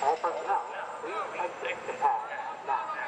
All personnel, please exit the pad now.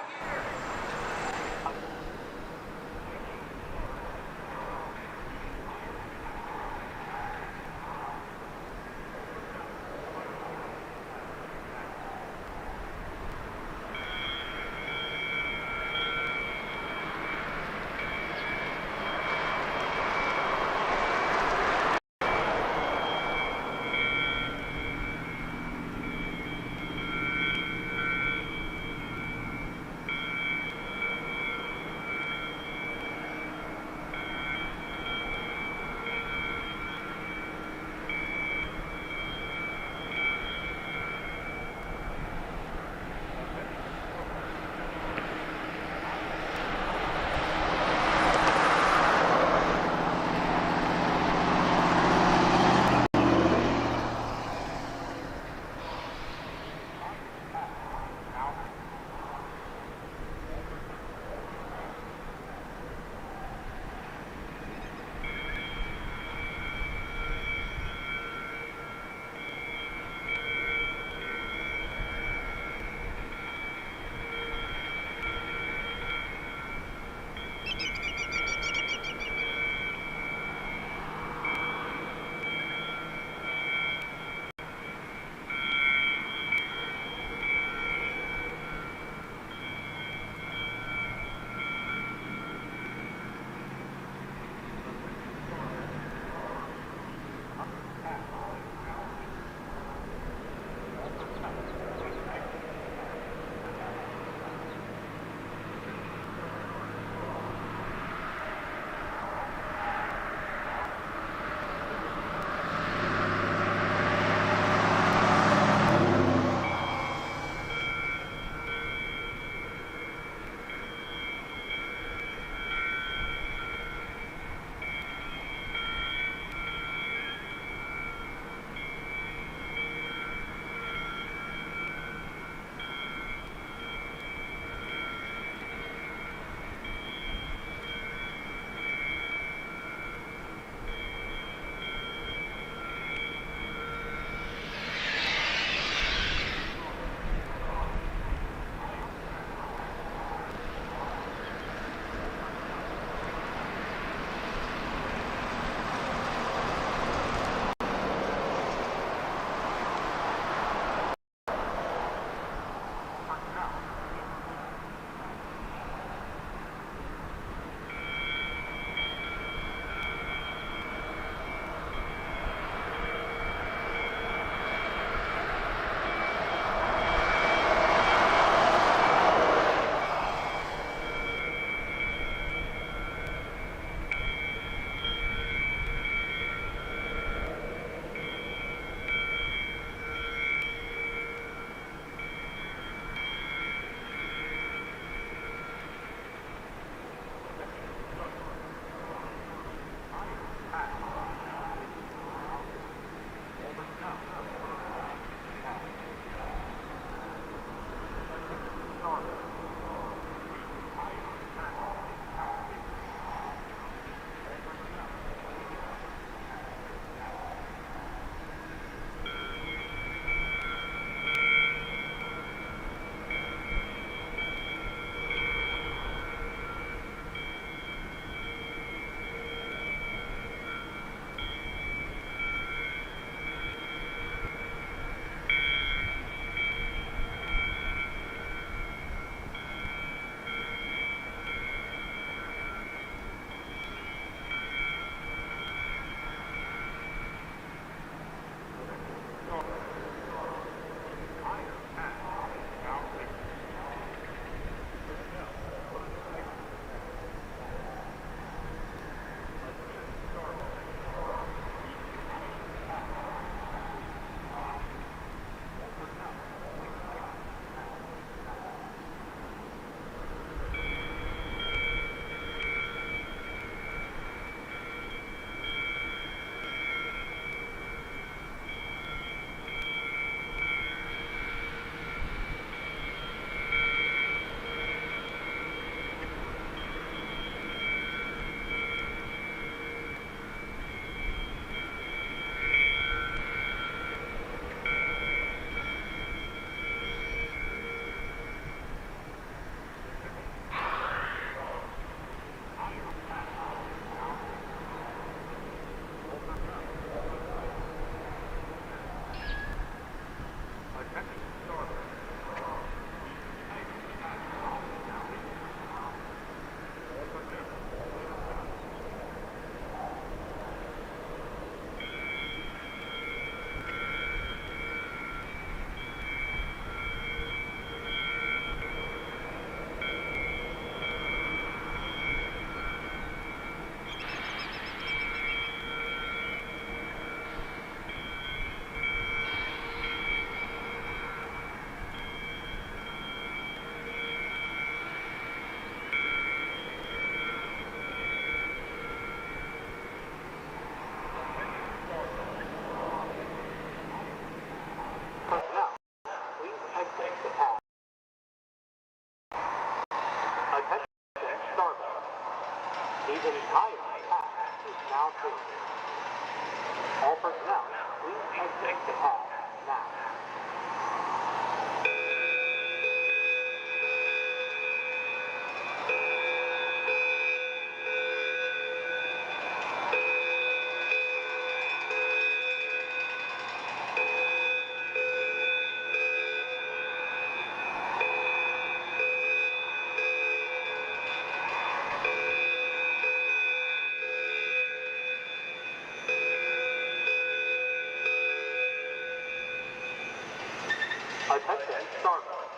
Attention, starboard.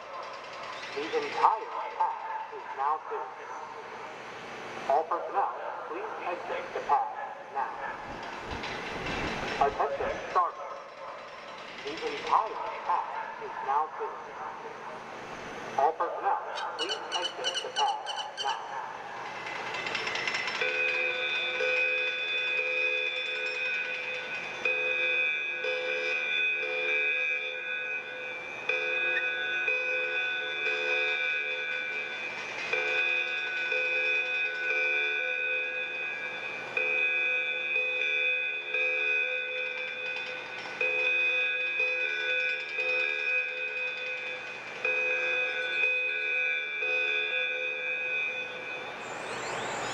The entire pad is now clear. All personnel, please exit the pad now. Attention, starboard. The entire pad is now clear. All personnel, please exit the pad now.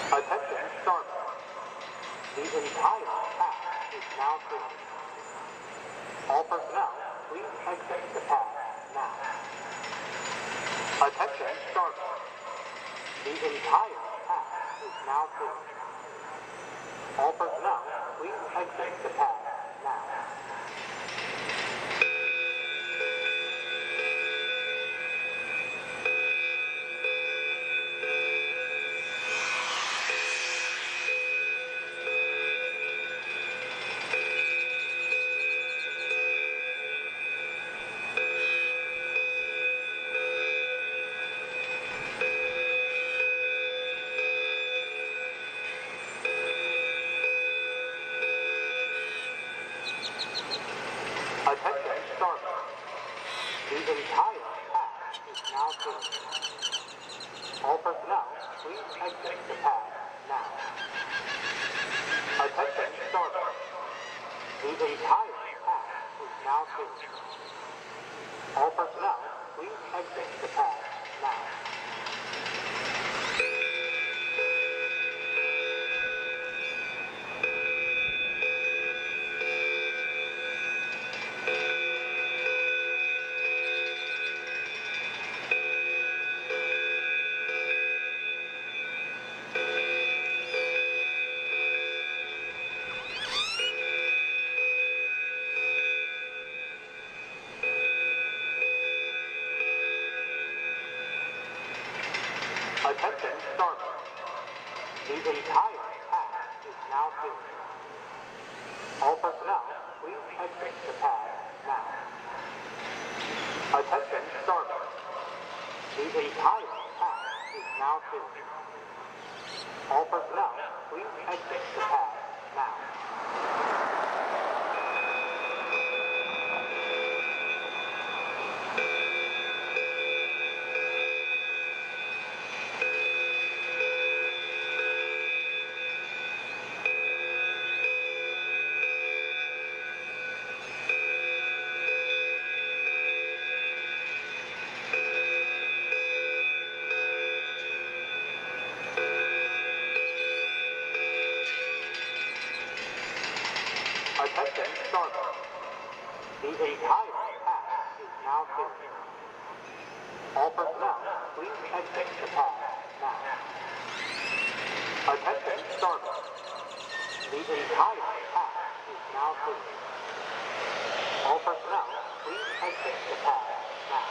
Attention, starboard. The entire pad is now clear. All personnel, please exit the pad now. Attention, starboard. The entire pad is now clear. All personnel, please exit the pad now. Attention, starboard. The entire pad is now clear. All personnel, please exit the pad now. Attention, starboard. The entire pad is now clear. All personnel, please exit the pad now. Attention, starboard. The entire pad is now clear. All personnel, please exit the pad now. Attention, starboard. The entire pad is now clear. All personnel, please exit the pad now. Attention, starboard. The entire pad is now clear. All personnel, please exit the pad now. Attention, starboard. The entire pad is now clear. All personnel, please exit the pad now.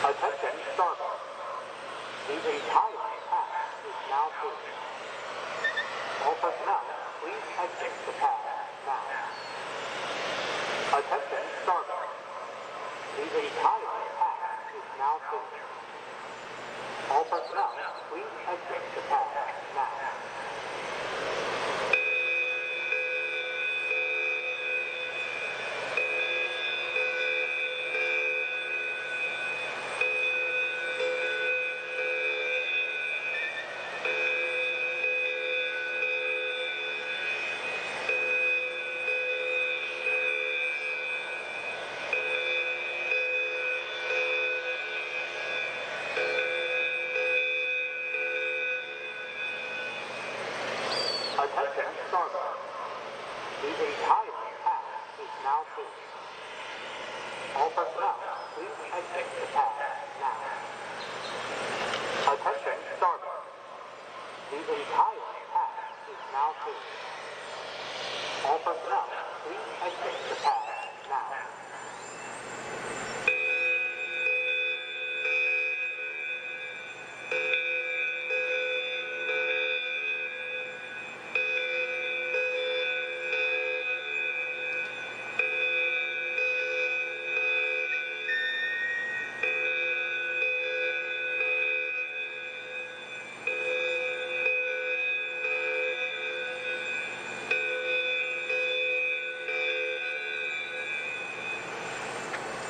Attention, starboard. The entire pad is now clear. All personnel, please exit the pad now. Attention, starboard. The entire pad is now clear. All personnel, please exit the pad now. personnel, please exit the pad now. Attention, starboard. The entire pad is now clear. All personnel, please exit the pad now.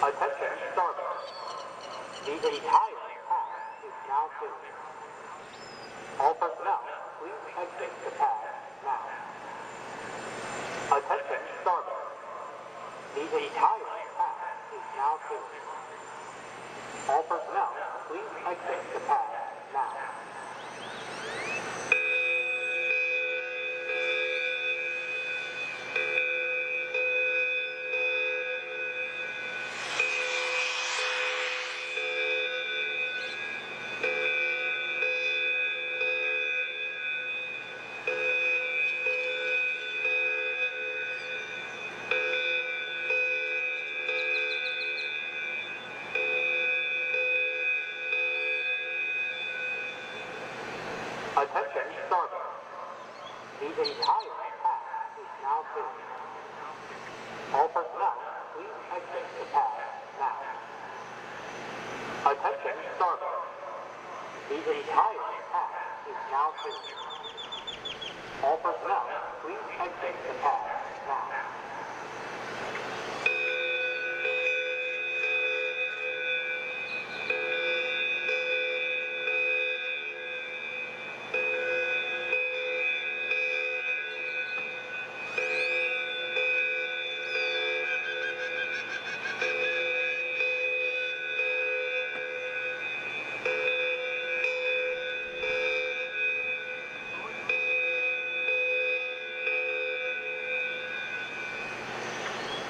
Attention, starboard. The entire pad is now clear. All personnel, please exit the pad now. Attention, starboard. The entire pad is now clear. All personnel, please exit the pad now. Attention, starboard. The entire pad is now clear. All personnel, please exit the pad now. Attention, starboard. The entire pad is now clear. All personnel, please exit the pad now.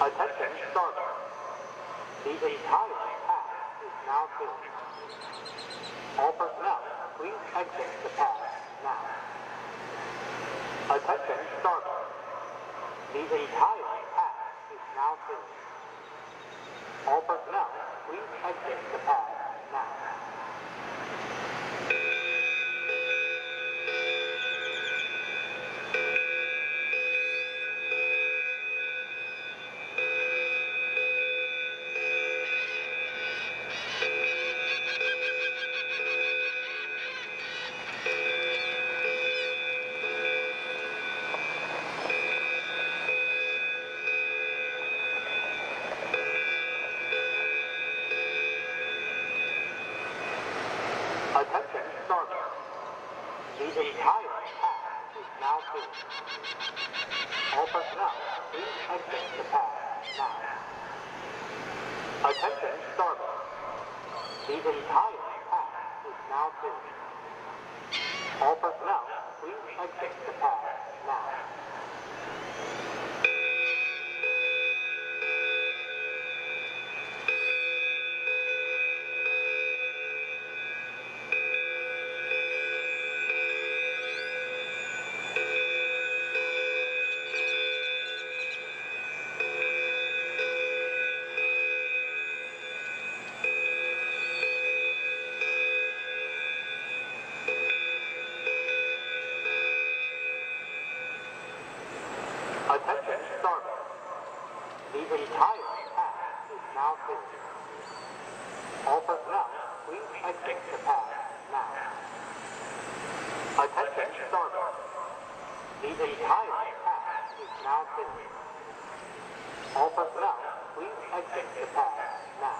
Attention, starboard. The entire pad is now clear. All personnel, please exit the pad now. Attention, starboard. The entire pad is now clear. All personnel, please exit the pad now. Attention, starboard. The entire pad is now clear. All personnel, please exit the pad now. Attention, starboard. The entire pad is now clear. All personnel, please exit the pad now. Attention, starboard. The entire pad is now clear. All personnel, please exit the pad now. Attention, starboard. The entire pad is now clear. All personnel, please exit the pad now.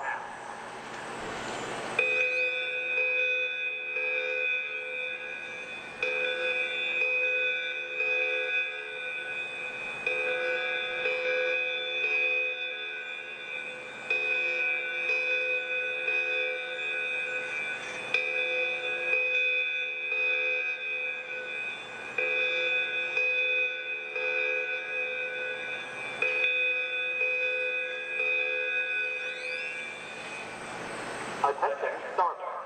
Attention, starboard.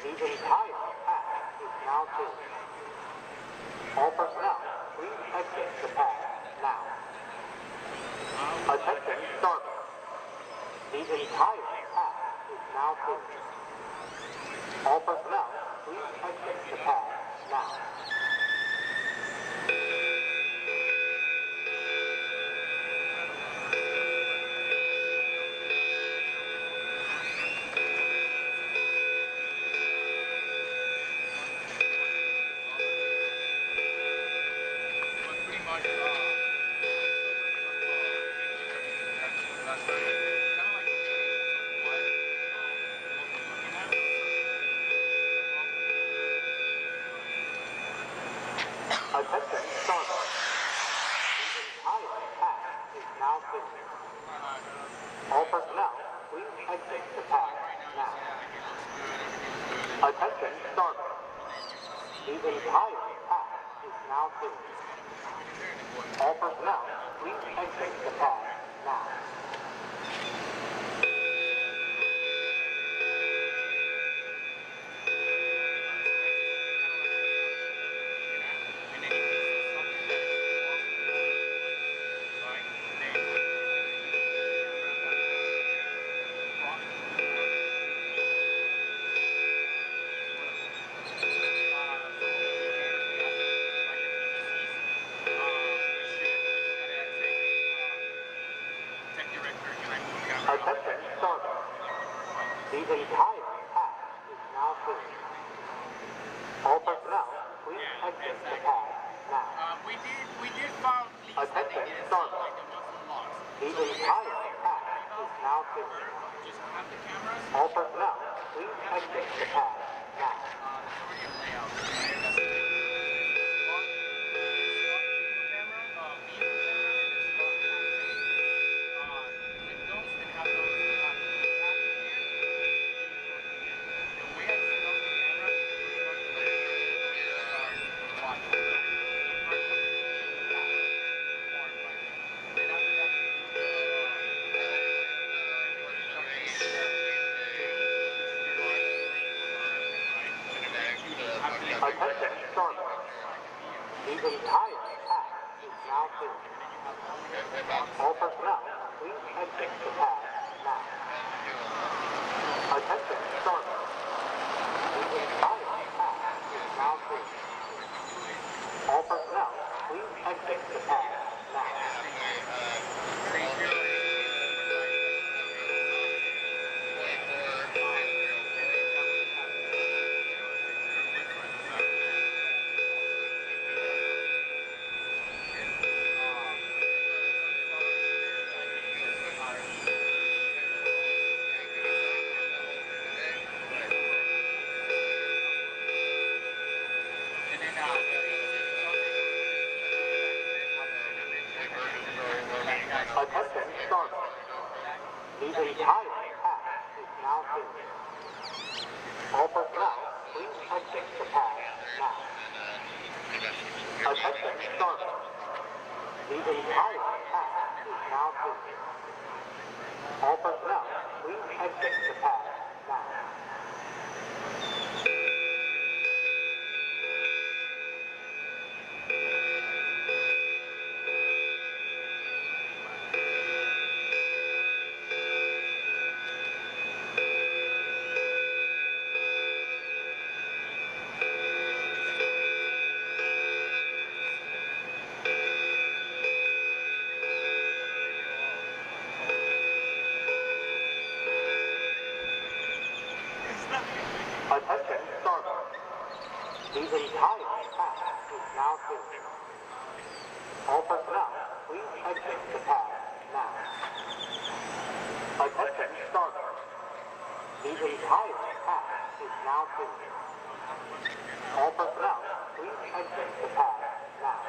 The entire pad is now clear. All personnel, please exit the pad now. Attention, starboard. The entire pad is now clear. All personnel, please exit the pad now. Attention, starboard. The entire pad is now clear. All personnel, please exit the pad now. Attention, starboard. The entire pad is now clear. All personnel, please exit the pad now. Attention, starboard. The entire pad is now clear. All personnel, please exit the pad now. We did found leaks. Attention, starboard. The entire pad is now clear. Just have the cameras. All personnel, please exit the pad now. That's already a layout. That's the smart video camera, vehicle camera, and then smart camera. Click those and have those tap in here. The way I set up the camera is pretty much the way you start watching. The first one is the camera. Then after that, Attention, starboard. The entire pad is now clear. All personnel, please exit the pad now. Attention, starboard. The entire pad is now clear. All personnel, please exit the pad now. Attention, starboard. The entire pad is now clear. All personnel, please exit the pad now. Attention, starboard. The entire pad is now clear. All personnel, please exit the pad now. Attention, starboard. The entire pad is now clear. All personnel, please exit the pad now. Attention, starboard. The entire pad is now clear. All personnel, please exit the pad now.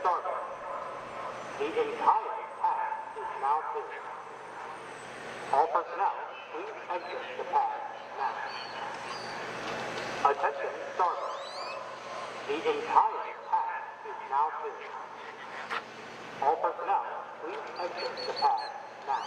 started. The entire pad is now clear. All personnel, please exit the pad now. Attention started. The entire pad is now clear. All personnel, please exit the pad now.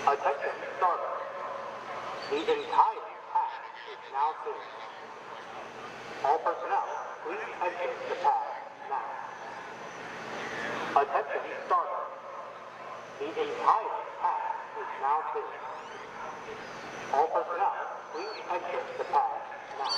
Attention started. The entire pad is now clear. All personnel, please exit the pad now. Attention started. The entire pad is now clear. All personnel, please exit the pad now.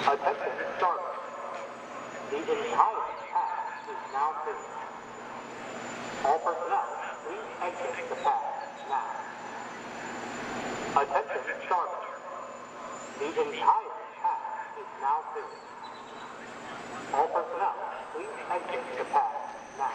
Attention started. The entire pad is now clear. All personnel, please exit the pad now. Attention started. The entire pad is now clear. All personnel, please exit the pad now.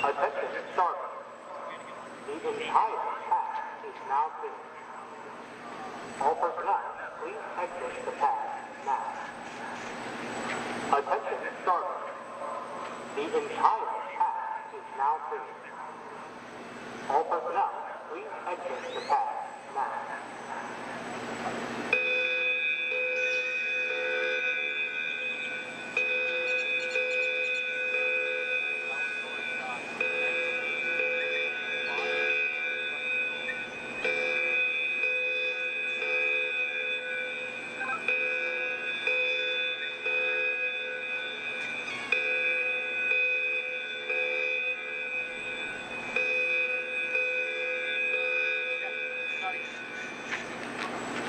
Attention started. The entire pad is now clear. All personnel, please exit the pad now. Attention started. The entire pad is now clear. All personnel, please exit the pad now.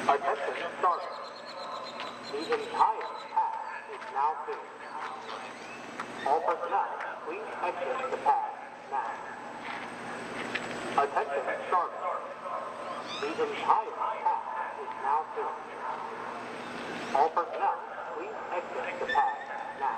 Attention started. The entire pad is now clear. All personnel, please exit the pad now. Attention started. The entire pad is now clear. All personnel, please exit the pad now.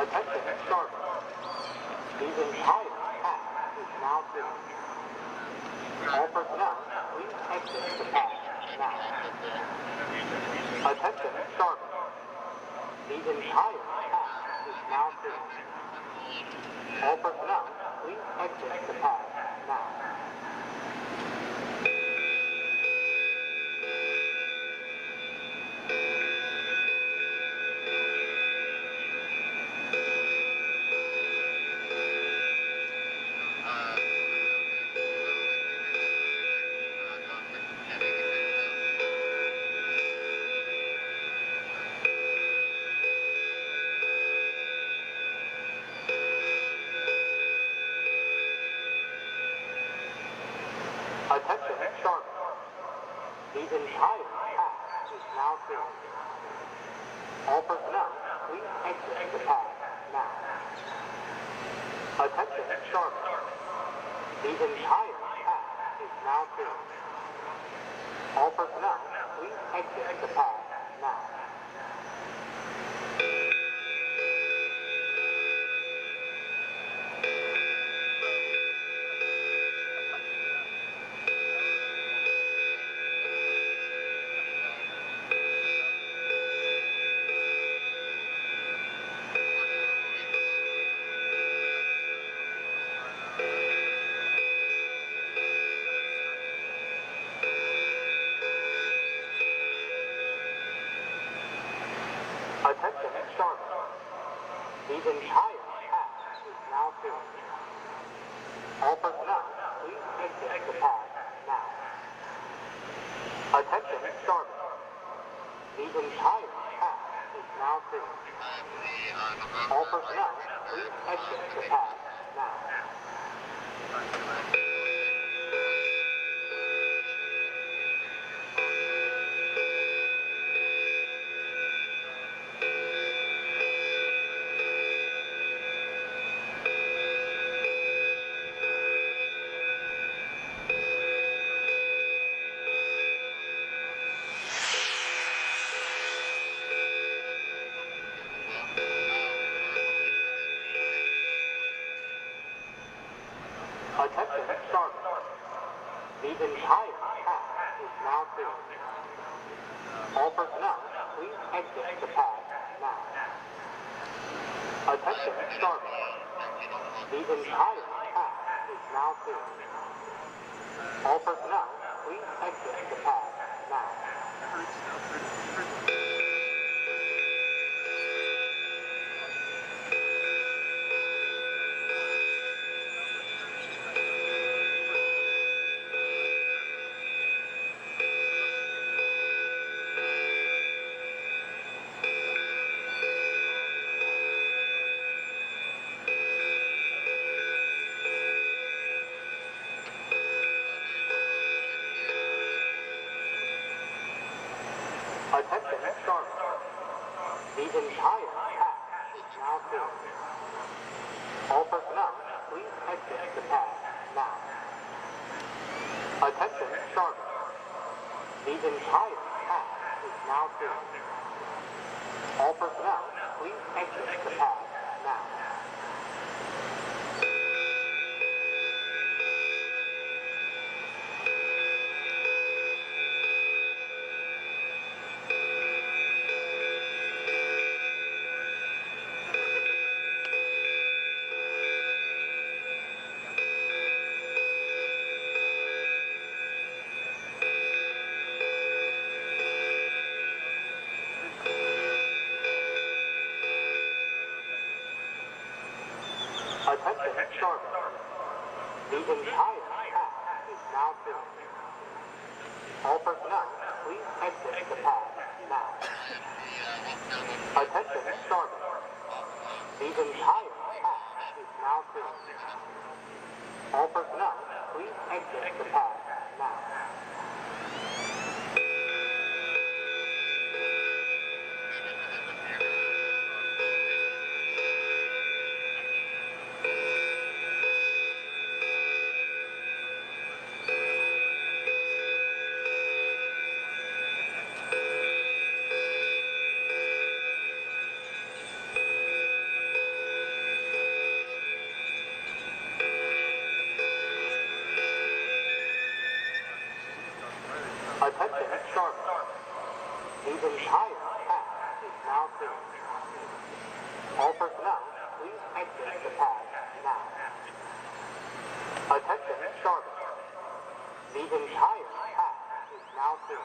Attention, starboard. The entire path is now clear. All personnel, please exit the path now. Attention, starboard. The entire path is now clear. All personnel, please exit the path now. Attention, starboard. The entire path is now clear. All personnel, please exit the path now. Attention, starboard. The entire path is now clear. All personnel, please exit the path now. Attention, starboard. The entire path is now clear. All personnel, please exit the path now. Attention, starboard. The entire path is now clear. All personnel, please exit the path now. Attention, starboard. The entire path is now clear. All personnel, please exit the path now. Attention, starboard. The entire path is now clear. All personnel, please exit the path now. Attention, starboard. The entire path is now clear. All personnel, please exit the path now. Attention, starboard. The entire path is now clear. All personnel, please exit the path now. Attention, starboard. The entire path is now clear. All personnel, please exit the path now. Attention, starboard. The entire path is now clear. All personnel, please exit the path now. now clear. All personnel, please exit the pad now. Attention, starboard. The entire pad is now clear.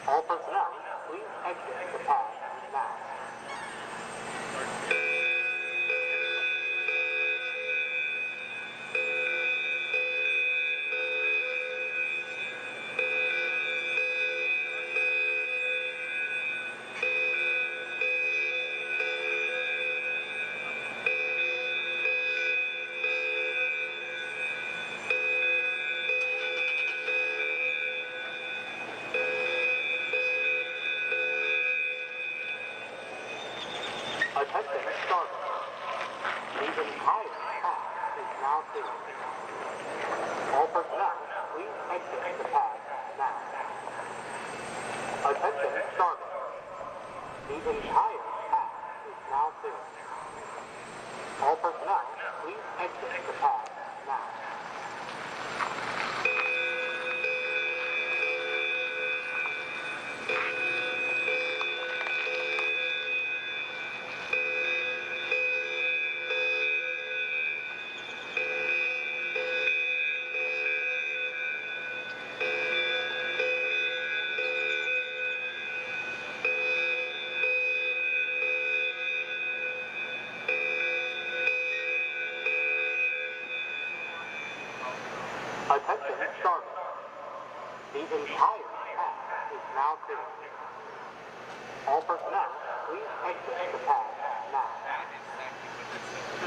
All personnel, please exit the pad now. Attention, starboard. The entire pad is now clear. All personnel, please exit the pad now. Attention, starboard. The entire pad is now clear. All personnel, please exit the pad now. Attention, starboard. The entire pad is now clear. All personnel, please exit the pad now.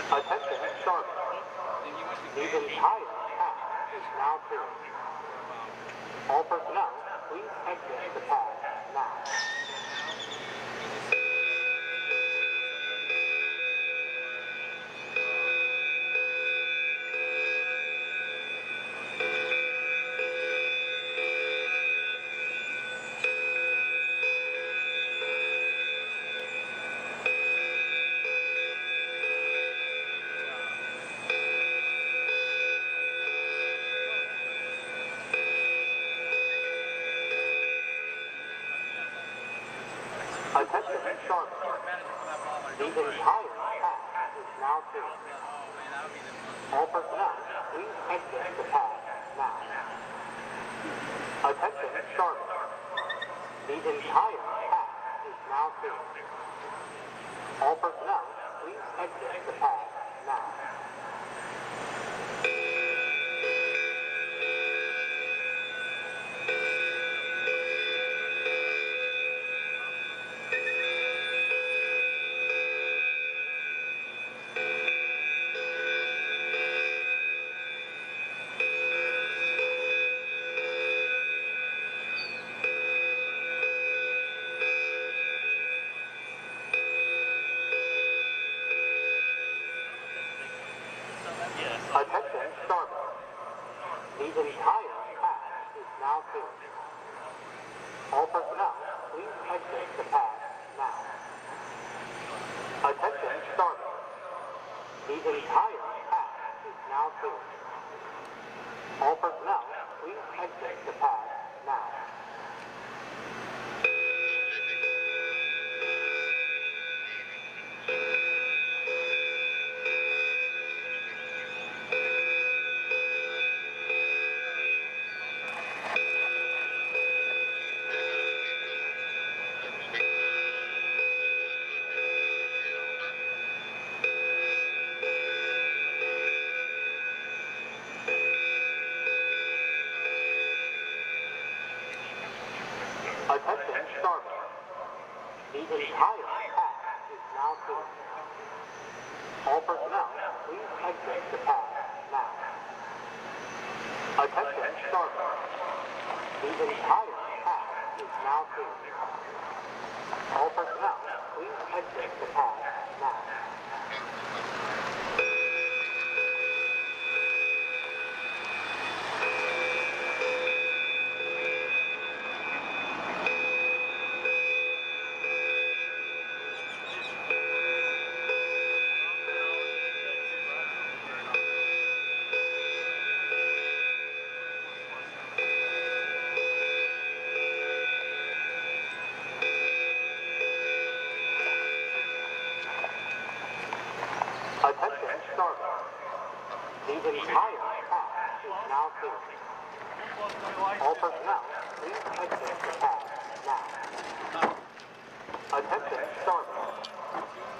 Attention, starboard. The entire pad is now clear. All personnel, please exit the pad now. Attention, starboard. The entire pad is now clear. All personnel, please exit the pad now. Attention, starboard. The entire pad is now clear. All personnel, please exit the pad now. Attention, starboard. The entire pad is now clear. All personnel, please exit the pad now. Attention, starboard. The entire pad is now clear. All personnel, please exit the pad now. Attention, starboard. The entire pad is now clear. All personnel, please exit the pad now. Attention, starboard. The entire pad is now clear. All personnel, please exit the pad now. entire path is now clear. All personnel, please exit the path now. Attention, starboard.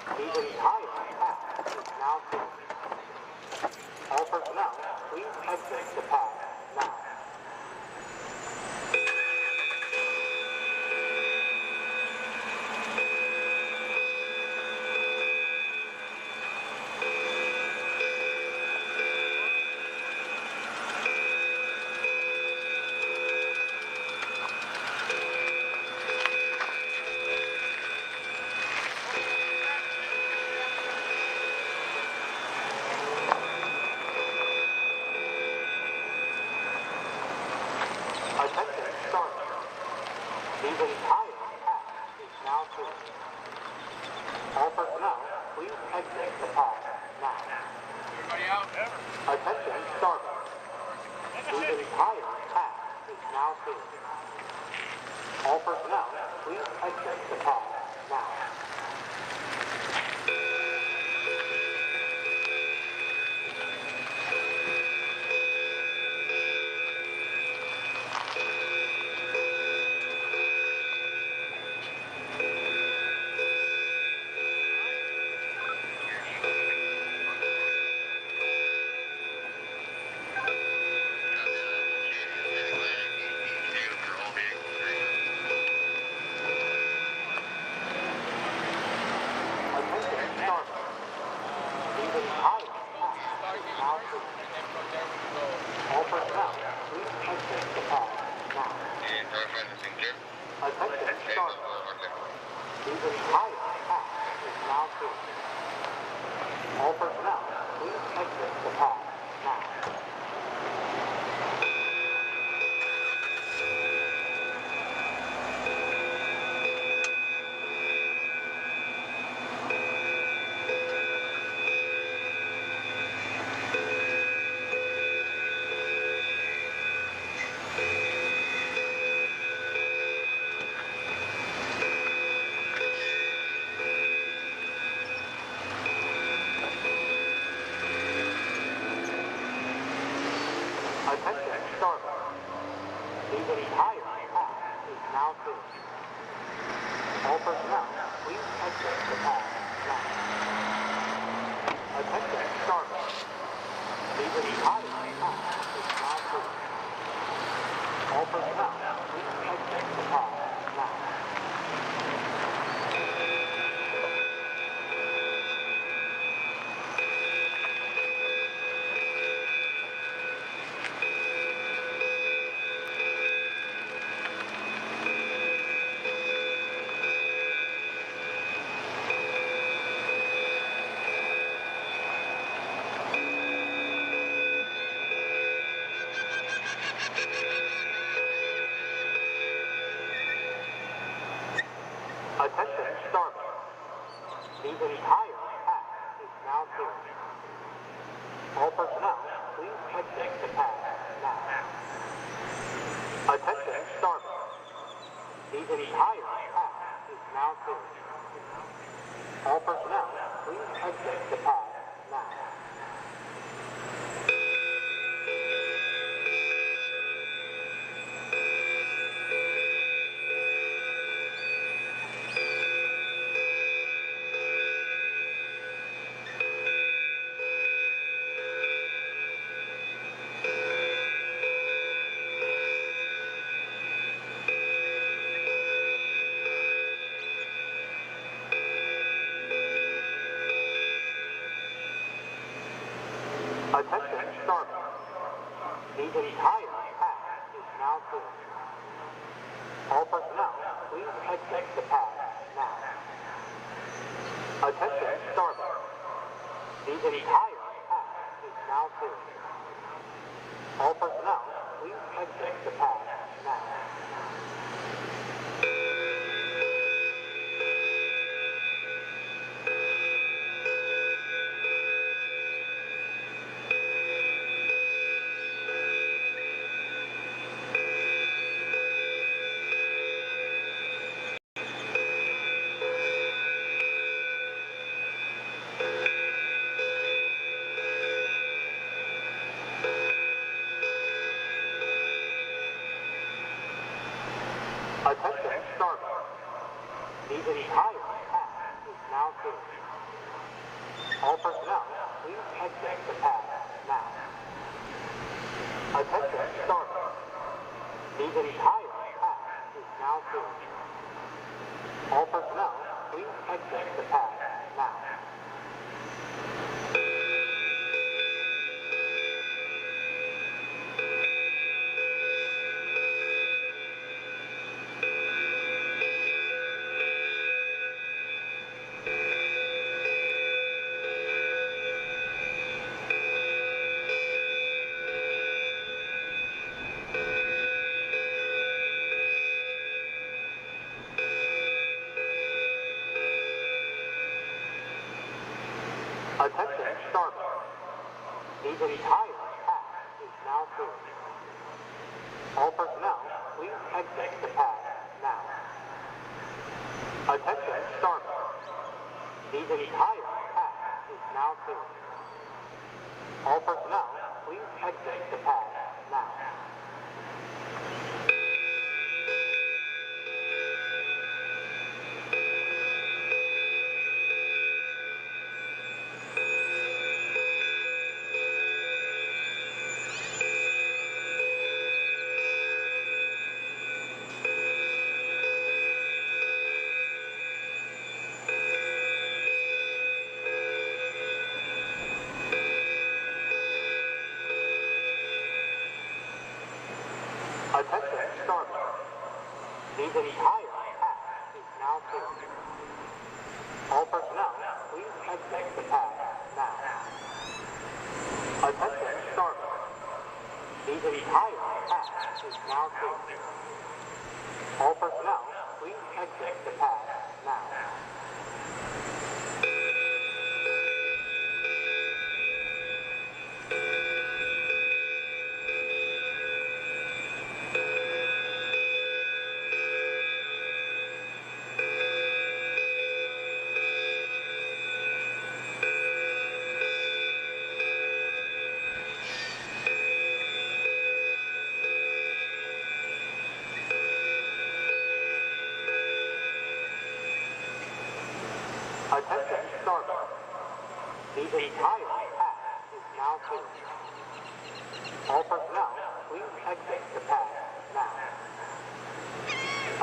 The entire path is now clear. All personnel, please exit the path now. Attention, starboard. The entire path is now clear. All personnel, please exit the path now. Everybody out? Attention, starboard. The entire path is now clear. All personnel, please exit the path now. Attention, starboard. The entire path is now clear. And from there we can go. All personnel, please exit the path now. Attention, starboard. The entire path is now clear. All personnel, please exit the path now. Attention, starboard. The entire path is now clear. All personnel, please exit the path now. Attention, starboard. The entire path is now clear. All personnel, please exit the path now. Attention, starboard. The entire path is now clear. All personnel, please exit the path now. Attention, starboard. The entire path is now clear. All personnel, please exit the path now. Attention, starboard. The entire path is now clear. All personnel, please exit the path now. Attention, starboard. The entire path is now clear. All personnel, please exit the path now. Attention, starboard. The entire path is now clear. All personnel, please exit the path now. Attention, starboard. The entire path is now clear. All personnel, please exit the path now. Attention, starboard. The entire path is now clear. All personnel, please exit the path now. Attention, starboard. The entire path is now clear. All personnel, please exit the path now. Attention, starboard. The entire path is now clear. All personnel, please exit the path now.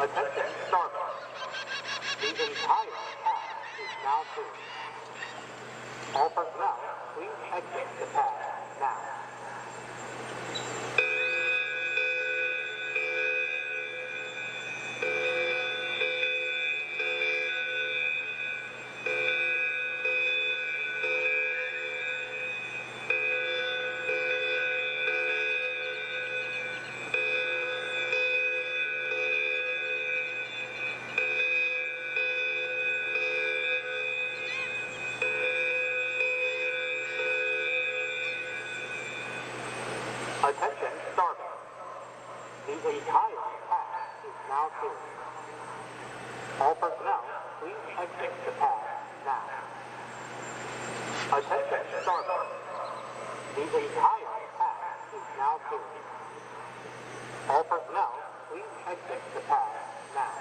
Attention, starboard. The entire path is now clear. All personnel, please exit the path now. Attention, starboard. The entire path is now clear. All personnel, please exit the path now. Attention, starboard. The entire path is now clear. All personnel, please exit the path now.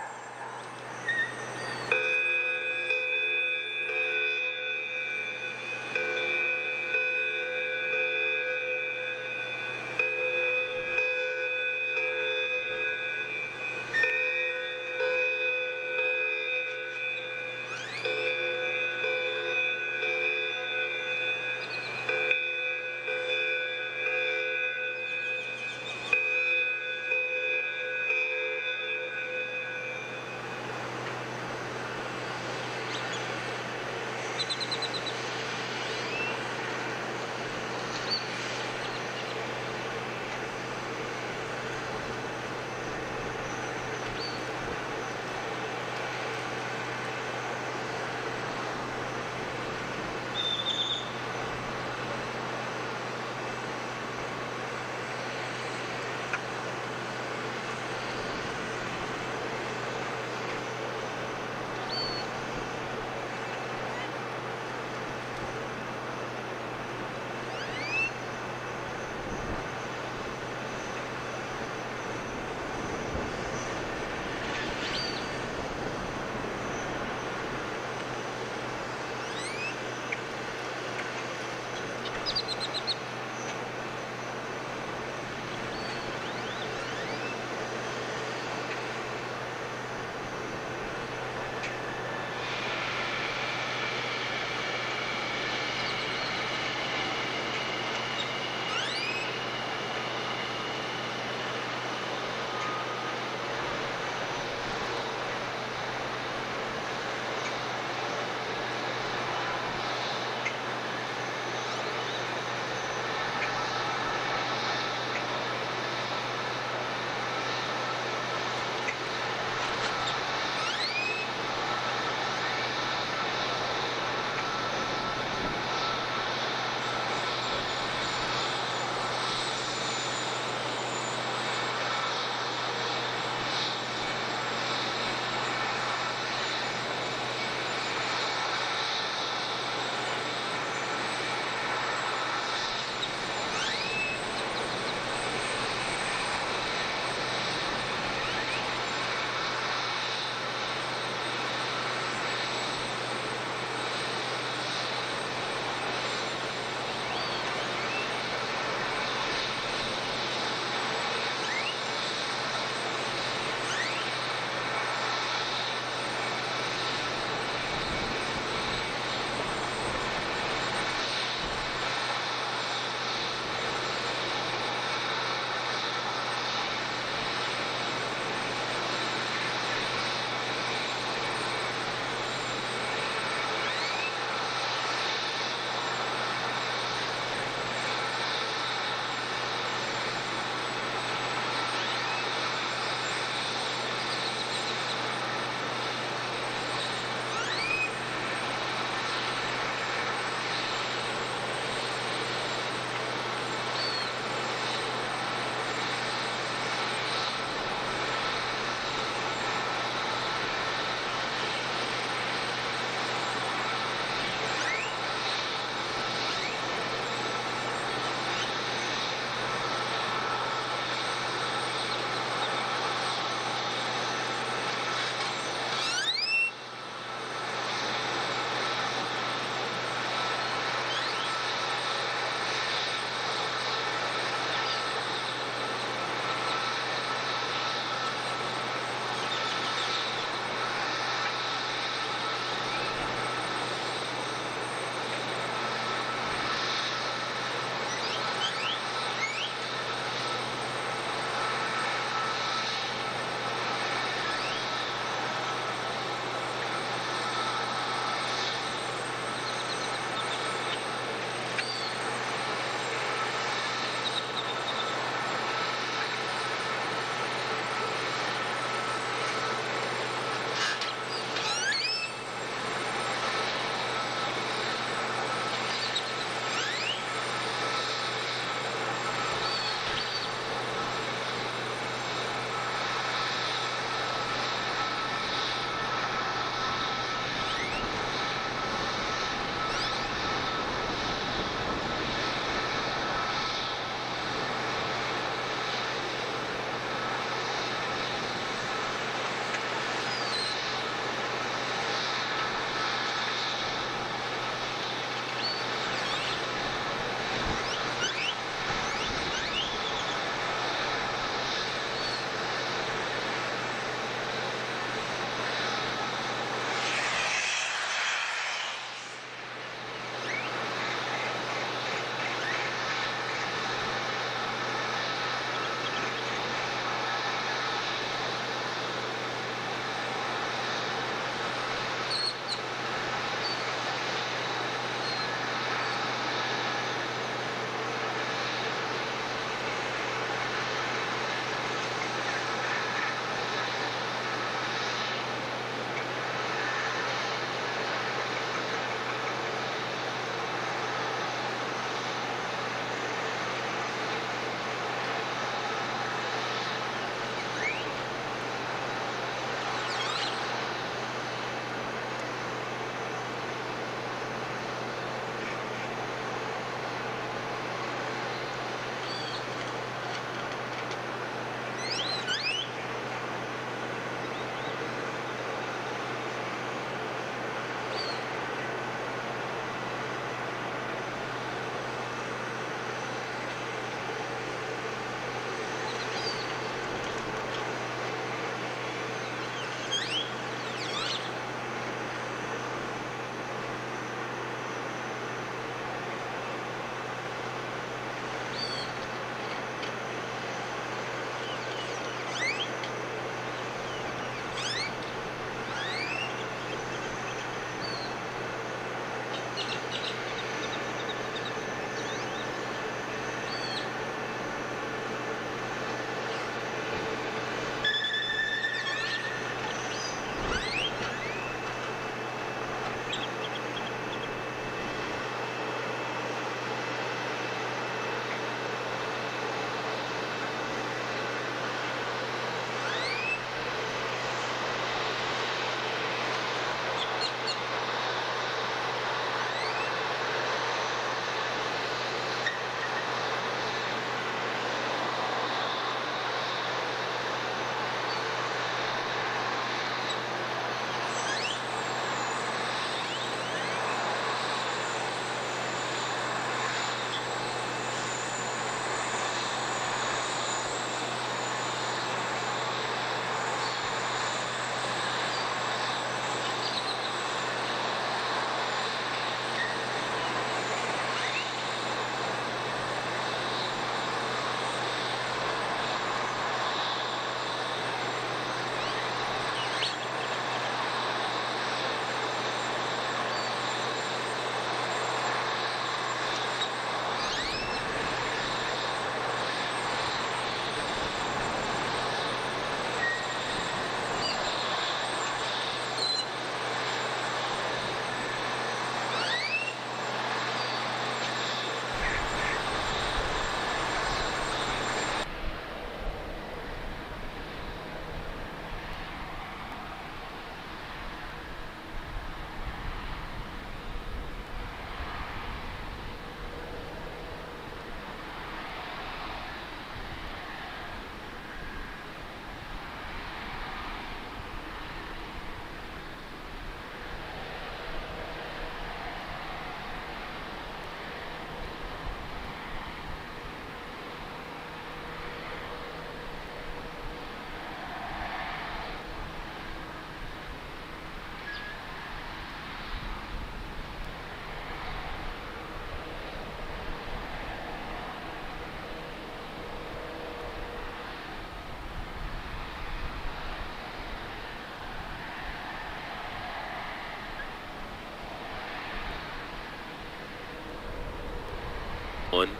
One.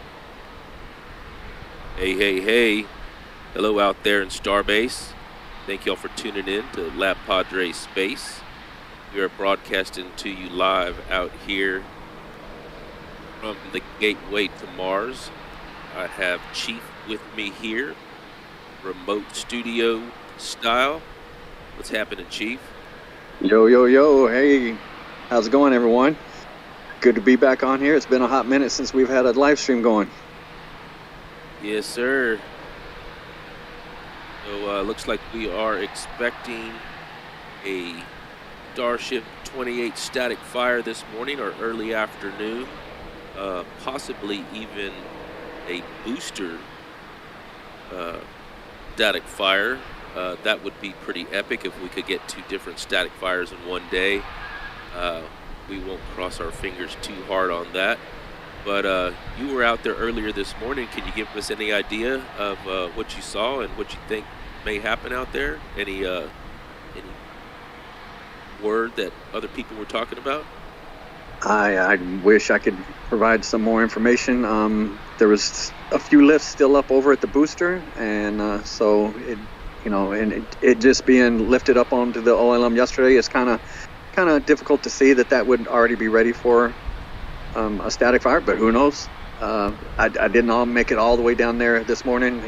Hey. Hello out there in Starbase. Thank y'all for tuning in to LabPadre Space. We are broadcasting to you live out here from the gateway to Mars. I have Chief with me here, remote studio style. What's happening, Chief? Yo. Hey, how's it going, everyone? Good to be back on here. It's been a hot minute since we've had a live stream going. Yes, sir. So looks like we are expecting a Starship 28 static fire this morning or early afternoon. Possibly even a booster static fire. That would be pretty epic if we could get 2 different static fires in one day. We won't cross our fingers too hard on that. But you were out there earlier this morning. Can you give us any idea of what you saw and what you think may happen out there? Any word that other people were talking about? I wish I could provide some more information. There was a few lifts still up over at the booster, and so it just being lifted up onto the OLM yesterday is kind of difficult to see that would already be ready for a static fire, but who knows? I didn't make it all the way down there this morning.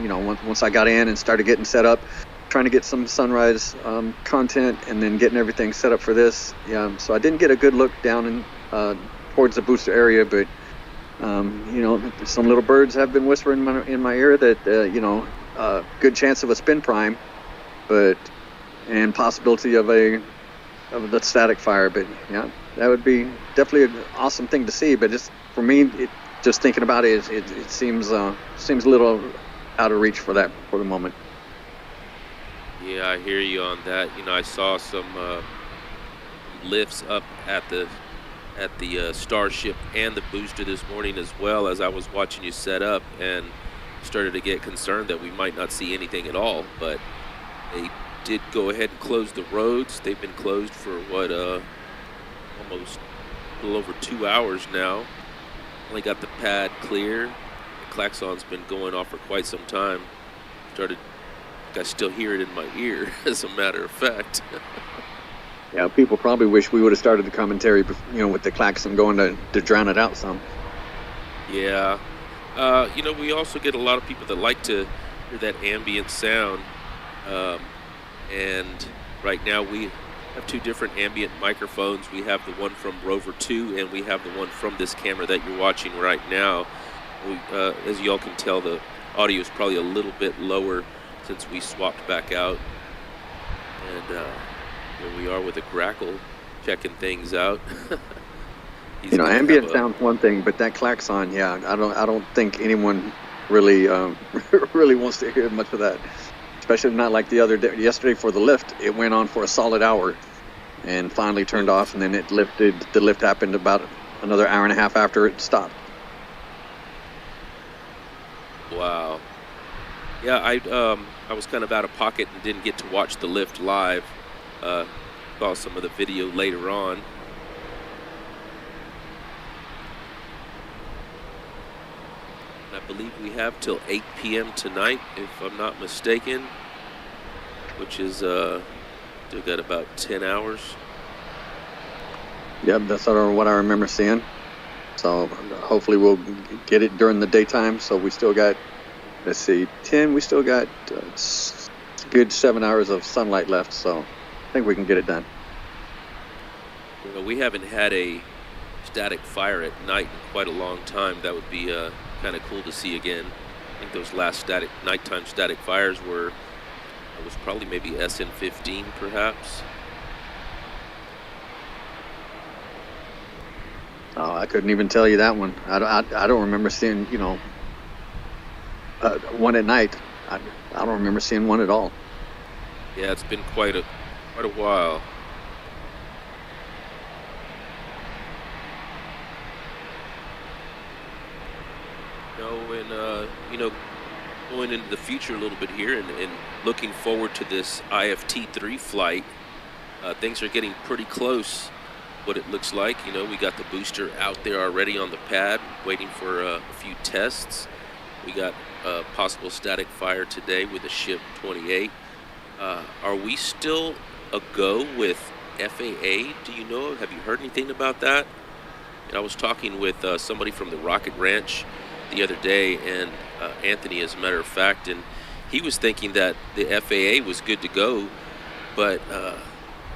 Once I got in and started getting set up, trying to get some sunrise content, and then getting everything set up for this. Yeah, so I didn't get a good look down in towards the booster area, but some little birds have been whispering in my ear that good chance of a spin prime, and possibility of the static fire. But yeah, that would be definitely an awesome thing to see. But just for me, just thinking about it, it seems a little out of reach for the moment. Yeah, I hear you on that. I saw some lifts up at the Starship and the booster this morning as well, as I was watching you set up, and started to get concerned that we might not see anything at all. But they did go ahead and close the roads. They've been closed for almost a little over 2 hours now. Only got the pad clear. The klaxon's been going off for quite some time. I still hear it in my ear, as a matter of fact. Yeah, people probably wish we would have started the commentary, with the klaxon going to drown it out some. Yeah. We also get a lot of people that like to hear that ambient sound. And right now we have 2 different ambient microphones. We have the one from Rover 2, and we have the one from this camera that you're watching right now. As y'all can tell, the audio is probably a little bit lower since we swapped back out. And here we are with a Grackle checking things out. Ambient sounds one thing, but that klaxon, yeah, I don't think anyone really really wants to hear much of that. Especially not like the other day. Yesterday for the lift, it went on for a solid hour and finally turned off, and then it lifted. The lift happened about another hour and a half after it stopped. Wow. Yeah, I was kind of out of pocket and didn't get to watch the lift live. Saw some of the video later on. I believe we have till 8 p.m. tonight, if I'm not mistaken, which is still got about 10 hours. Yep, that's what I remember seeing. So hopefully we'll get it during the daytime. So we still got, 10. We still got a good 7 hours of sunlight left. So I think we can get it done. We haven't had a static fire at night in quite a long time. That would be kind of cool to see again. I think those last nighttime static fires was probably maybe SN15 perhaps. Oh, I couldn't even tell you that one. I don't remember seeing one at night. I don't remember seeing one at all. Yeah, it's been quite a while. And going into the future a little bit here and looking forward to this IFT-3 flight, things are getting pretty close what it looks like. You know, we got the booster out there already on the pad, waiting for a few tests. We got possible static fire today with the ship 28. Are we still a go with FAA? Do you know? Have you heard anything about that? I was talking with somebody from the Rocket Ranch the other day, and Anthony, as a matter of fact, and he was thinking that the FAA was good to go, but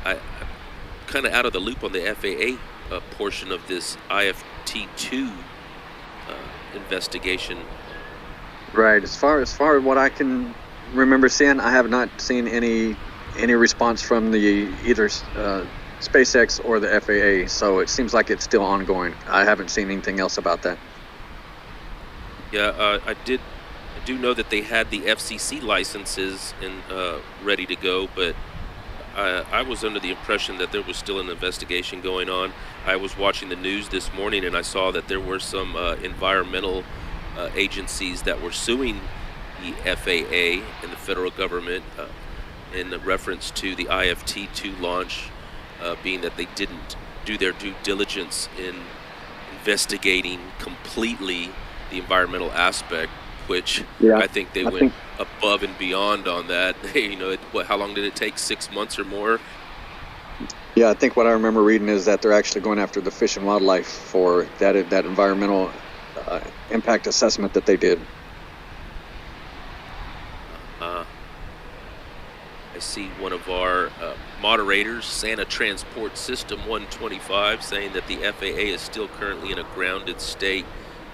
I'm kind of out of the loop on the FAA portion of this IFT-2 investigation. Right. As far as what I can remember seeing, I have not seen any response from the either SpaceX or the FAA. So it seems like it's still ongoing. I haven't seen anything else about that. Yeah, I do know that they had the FCC licenses and ready to go, but I was under the impression that there was still an investigation going on. I was watching the news this morning, and I saw that there were some environmental agencies that were suing the FAA and the federal government in reference to the IFT-2 launch, being that they didn't do their due diligence in investigating completely the environmental aspect, which I think they went above and beyond on that. You know, how long did it take? 6 months or more? Yeah, I think what I remember reading is that they're actually going after the Fish and Wildlife for that environmental impact assessment that they did. I see one of our moderators, Santa Transport System 125, saying that the FAA is still currently in a grounded state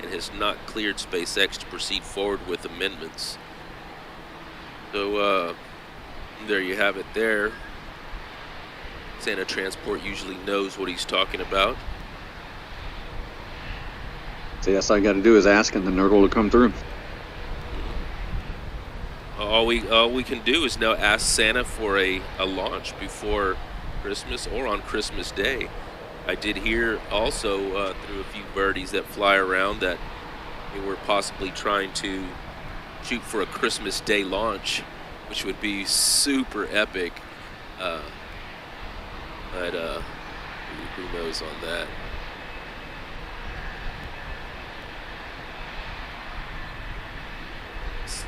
and has not cleared SpaceX to proceed forward with amendments. So there you have it there. Santa Transport usually knows what he's talking about. So yes, all I got to do is ask, and the nerd will come through. All we can do is now ask Santa for a launch before Christmas or on Christmas Day. I did hear also through a few birdies that fly around that they were possibly trying to shoot for a Christmas Day launch, which would be super epic. But who knows on that?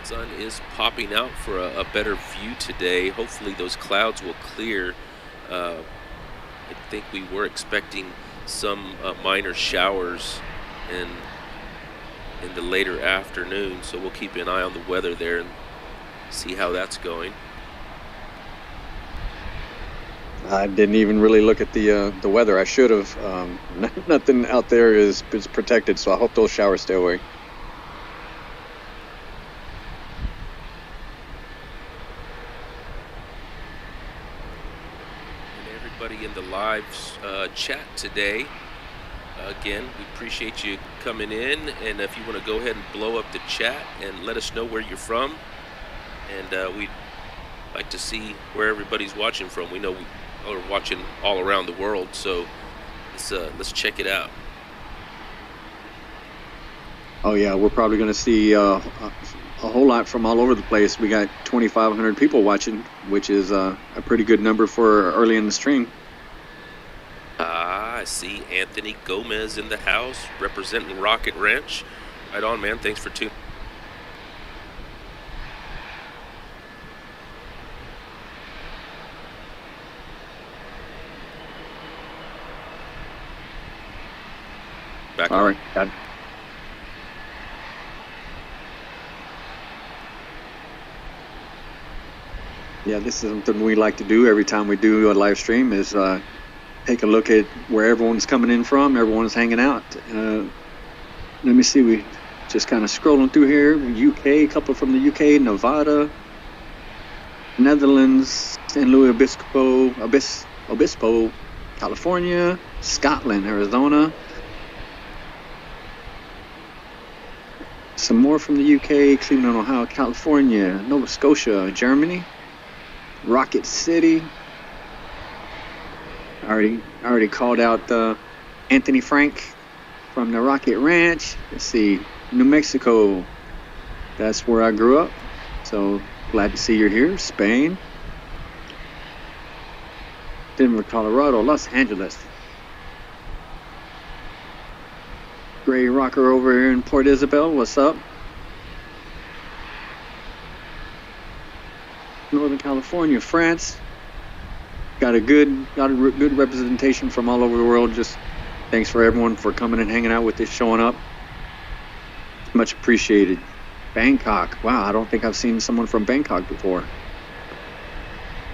Sun is popping out for a better view today. Hopefully those clouds will clear. I think we were expecting some minor showers in the later afternoon, so we'll keep an eye on the weather there and see how that's going. I didn't even really look at the weather. I should have. Nothing out there is protected, so I hope those showers stay away. Everybody in the live chat today, again, we appreciate you coming in, and if you want to go ahead and blow up the chat and let us know where you're from, and we'd like to see where everybody's watching from. We know we are watching all around the world, so let's check it out. Oh yeah, we're probably going to see a whole lot from all over the place. We got 2,500 people watching, which is a pretty good number for early in the stream. I see Anthony Gomez in the house representing Rocket Ranch. Right on, man. Thanks for tuning. Back all on. Right. Got it. Yeah, this is something we like to do every time we do a live stream is take a look at where everyone's coming in from, everyone's hanging out. Let me see, we just kind of scrolling through here. UK, a couple from the UK, Nevada, Netherlands, St. Louis Obispo, California, Scotland, Arizona. Some more from the UK, Cleveland, Ohio, California, Nova Scotia, Germany, Rocket City. I already called out Anthony Frank from the Rocket Ranch. Let's see, New Mexico. That's where I grew up. So glad to see you're here. Spain, Denver, Colorado, Los Angeles. Gray Rocker over here in Port Isabel. What's up? Northern California, France. Got a good representation from all over the world. Just thanks for everyone for coming and hanging out with us, showing up. It's much appreciated. Bangkok. Wow, I don't think I've seen someone from Bangkok before.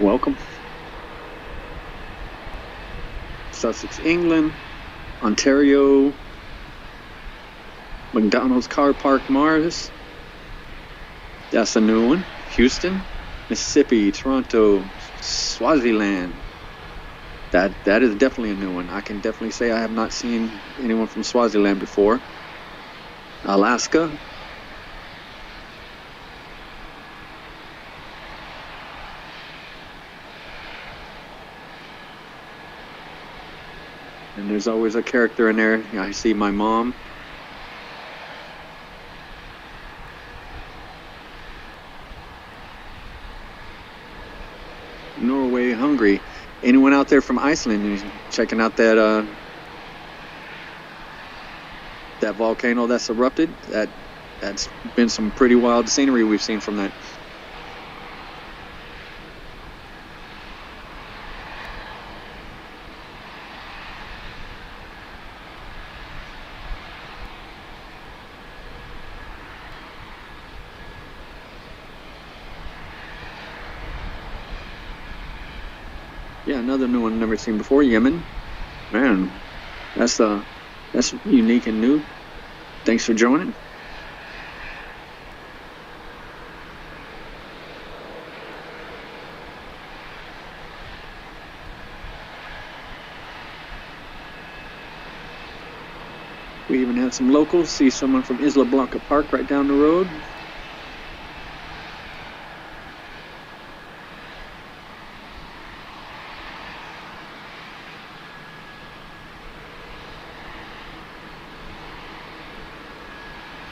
Welcome. Sussex, England. Ontario. McDonald's Car Park, Mars. That's a new one. Houston, Mississippi, Toronto, Swaziland. That is definitely a new one. I can definitely say I have not seen anyone from Swaziland before. Alaska. And there's always a character in there. I see my mom. Norway, Hungary. Anyone out there from Iceland checking out that volcano that's erupted? That's been some pretty wild scenery we've seen from that. Yeah, another new one I've never seen before. Yemen. Man, that's unique and new. Thanks for joining. We even had some locals. See someone from Isla Blanca Park right down the road.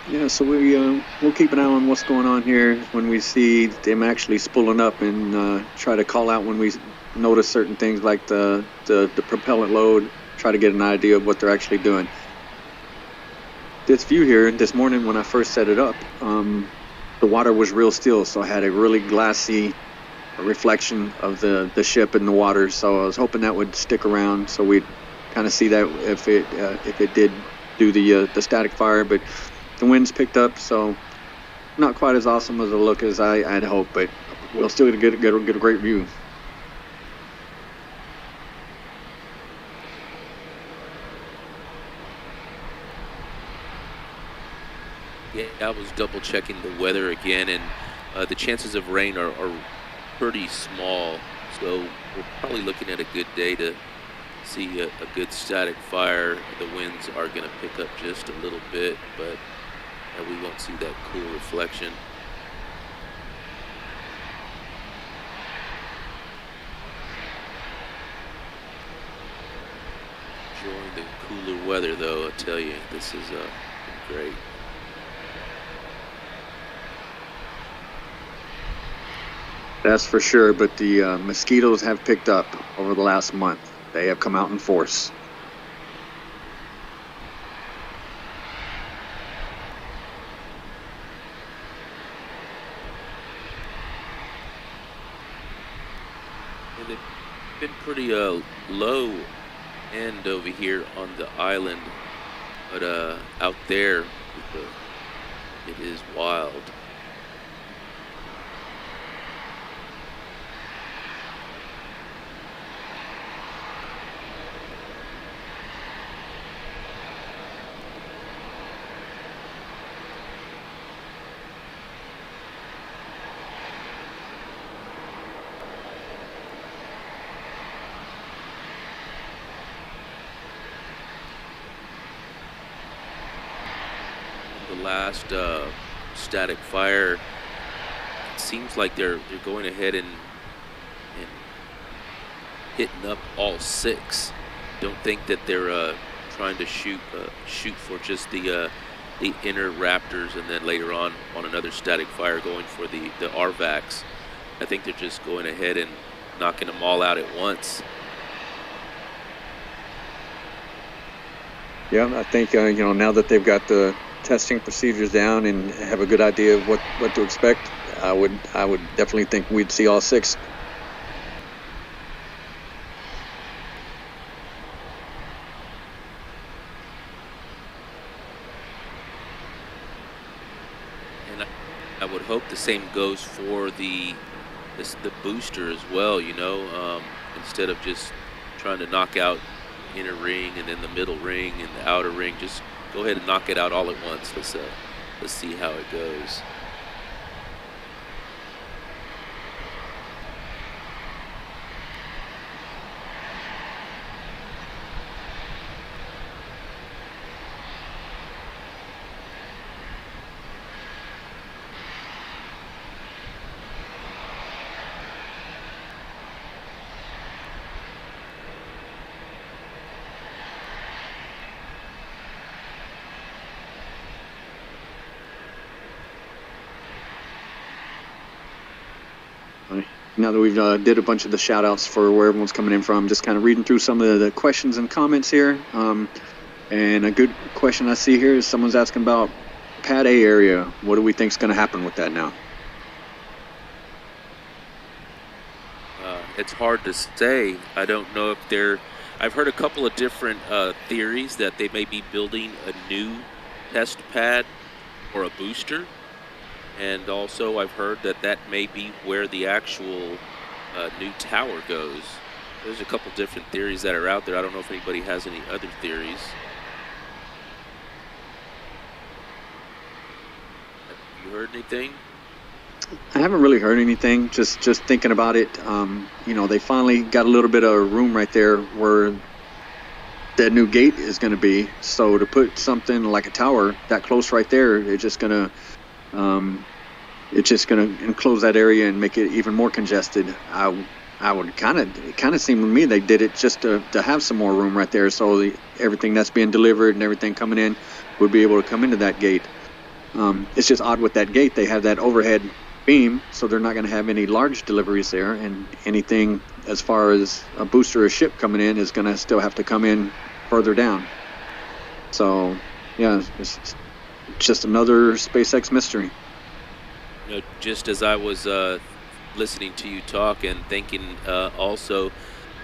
Yeah, so we'll keep an eye on what's going on here when we see them actually spooling up and try to call out when we notice certain things like the propellant load, try to get an idea of what they're actually doing. This view here, this morning when I first set it up, the water was real still, so I had a really glassy reflection of the ship in the water, so I was hoping that would stick around so we'd kind of see that if it did do the static fire, but the winds picked up, so not quite as awesome as a look as I'd hoped, but we'll still get a great view. Yeah, I was double checking the weather again, and the chances of rain are pretty small, so we're probably looking at a good day to see a good static fire. The winds are going to pick up just a little bit, but we won't see that cool reflection. Enjoying the cooler weather, though. I tell you, this is great. That's for sure, but the mosquitoes have picked up over the last month. They have come out in force. And they've been pretty low end over here on the island, but out there it is wild. The last static fire, it seems like they're going ahead and hitting up all six. Don't think that they're trying to shoot for just the inner Raptors and then later on another static fire going for the RVACs. I think they're just going ahead and knocking them all out at once. Yeah, I think now that they've got the testing procedures down and have a good idea of what to expect, I would definitely think we'd see all 6. And I would hope the same goes for the booster as well. Instead of just trying to knock out inner ring and then the middle ring and the outer ring, just go ahead and knock it out all at once. Let's see how it goes. Now that we've did a bunch of the shout outs for where everyone's coming in from, just kind of reading through some of the questions and comments here. And a good question I see here is someone's asking about Pad A area. What do we think is going to happen with that now? It's hard to say. I don't know if I've heard a couple of different theories that they may be building a new test pad or a booster. And also I've heard that may be where the actual new tower goes. There's a couple different theories that are out there. I don't know if anybody has any other theories. Have you heard anything? I haven't really heard anything. Just thinking about it. They finally got a little bit of room right there where that new gate is going to be. So to put something like a tower that close right there, it's just going to enclose that area and make it even more congested. I would it kind of seem to me they did it just to have some more room right there, so everything that's being delivered and everything coming in would be able to come into that gate. It's just odd with that gate. They have that overhead beam, so they're not going to have any large deliveries there, and anything as far as a booster or ship coming in is going to still have to come in further down. So yeah, it's just another SpaceX mystery. Just as I was listening to you talk and thinking also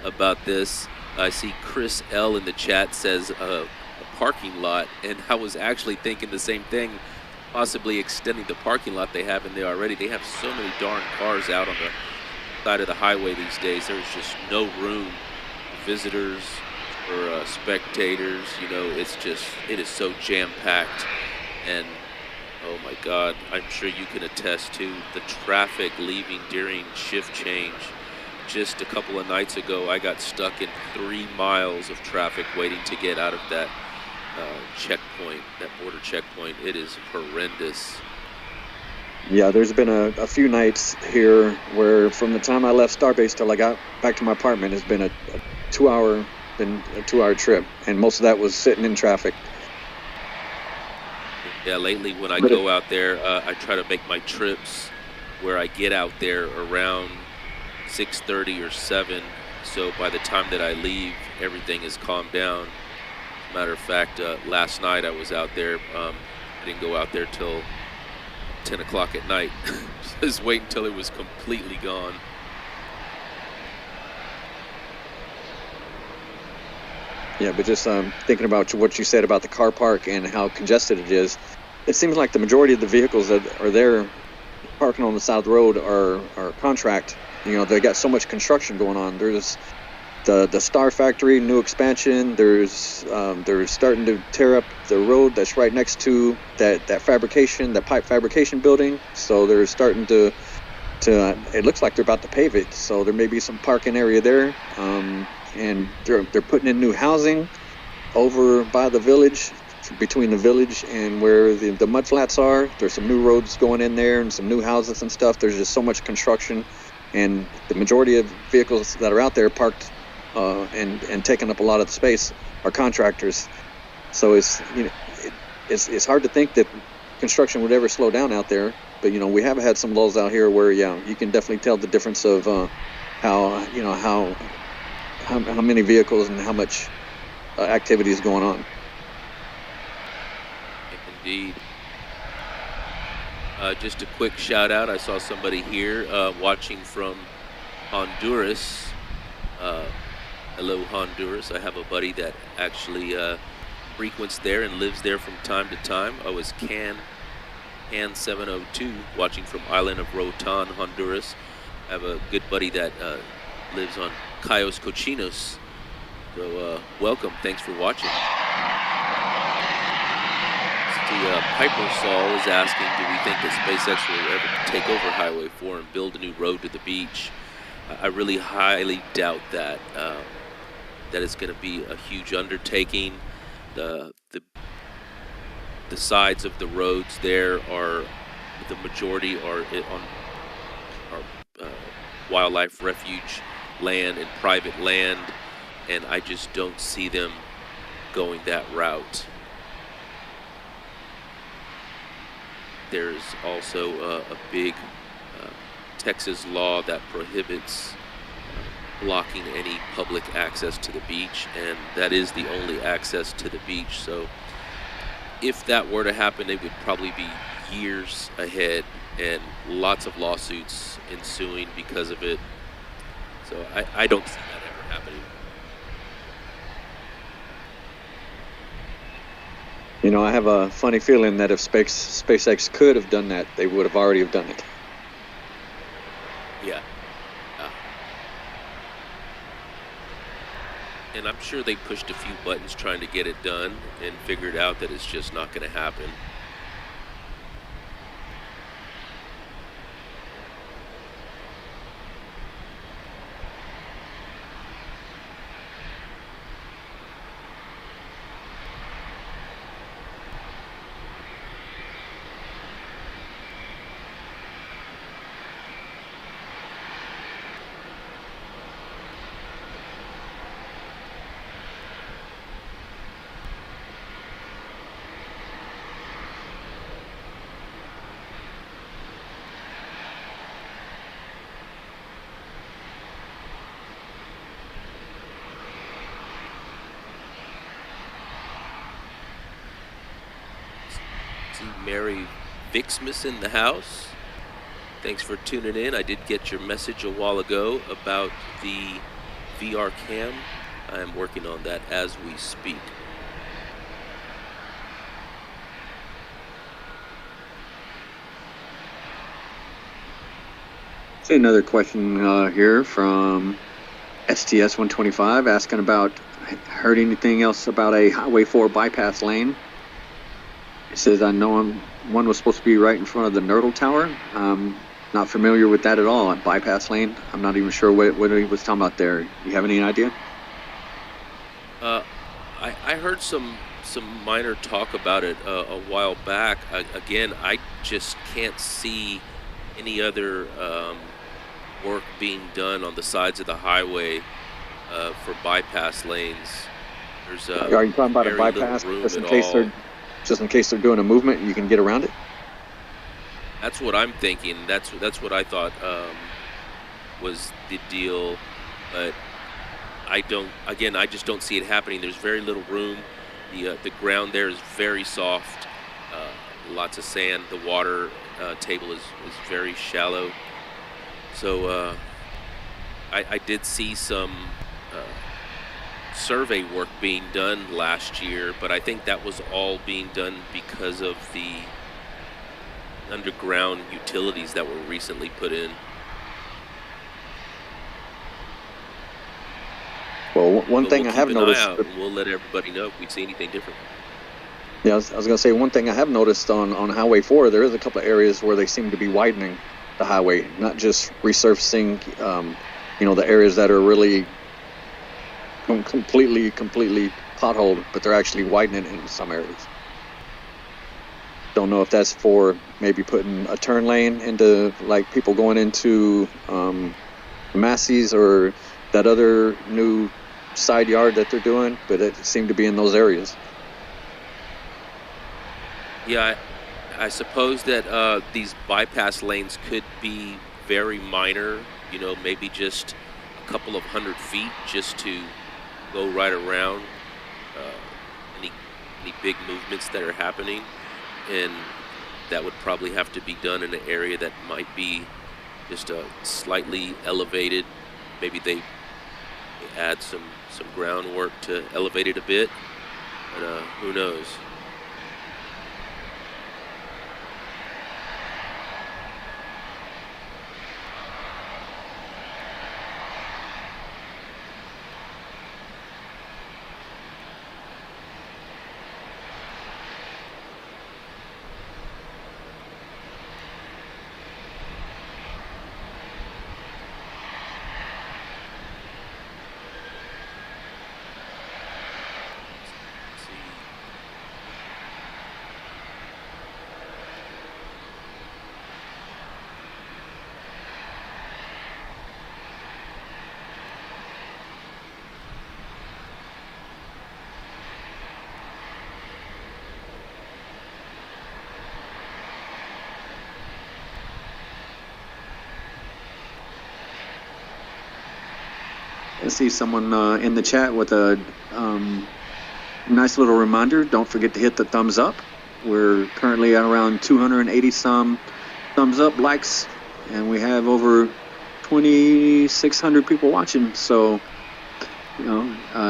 about this, I see Chris L in the chat says a parking lot, and I was actually thinking the same thing, possibly extending the parking lot they have in there already. They have so many darn cars out on the side of the highway these days. There's just no room for visitors or spectators. It is so jam-packed. And oh my God, I'm sure you can attest to the traffic leaving during shift change. Just a couple of nights ago, I got stuck in 3 miles of traffic waiting to get out of that checkpoint, that border checkpoint. It is horrendous. Yeah, there's been a few nights here where from the time I left Starbase till I got back to my apartment, it's been a 2-hour trip, and most of that was sitting in traffic. Yeah, lately when I go out there, I try to make my trips where I get out there around 6:30 or 7. So by the time that I leave, everything is calmed down. Matter of fact, last night I was out there. I didn't go out there till 10 o'clock at night. Just wait until it was completely gone. Yeah, but just thinking about what you said about the car park and how congested it is, it seems like the majority of the vehicles that are there parking on the side of the road are contract. They got so much construction going on. There's the Star Factory, new expansion. They're starting to tear up the road that's right next to that pipe fabrication building. So they're starting to it looks like they're about to pave it. So there may be some parking area there. And they're putting in new housing over by the village, between the village and where the mudflats are. There's some new roads going in there and some new houses and stuff. There's just so much construction, and the majority of vehicles that are out there parked and taking up a lot of the space are contractors. So it's hard to think that construction would ever slow down out there. But we have had some lulls out here where you can definitely tell the difference of how many vehicles and how much activity is going on. Indeed. Just a quick shout out. I saw somebody here watching from Honduras. Hello, Honduras. I have a buddy that actually frequents there and lives there from time to time. I was Can 702 watching from island of Rotan, Honduras. I have a good buddy that lives on Cayos Cochinos. So welcome. Thanks for watching. Piper Saul is asking, do we think that SpaceX will ever take over Highway 4 and build a new road to the beach? I really highly doubt that. That it's going to be a huge undertaking. The sides of the roads there are, the majority are wildlife refuge land and private land, and I just don't see them going that route. There's also a big Texas law that prohibits blocking any public access to the beach, and that is the only access to the beach. So if that were to happen, it would probably be years ahead and lots of lawsuits ensuing because of it. So I don't see that ever happening. You know, I have a funny feeling that if SpaceX could have done that, they would have already have done it. Yeah. And I'm sure they pushed a few buttons trying to get it done and figured out that it's just not going to happen. Mary Vixmas in the house. Thanks for tuning in. I did get your message a while ago about the VR cam. I am working on that as we speak. See another question here from STS-125 asking about, heard anything else about a Highway 4 bypass lane? He says, I know one was supposed to be right in front of the Nerdle Tower. Not familiar with that at all. A bypass lane. I'm not even sure what he was talking about there. You have any idea? I heard some minor talk about it a while back. Again, I just can't see any other work being done on the sides of the highway for bypass lanes. There's Are you talking about a bypass just in case they're doing a movement and you can get around it? That's what I'm thinking. That's what I thought was the deal, but I just don't see it happening. There's very little room. The ground there is very soft, lots of sand. The water table is very shallow. So I did see some survey work being done last year, but I think that was all being done because of the underground utilities that were recently put in. Well, one thing I have noticed, we'll let everybody know if we see anything different. Yeah, I was going to say, one thing I have noticed on Highway 4, there is a couple of areas where they seem to be widening the highway, not just resurfacing, the areas that are really completely potholed, but they're actually widening in some areas. Don't know if that's for maybe putting a turn lane into, like, people going into Massey's or that other new side yard that they're doing, but it seemed to be in those areas. Yeah, I suppose that these bypass lanes could be very minor, maybe just a couple of 100 feet just to go right around any big movements that are happening. and that would probably have to be done in an area that might be just slightly elevated. Maybe they add some groundwork to elevate it a bit, but who knows? I see someone in the chat with a nice little reminder. Don't forget to hit the thumbs up. We're currently at around 280 some thumbs up, likes, and we have over 2,600 people watching. So,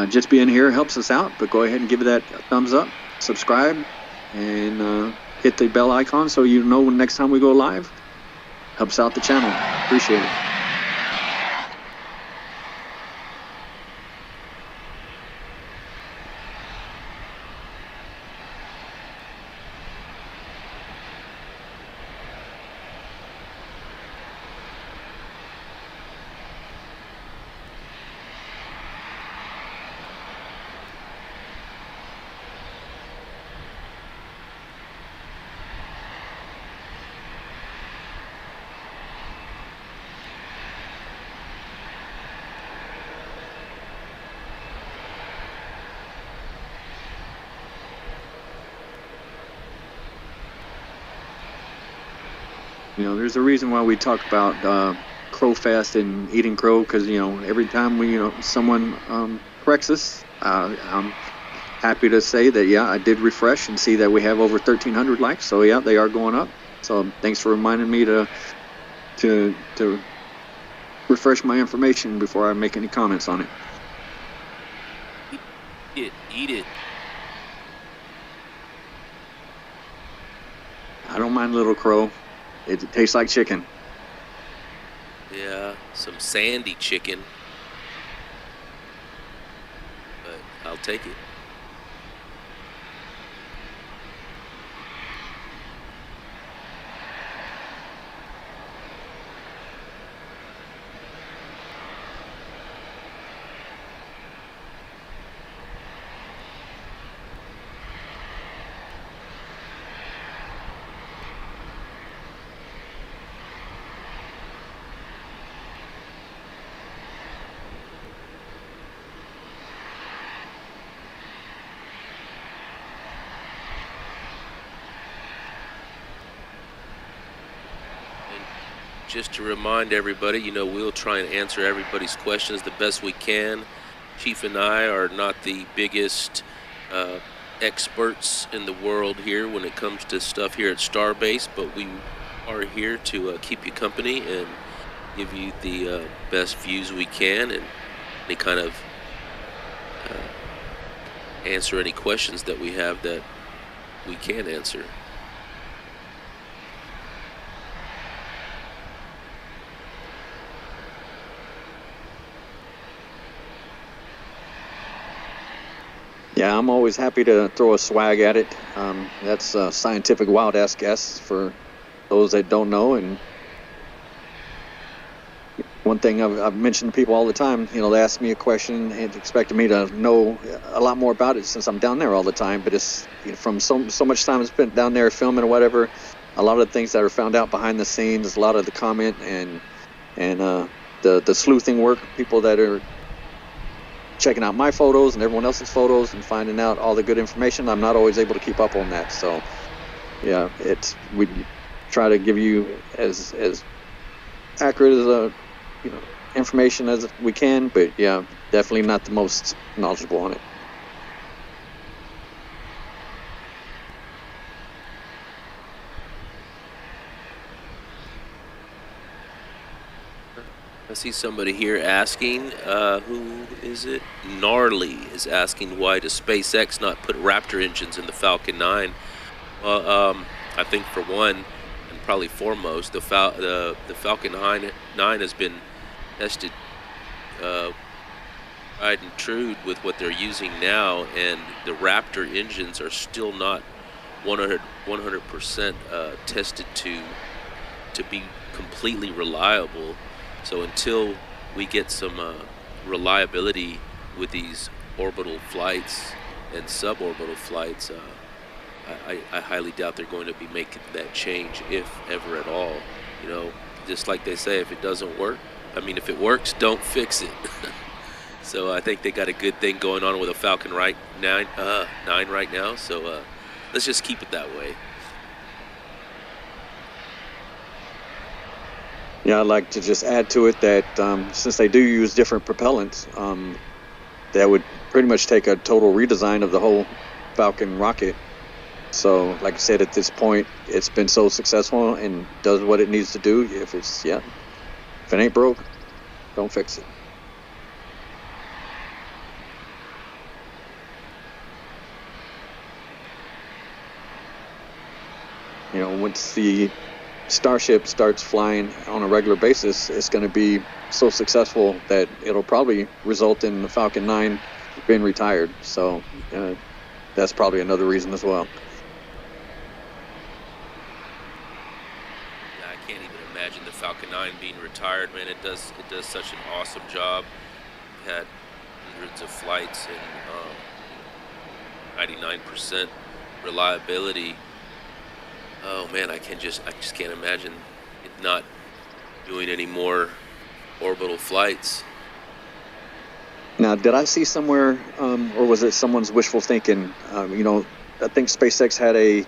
just being here helps us out, but go ahead and give it that thumbs up, subscribe, and hit the bell icon so you know when next time we go live. Helps out the channel. Appreciate it. There's a reason why we talk about crow fast and eating crow, because every time someone corrects us, I'm happy to say that I did refresh and see that we have over 1,300 likes. So they are going up. So thanks for reminding me to refresh my information before I make any comments on it. Eat it. I don't mind little crow. It tastes like chicken. Yeah, some sandy chicken, but I'll take it. Just to remind everybody, we'll try and answer everybody's questions the best we can. Chief and I are not the biggest experts in the world here when it comes to stuff here at Starbase, but we are here to keep you company and give you the best views we can, and any kind of answer any questions that we have that we can answer. Yeah, I'm always happy to throw a swag at it. That's a scientific wild-ass guess for those that don't know. And one thing I've mentioned to people all the time, they ask me a question and expecting me to know a lot more about it since I'm down there all the time. But it's from so much time spent down there filming or whatever, a lot of the things that are found out behind the scenes, a lot of the comment and the sleuthing work, people that are checking out my photos and everyone else's photos and finding out all the good information. I'm not always able to keep up on that. So yeah, we try to give you as accurate as information as we can, but yeah, definitely not the most knowledgeable on it. I see somebody here asking, who is it? Gnarly is asking, why does SpaceX not put Raptor engines in the Falcon 9? Well, I think for one, and probably foremost, the Falcon 9 has been tested tried and true with what they're using now, and the Raptor engines are still not 100% tested to be completely reliable. So until we get some reliability with these orbital flights and suborbital flights, I highly doubt they're going to be making that change, if ever at all. You know, just like they say, if it doesn't work, if it works, don't fix it. So I think they got a good thing going on with a Falcon 9 right now. So let's just keep it that way. Yeah, I'd like to just add to it that since they do use different propellants, that would pretty much take a total redesign of the whole Falcon rocket. So, like I said, at this point, it's been so successful and does what it needs to do. If it ain't broke, don't fix it. You know, once the Starship starts flying on a regular basis, it's going to be so successful that it'll probably result in the Falcon 9 being retired. So that's probably another reason as well. Yeah, I can't even imagine the Falcon 9 being retired, man. It does such an awesome job. Had hundreds of flights and 99% reliability. Oh man, I just can't imagine it not doing any more orbital flights. Now, did I see somewhere, or was it someone's wishful thinking? You know, I think SpaceX had a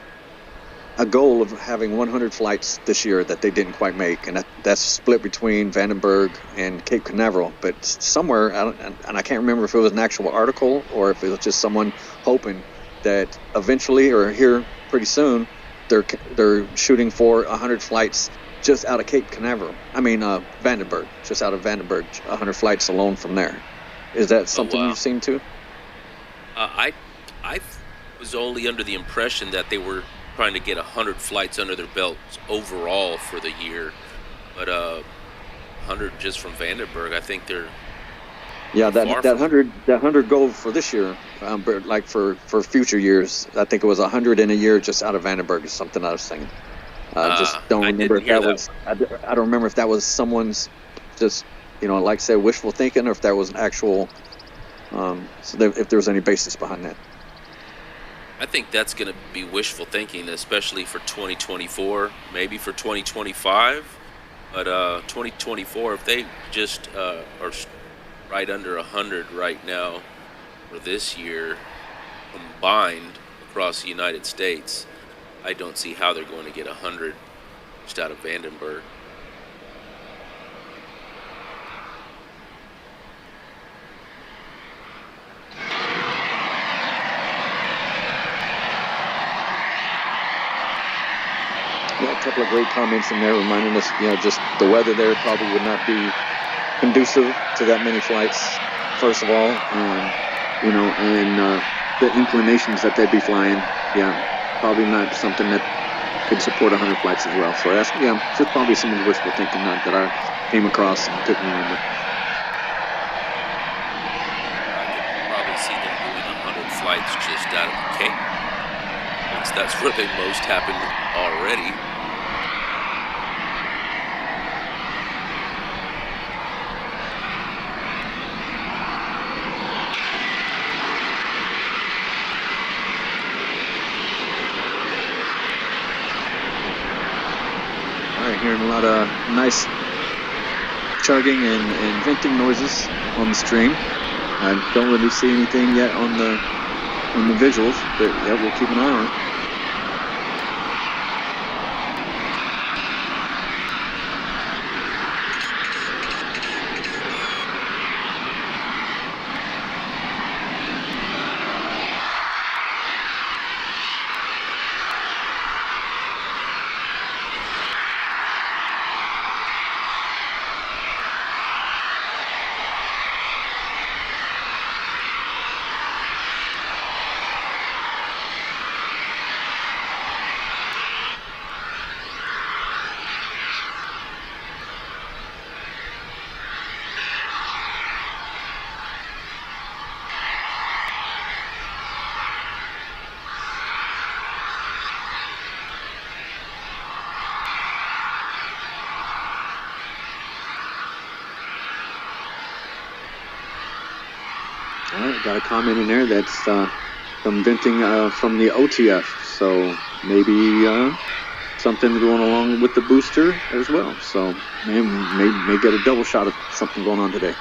goal of having 100 flights this year that they didn't quite make, and that's split between Vandenberg and Cape Canaveral. But somewhere, and I can't remember if it was an actual article or if it was just someone hoping that eventually, or here pretty soon, they're shooting for 100 flights just out of Cape Canaveral. Vandenberg, just out of Vandenberg, 100 flights alone from there. Is that something you've seen too? I was only under the impression that they were trying to get 100 flights under their belts overall for the year, but 100 just from Vandenberg. I think they're that 100 goal for this year, but like for future years, I think it was 100 in a year just out of Vandenberg is something I was saying. Just don't remember if that was. I don't remember if that was someone's just, you know, like I said, wishful thinking, or if that was an actual. If there was any basis behind that. I think that's going to be wishful thinking, especially for 2024, maybe for 2025. But 2024, if they just are right under 100 right now for this year, combined across the United States, I don't see how they're going to get 100 just out of Vandenberg. Yeah, a couple of great comments in there reminding us, you know, just the weather there probably would not be conducive to that many flights, first of all, and the inclinations that they'd be flying, probably not something that could support 100 flights as well. So that's, just probably some of the wishful thinking that I came across and took me on. I could probably see them doing 100 flights just out of the Cape. That's where they most happen already. Hearing a lot of nice chugging and venting noises on the stream. I don't really see anything yet on the visuals, but yeah, we'll keep an eye on it. Got a comment in there that's from venting from the OTF. So maybe something going along with the booster as well. So may get a double shot of something going on today.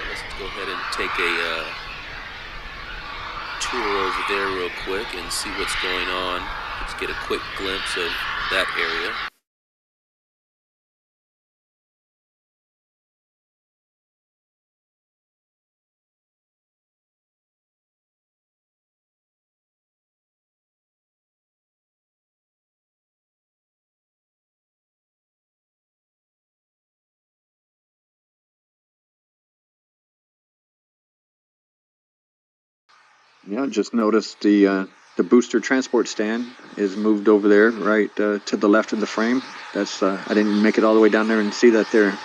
Let's go ahead and take a tour over there real quick and see what's going on. Let's get a quick glimpse of that area. Yeah, just noticed the booster transport stand is moved over there, right to the left of the frame. That's I didn't make it all the way down there and see that there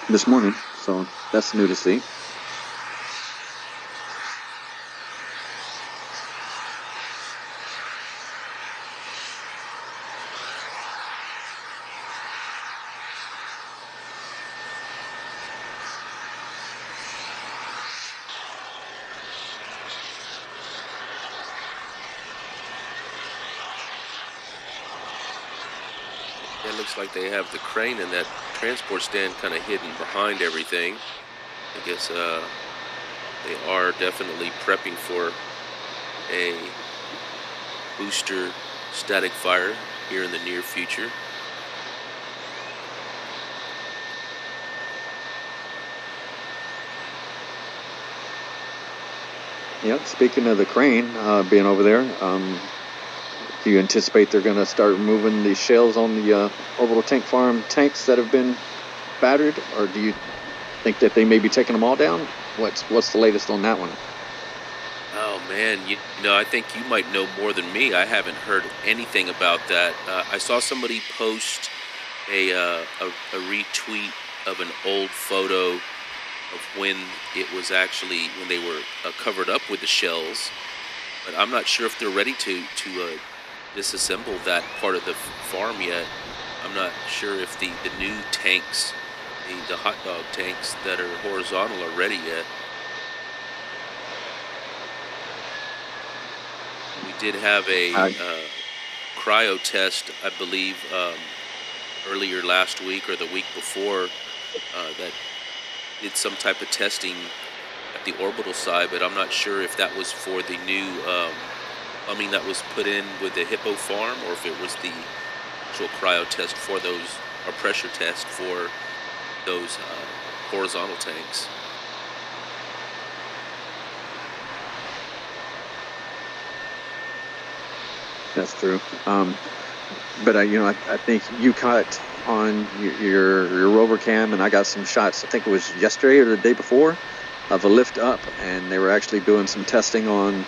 this morning, so that's new to see. It looks like they have the crane and that transport stand kind of hidden behind everything. I guess they are definitely prepping for a booster static fire here in the near future. Yeah, speaking of the crane being over there, do you anticipate they're going to start moving the shells on the orbital tank farm tanks that have been battered, or do you think that they may be taking them all down? What's the latest on that one? Oh man, you know, I think you might know more than me. I haven't heard anything about that. I saw somebody post a retweet of an old photo of when it was actually when they were covered up with the shells, but I'm not sure if they're ready to disassemble that part of the farm yet. I'm not sure if the new tanks, the hot dog tanks that are horizontal, are ready yet. We did have a cryo test, I believe, earlier last week or the week before that did some type of testing at the orbital side, but I'm not sure if that was for the new plumbing that was put in with the Hippo farm, or if it was the actual cryo test for those, or pressure test for those horizontal tanks. That's true. But I think you caught on your rover cam, and I got some shots. I think it was yesterday or the day before, of a lift up, and they were actually doing some testing on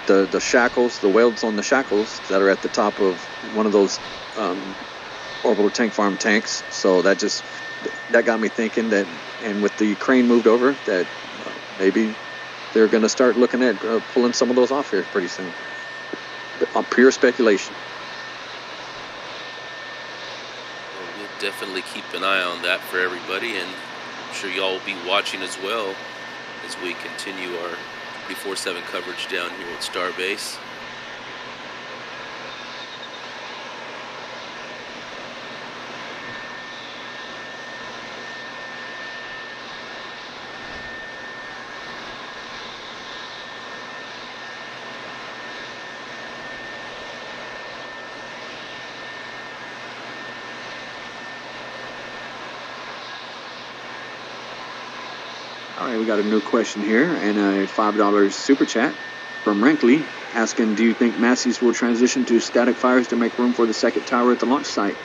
the shackles, the welds on the shackles that are at the top of one of those orbital tank farm tanks. So that got me thinking that, and with the crane moved over, that maybe they're going to start looking at pulling some of those off here pretty soon. But, pure speculation. Well, we'll definitely keep an eye on that for everybody, and I'm sure y'all will be watching as well as we continue our 24/7 coverage down here at Starbase. All right, we got a new question here and a $5 super chat from Rankley asking, do you think Massey's will transition to static fires to make room for the second tower at the launch site?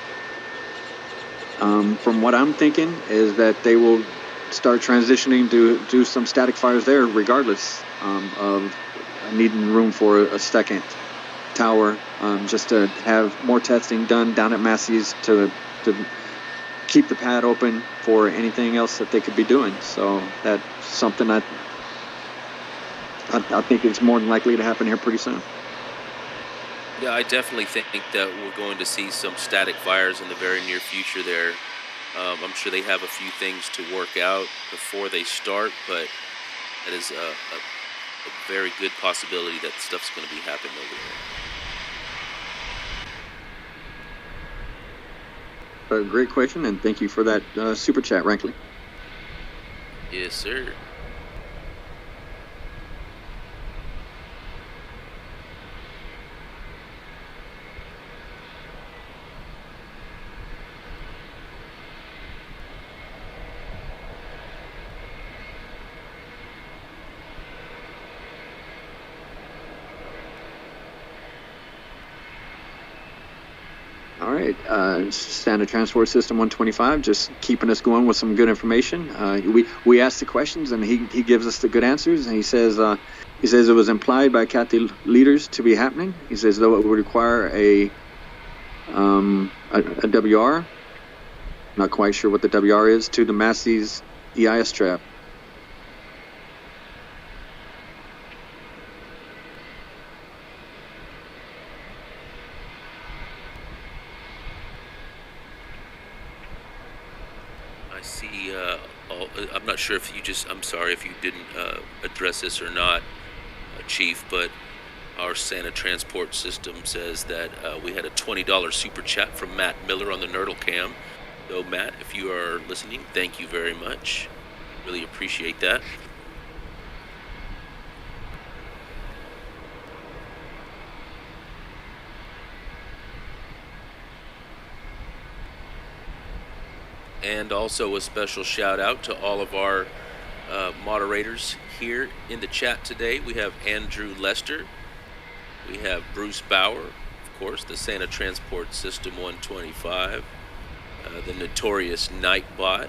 From what I'm thinking is that they will start transitioning to do some static fires there regardless of needing room for a second tower, just to have more testing done down at Massey's to keep the pad open for anything else that they could be doing. So that's something I think it's more than likely to happen here pretty soon. Yeah, I definitely think that we're going to see some static fires in the very near future there. I'm sure they have a few things to work out before they start, but that is a very good possibility that stuff's going to be happening over Great question, and thank you for that super chat, Rankley. there. Yes, sir. All right, Standard Transport System 125, just keeping us going with some good information. We asked the questions, and he gives us the good answers. And he says it was implied by Kathy leaders to be happening. He says though it would require a WR. Not quite sure what the WR is to the Massey's EIS trap. I see. I'm not sure if you I'm sorry if you didn't address this or not, Chief, but our Santa Transport System says that we had a $20 super chat from Matt Miller on the Nerdle Cam. So, Matt, if you are listening, thank you very much. Really appreciate that. And also a special shout out to all of our moderators here in the chat today. We have Andrew Lester. We have Bruce Bauer, of course, the Santa Transport System 125, the notorious Nightbot.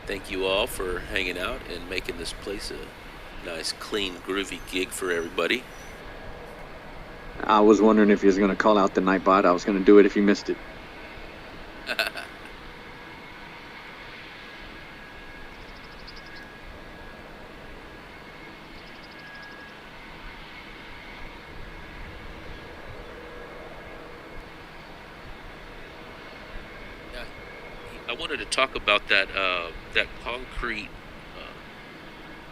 Thank you all for hanging out and making this place a nice, clean, groovy gig for everybody. I was wondering if he was going to call out the Nightbot. I was going to do it if you missed it. I wanted to talk about that that concrete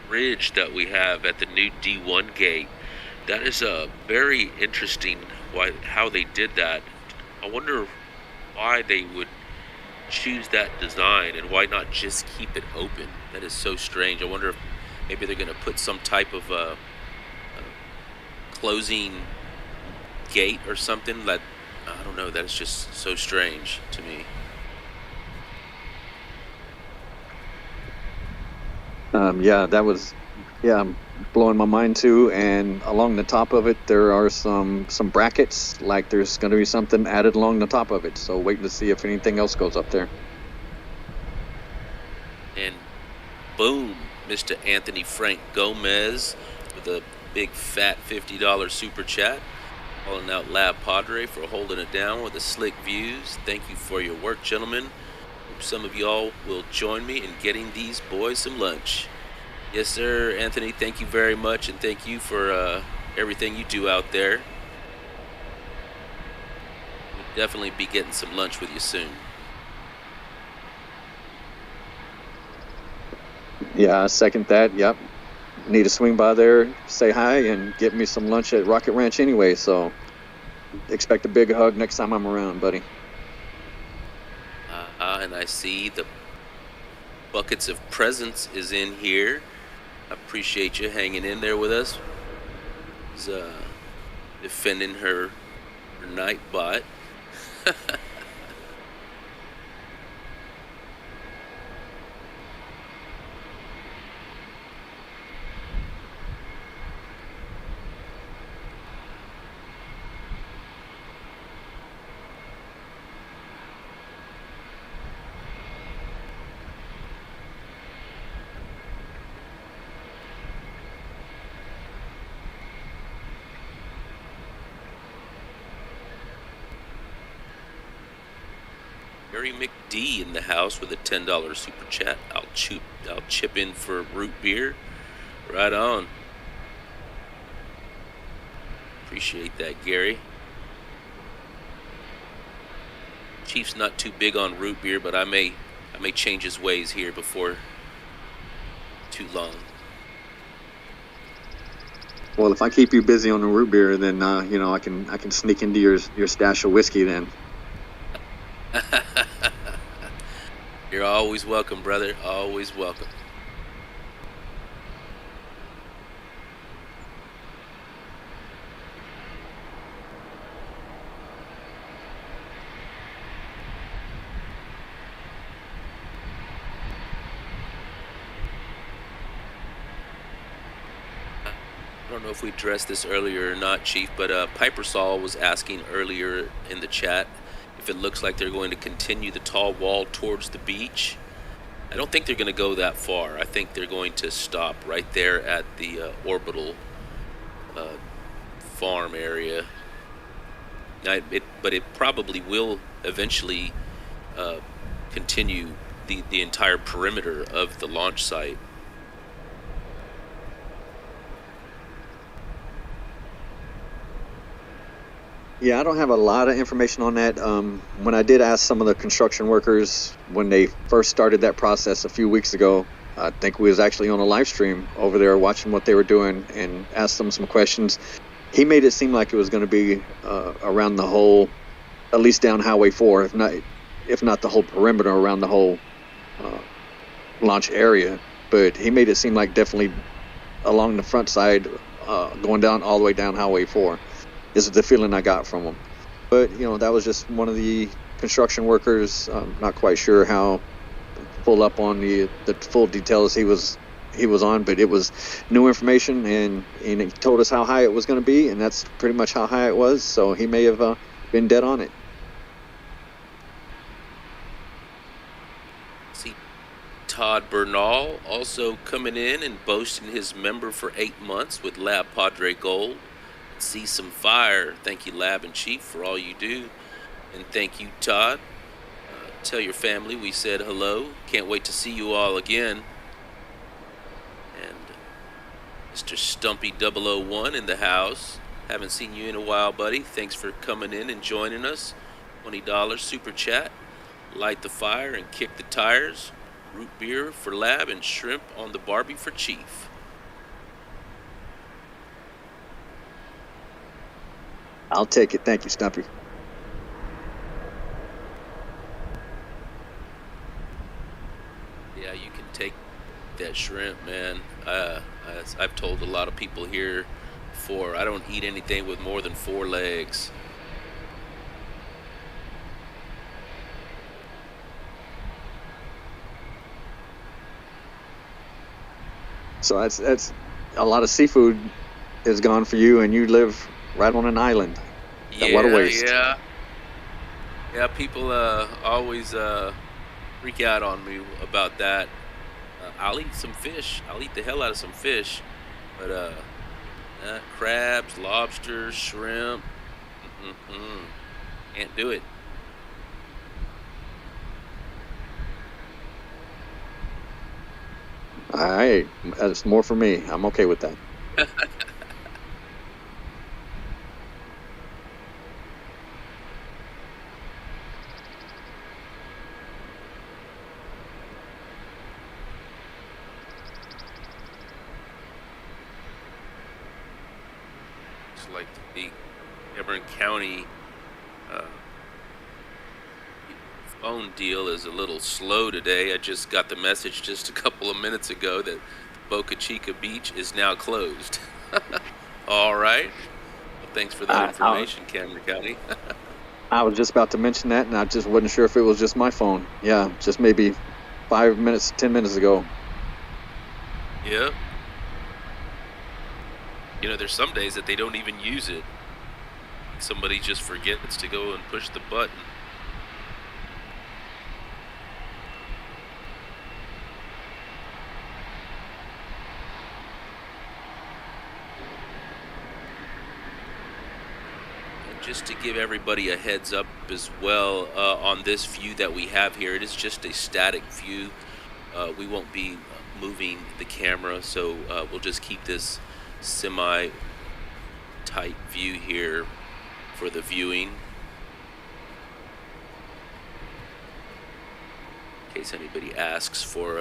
ridge that we have at the new D1 gate. That is very interesting. How they did that. I wonder why they would choose that design and why not just keep it open. That is so strange. I wonder if maybe they're going to put some type of closing gate or something. That I don't know. That is just so strange to me. Yeah, that was blowing my mind too. And along the top of it, there are some brackets. Like there's going to be something added along the top of it. So waiting to see if anything else goes up there. And boom, Mr. Anthony Frank Gomez with a big fat $50 super chat. Calling out LabPadre for holding it down with the slick views. Thank you for your work, gentlemen. Hope some of y'all will join me in getting these boys some lunch. Yes, sir, Anthony. Thank you very much, and thank you for everything you do out there. We'll definitely be getting some lunch with you soon. Yeah, I second that. Yep. Need to swing by there, say hi, and get me some lunch at Rocket Ranch anyway. So expect a big hug next time I'm around, buddy. And I see the buckets of presents is in here. I appreciate you hanging in there with us. She's defending her Nightbot. Gary McD in the house with a $10 super chat. I'll chip in for root beer. Right on. Appreciate that, Gary. Chief's not too big on root beer, but I may change his ways here before too long. Well, if I keep you busy on the root beer, then you know, I can sneak into your stash of whiskey then. You're always welcome, brother. Always welcome. I don't know if we addressed this earlier or not, Chief, but Piper Saul was asking earlier in the chat if it looks like they're going to continue the tall wall towards the beach. I don't think they're going to go that far. I think they're going to stop right there at the orbital farm area. But it probably will eventually continue the entire perimeter of the launch site. Yeah, I don't have a lot of information on that. When I did ask some of the construction workers when they first started that process a few weeks ago, I think we was actually on a live stream over there watching what they were doing and asked them some questions. He made it seem like it was going to be around the whole, at least down Highway 4, if not the whole perimeter around the whole launch area. But he made it seem like definitely along the front side, going down all the way down Highway 4. Is the feeling I got from him. But, you know, that was just one of the construction workers. Not quite sure how full up on the full details he was on, but it was new information, and he told us how high it was going to be, and that's pretty much how high it was. So he may have been dead on it. See Todd Bernal also coming in and boasting his member for 8 months with LabPadre Gold. See some fire. Thank you, Lab and Chief, for all you do. And thank you, Todd. Tell your family we said hello. Can't wait to see you all again. And Mr. Stumpy 001 in the house. Haven't seen you in a while, buddy. Thanks for coming in and joining us. $20 super chat. Light the fire and kick the tires. Root beer for Lab and shrimp on the Barbie for Chief. I'll take it. Thank you, Stumpy. Yeah, you can take that shrimp, man. I've told a lot of people here before, I don't eat anything with more than 4 legs. So that's a lot of seafood is gone for you, and you live right on an island. Yeah, what a waste. Yeah, people always freak out on me about that. I'll eat some fish. I'll eat the hell out of some fish. But crabs, lobsters, shrimp, can't do it. All right, that's more for me. I'm okay with that. Like the Cameron County phone deal is a little slow today. I just got the message just a couple of minutes ago that Boca Chica Beach is now closed. All right. Well, thanks for that information, Cameron County. I was just about to mention that, and I just wasn't sure if it was just my phone. Yeah, just maybe 5 minutes, 10 minutes ago. Yeah. You know, there's some days that they don't even use it. Somebody just forgets to go and push the button. And just to give everybody a heads up as well, on this view that we have here, it is just a static view. We won't be moving the camera, so we'll just keep this semi tight view here for the viewing. In case anybody asks for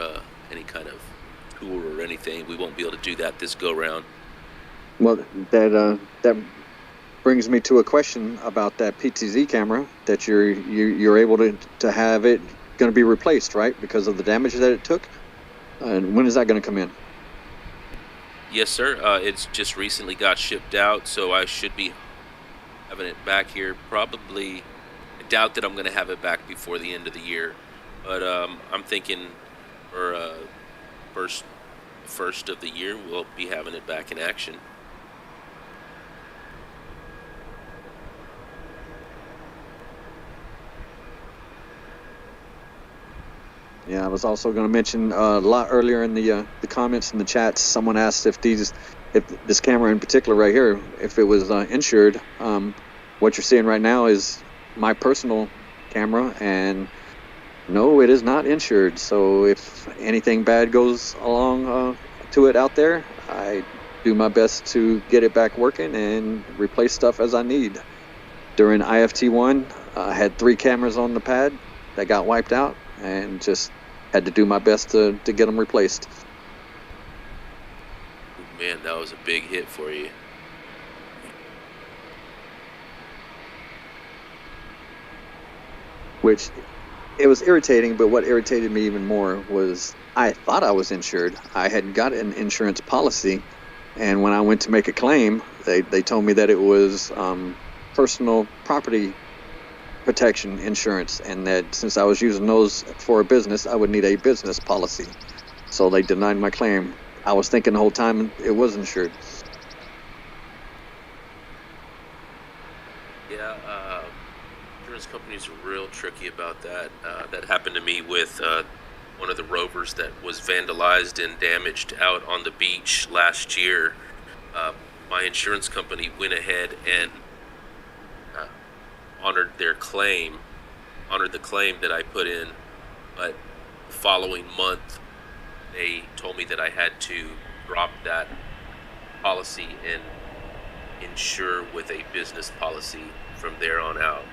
any kind of tour or anything, we won't be able to do that this go round. Well, that brings me to a question about that PTZ camera that you're able to have it going to be replaced, right? Because of the damage that it took. And when is that going to come in? Yes, sir. It's just recently got shipped out, so I should be having it back here. Probably, I doubt that I'm going to have it back before the end of the year, but I'm thinking for first of the year we'll be having it back in action. Yeah, I was also going to mention a lot earlier in the comments in the chats. Someone asked if this camera in particular right here, if it was insured. What you're seeing right now is my personal camera, and no, it is not insured. So if anything bad goes along to it out there, I do my best to get it back working and replace stuff as I need. During IFT-1, I had 3 cameras on the pad that got wiped out, and just had to do my best to get them replaced. Man, that was a big hit for you. Which, it was irritating, but what irritated me even more was I thought I was insured. I had got an insurance policy, and when I went to make a claim, they told me that it was personal property protection insurance, and that since I was using those for a business, I would need a business policy. So they denied my claim. I was thinking the whole time it was insured. Yeah, insurance companies are real tricky about that. That happened to me with one of the rovers that was vandalized and damaged out on the beach last year. My insurance company went ahead and honored the claim that I put in, but the following month they told me that I had to drop that policy and insure with a business policy from there on out.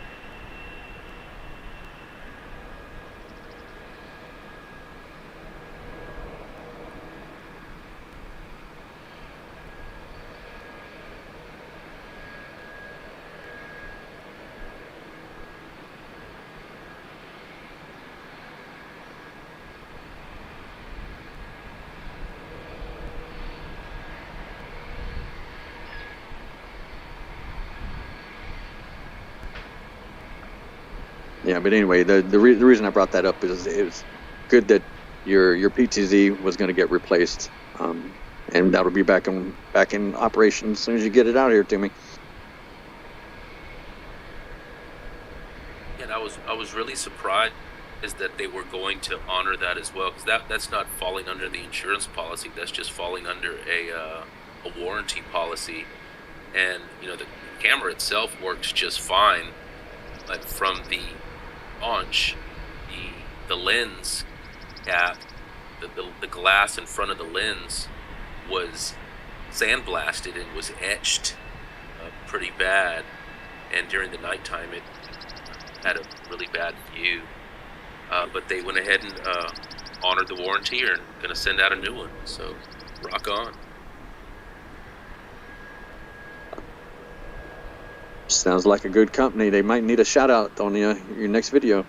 Yeah, but anyway, the reason I brought that up is it was good that your PTZ was going to get replaced, and that'll be back in operation as soon as you get it out here to me. And I was really surprised that they were going to honor that as well, because that's not falling under the insurance policy. That's just falling under a warranty policy. And the camera itself works just fine, but from the launch, the lens cap, the glass in front of the lens was sandblasted and was etched pretty bad, and during the nighttime it had a really bad view. But they went ahead and honored the warranty and are going to send out a new one. So rock on. Sounds like a good company. They might need a shout out on your next video.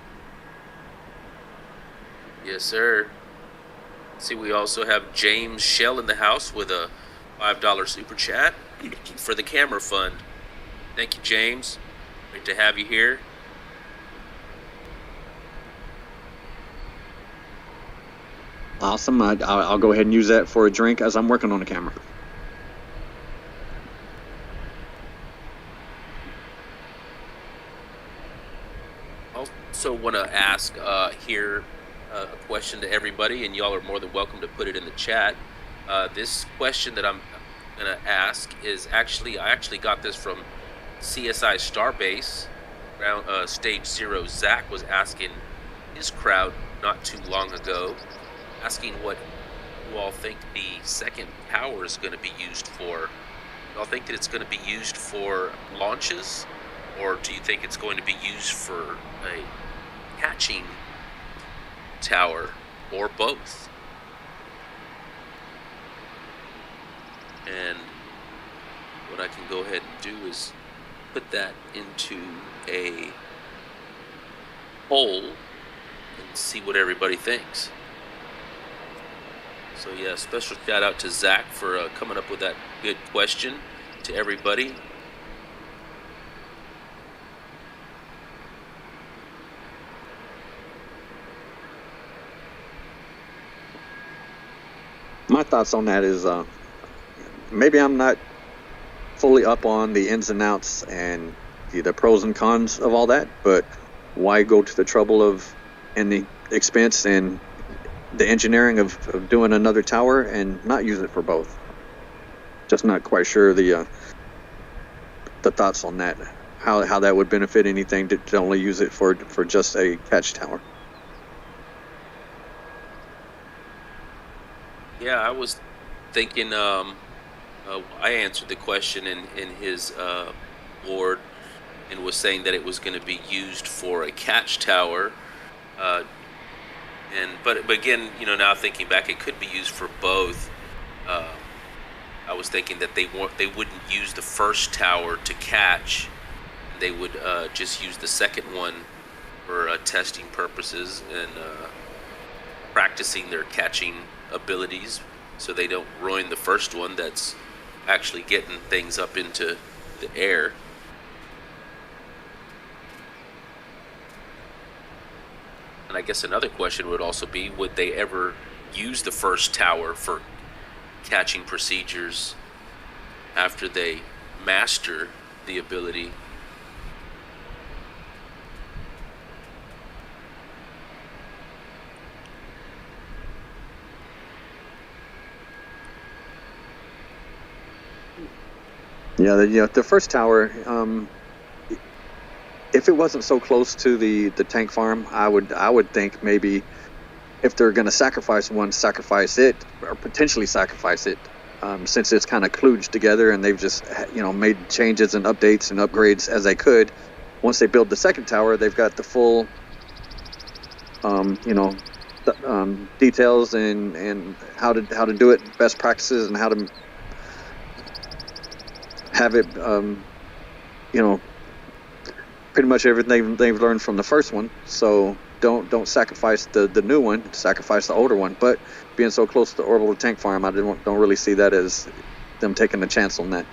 Yes, sir. See, we also have James Shell in the house with a $5 super chat for the camera fund. Thank you, James. Great to have you here. Awesome. I'll go ahead and use that for a drink as I'm working on the camera. Also want to ask here a question to everybody, and y'all are more than welcome to put it in the chat. This question that I'm going to ask is I actually got this from CSI Starbase. Stage 0 Zach was asking his crowd not too long ago, asking what you all think the second tower is going to be used for. y'all think that it's going to be used for launches, or do you think it's going to be used for a catching tower, or both? And what I can go ahead and do is put that into a poll and see what everybody thinks. So yeah, special shout out to Zach for coming up with that good question, to everybody. My thoughts on that is maybe I'm not fully up on the ins and outs and the pros and cons of all that, but why go to the trouble of and the expense and the engineering of doing another tower and not use it for both? Just not quite sure the thoughts on that, how that would benefit anything to only use it for just a catch tower. Yeah, I was thinking, I answered the question in his board and was saying that it was going to be used for a catch tower. But again, now thinking back, it could be used for both. I was thinking that they wouldn't use the first tower to catch. They would just use the second one for testing purposes and practicing their catching abilities, so they don't ruin the first one that's actually getting things up into the air. And I guess another question would also be, would they ever use the first tower for catching procedures after they master the ability? Yeah, the first tower, if it wasn't so close to the tank farm, I would think maybe if they're going to sacrifice one, sacrifice it, or potentially sacrifice it, since it's kind of kludged together and they've just made changes and updates and upgrades as they could. Once they build the second tower, they've got the full details and how to do it, best practices, and how to have it, pretty much everything they've learned from the first one. So don't sacrifice the new one, sacrifice the older one. But being so close to the orbital tank farm, I don't really see that as them taking a chance on that.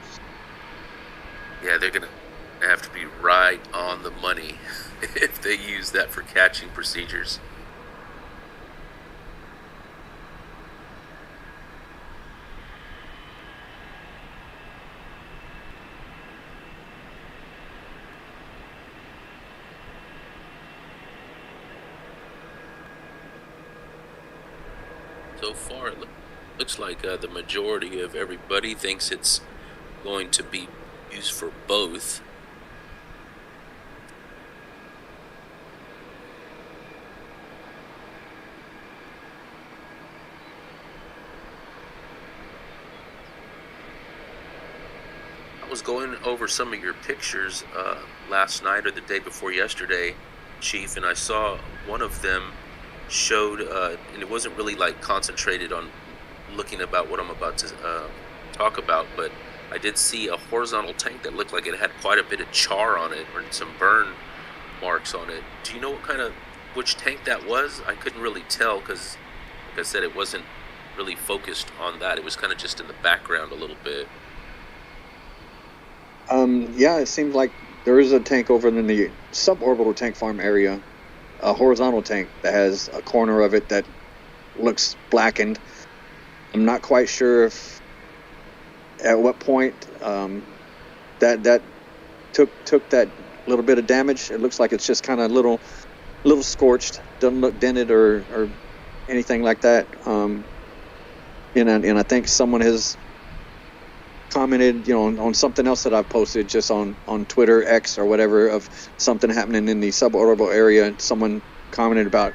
Yeah, they're gonna have to be right on the money if they use that for catching procedures. So far, it looks like the majority of everybody thinks it's going to be used for both. I was going over some of your pictures last night or the day before yesterday, Chief, and I saw one of them showed, and it wasn't really like concentrated on looking about what I'm about to talk about, but I did see a horizontal tank that looked like it had quite a bit of char on it, or some burn marks on it. Do you know which tank that was? I couldn't really tell because, like I said, it wasn't really focused on that. It was kind of just in the background a little bit. Yeah, it seems like there is a tank over in the suborbital tank farm area, a horizontal tank that has a corner of it that looks blackened. I'm not quite sure if at what point that took that little bit of damage. It looks like it's just kind of little scorched. Doesn't look dented or anything like that. And I think someone has commented, on something else that I've posted just on Twitter, X, or whatever, of something happening in the suborbital area. Someone commented about,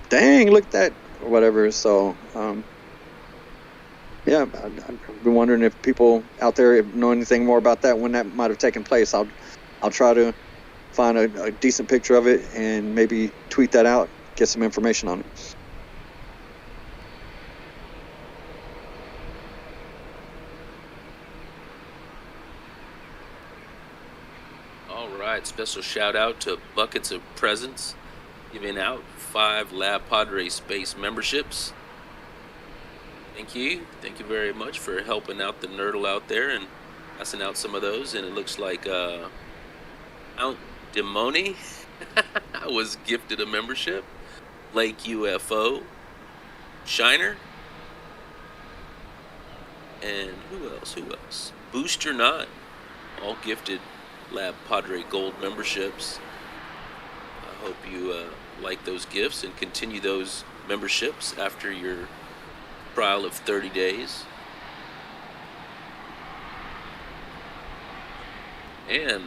dang, look at that, or whatever. So Yeah, I've been wondering if people out there know anything more about that, when that might have taken place. I'll try to find a decent picture of it and maybe tweet that out, get some information on it. All right, special shout out to Buckets of Presents, giving out 5 LabPadre Space memberships. Thank you very much for helping out the nerdle out there and passing out some of those. And it looks like Mount Demoni was gifted a membership. Lake UFO, Shiner, and who else? Booster 9, all gifted LabPadre Gold memberships. I hope you like those gifts and continue those memberships after your trial of 30 days. And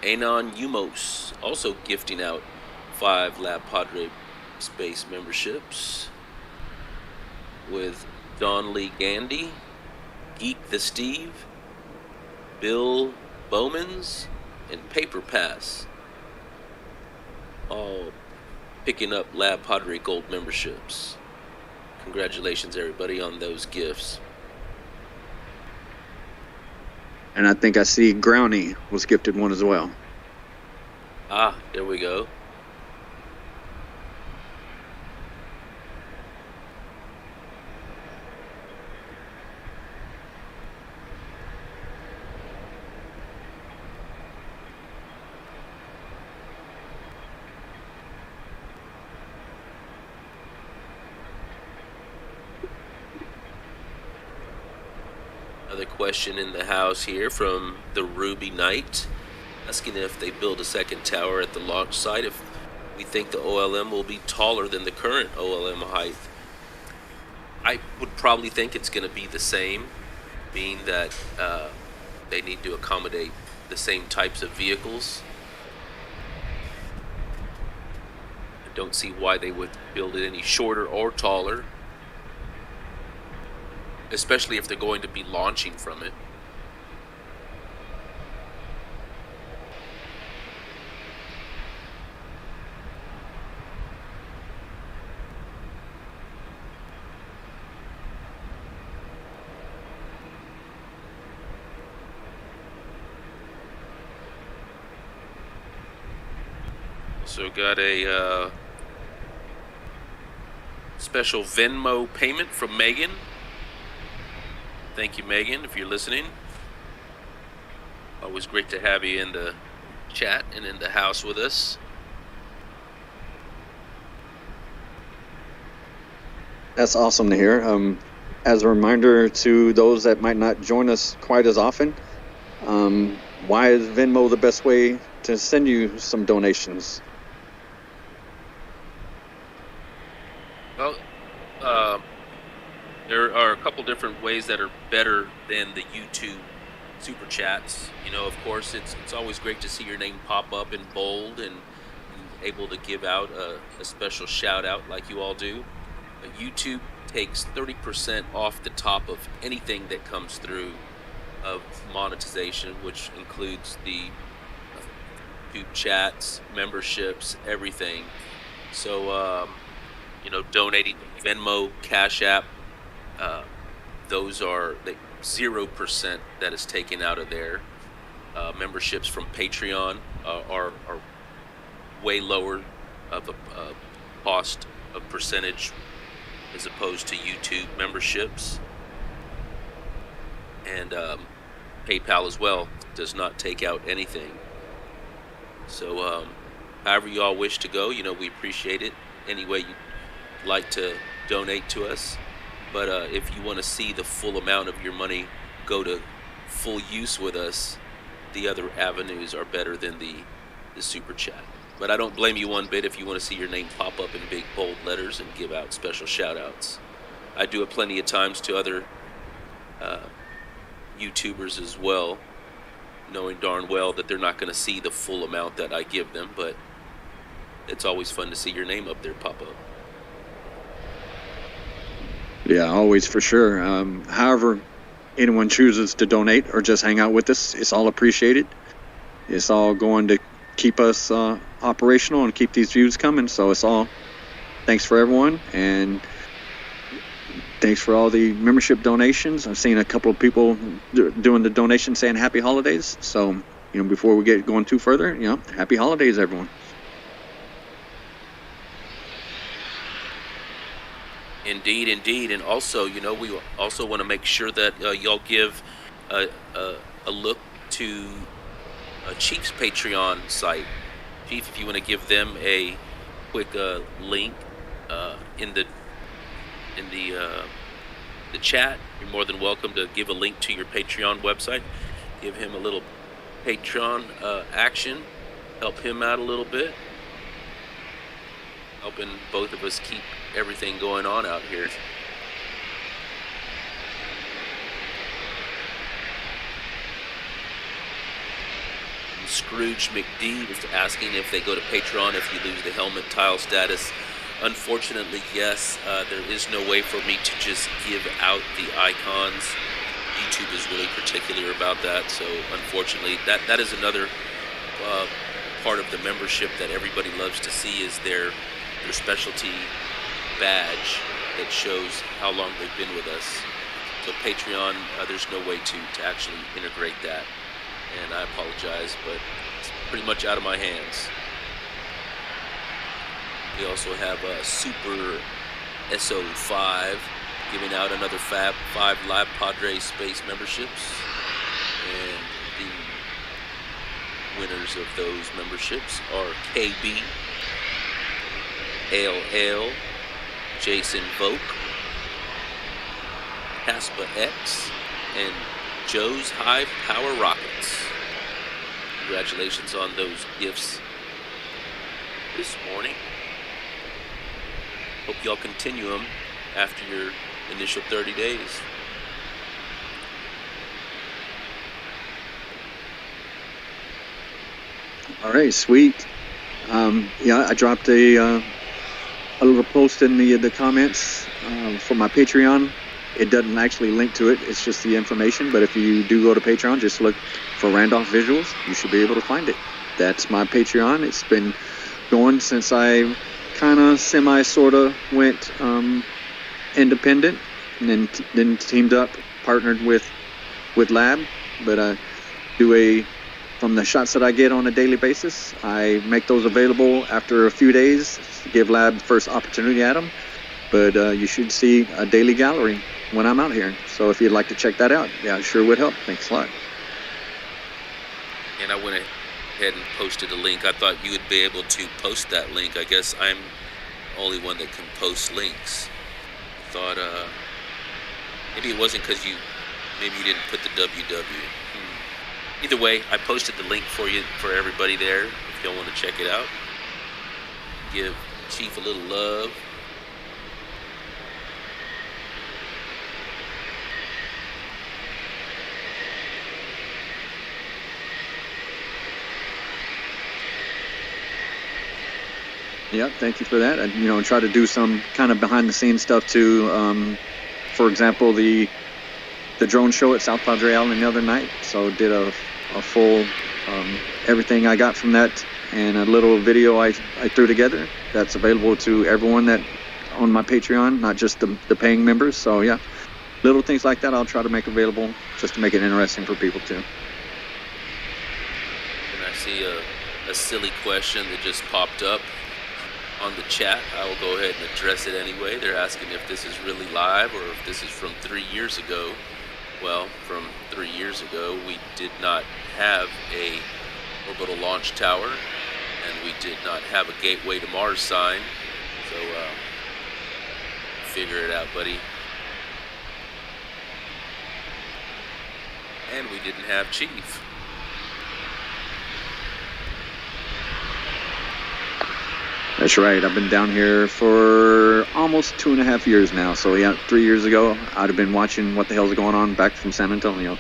Anon Umos also gifting out 5 LabPadre Space memberships, with Don Lee Gandy, Geek the Steve, Bill Bowmans, and Paper Pass, all picking up LabPadre Gold memberships. Congratulations, everybody, on those gifts. And I think I see Growny was gifted one as well. Ah, there we go. Another question in the house here from the Ruby Knight, asking if they build a second tower at the launch site, if we think the OLM will be taller than the current OLM height. I would probably think it's going to be the same, being that they need to accommodate the same types of vehicles. I don't see why they would build it any shorter or taller, especially if they're going to be launching from it. So got a special Venmo payment from Megan. Thank you, Megan, if you're listening. Always great to have you in the chat and in the house with us. That's awesome to hear. As a reminder to those that might not join us quite as often, why is Venmo the best way to send you some donations? Well, there are a couple different ways that are better than the YouTube super chats. You know, of course, it's always great to see your name pop up in bold and able to give out a special shout out like you all do. But YouTube takes 30% off the top of anything that comes through of monetization, which includes the YouTube chats, memberships, everything. So, you know, donating Venmo, Cash App, those are 0% that is taken out of there. Memberships from Patreon are way lower of a cost of percentage as opposed to YouTube memberships. And PayPal as well does not take out anything. So however you all wish to go, you know, we appreciate it any way you'd like to donate to us. But if you want to see the full amount of your money go to full use with us, the other avenues are better than the super chat. But I don't blame you one bit if you want to see your name pop up in big bold letters and give out special shout outs. I do it plenty of times to other YouTubers as well, knowing darn well that they're not going to see the full amount that I give them, but it's always fun to see your name up there pop up. Yeah, always, for sure. However anyone chooses to donate or just hang out with us, it's all appreciated. It's all going to keep us operational and keep these views coming. So it's all thanks for everyone, and thanks for all the membership donations. I've seen a couple of people doing the donation saying happy holidays. So, before we get going too further, happy holidays, everyone. Indeed, indeed. And also, we also want to make sure that y'all give a look to Chief's Patreon site. Chief, if you want to give them a quick link in the chat, you're more than welcome to give a link to your Patreon website. Give him a little Patreon action. Help him out a little bit. Helping both of us keep everything going on out here. Scrooge McD was asking if they go to Patreon if you lose the helmet tile status. Unfortunately, yes. There is no way for me to just give out the icons. YouTube is really particular about that, so unfortunately, that is another part of the membership that everybody loves to see, is their specialty badge that shows how long they've been with us. So Patreon, there's no way to actually integrate that, and I apologize, but it's pretty much out of my hands. We also have Super SO5 giving out another 5 LabPadre Space memberships, and the winners of those memberships are KB, LL, Jason Voke, Caspa X, and Joe's High Power Rockets. Congratulations on those gifts this morning. Hope y'all continue them after your initial 30 days. All right, sweet. I dropped a little post in the comments for my Patreon. It doesn't actually link to it. It's just the information. But if you do go to Patreon, just look for Randolph Visuals. You should be able to find it. That's my Patreon. It's been going since I kind of sort of went independent, and then teamed up, partnered with Lab. But I do from the shots that I get on a daily basis, I make those available after a few days to give Lab the first opportunity at them. But you should see a daily gallery when I'm out here. So if you'd like to check that out, it sure would help. Thanks a lot. And I went ahead and posted a link. I thought you would be able to post that link. I guess I'm the only one that can post links. I thought maybe it wasn't because maybe you didn't put the www. Either way, I posted the link for everybody there if y'all want to check it out. Give Chief a little love. Yeah, thank you for that. And try to do some kind of behind the scenes stuff too. For example, the drone show at South Padre Island the other night. So did a full everything I got from that, and a little video I threw together that's available to everyone that on my Patreon, not just the paying members. So yeah, little things like that I'll try to make available just to make it interesting for people too. And I see a silly question that just popped up on the chat. I will go ahead and address it anyway. They're asking if this is really live or if this is from 3 years ago. Well, from 3 years ago, we did not have a orbital launch tower, and we did not have a Gateway to Mars sign. So, figure it out, buddy. And we didn't have Chief. That's right. I've been down here for almost 2.5 years now. So yeah, 3 years ago, I'd have been watching what the hell's going on back from San Antonio.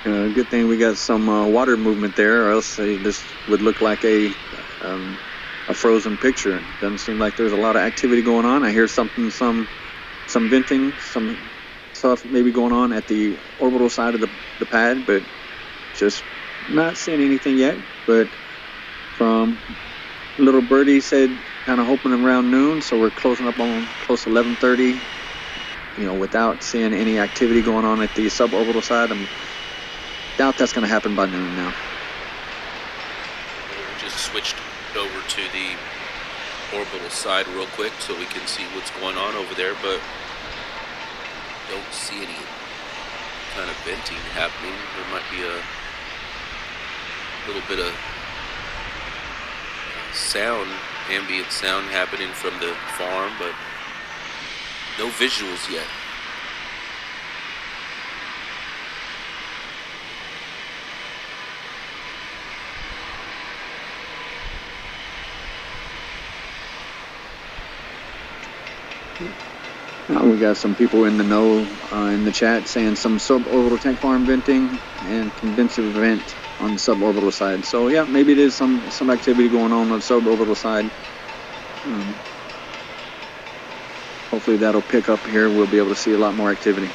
Good thing we got some water movement there, or else this would look like a frozen picture. Doesn't seem like there's a lot of activity going on. I hear some venting, some stuff maybe going on at the orbital side of the pad, but just not seeing anything yet. But from little birdie said, kind of hoping around noon, so we're closing up on close to 11:30. Without seeing any activity going on at the suborbital side, I doubt that's going to happen by noon now. We just switched over to the orbital side real quick so we can see what's going on over there, but don't see any kind of venting happening. There might be a little bit of sound, ambient sound happening from the farm, but no visuals yet. We got some people in the know in the chat saying some suborbital tank farm venting and condenser vent on the suborbital side. So yeah, maybe it is some activity going on the suborbital side. Hopefully that'll pick up here. We'll be able to see a lot more activity.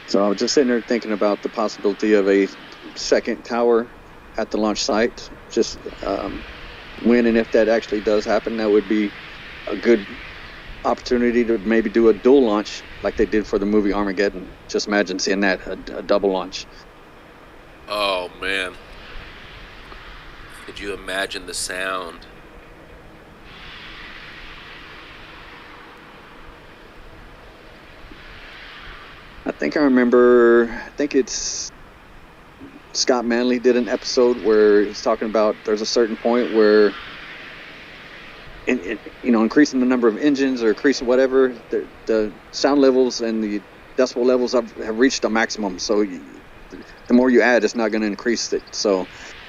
So I was just sitting there thinking about the possibility of a second tower at the launch site. Just when and if that actually does happen, that would be a good opportunity to maybe do a dual launch like they did for the movie Armageddon. Just imagine seeing that, a double launch. Oh, man. Could you imagine the sound? I think it's Scott Manley did an episode where he's talking about there's a certain point where increasing the number of engines or increasing whatever, the sound levels and the decibel levels have reached a maximum. So the more you add, it's not going to increase it. So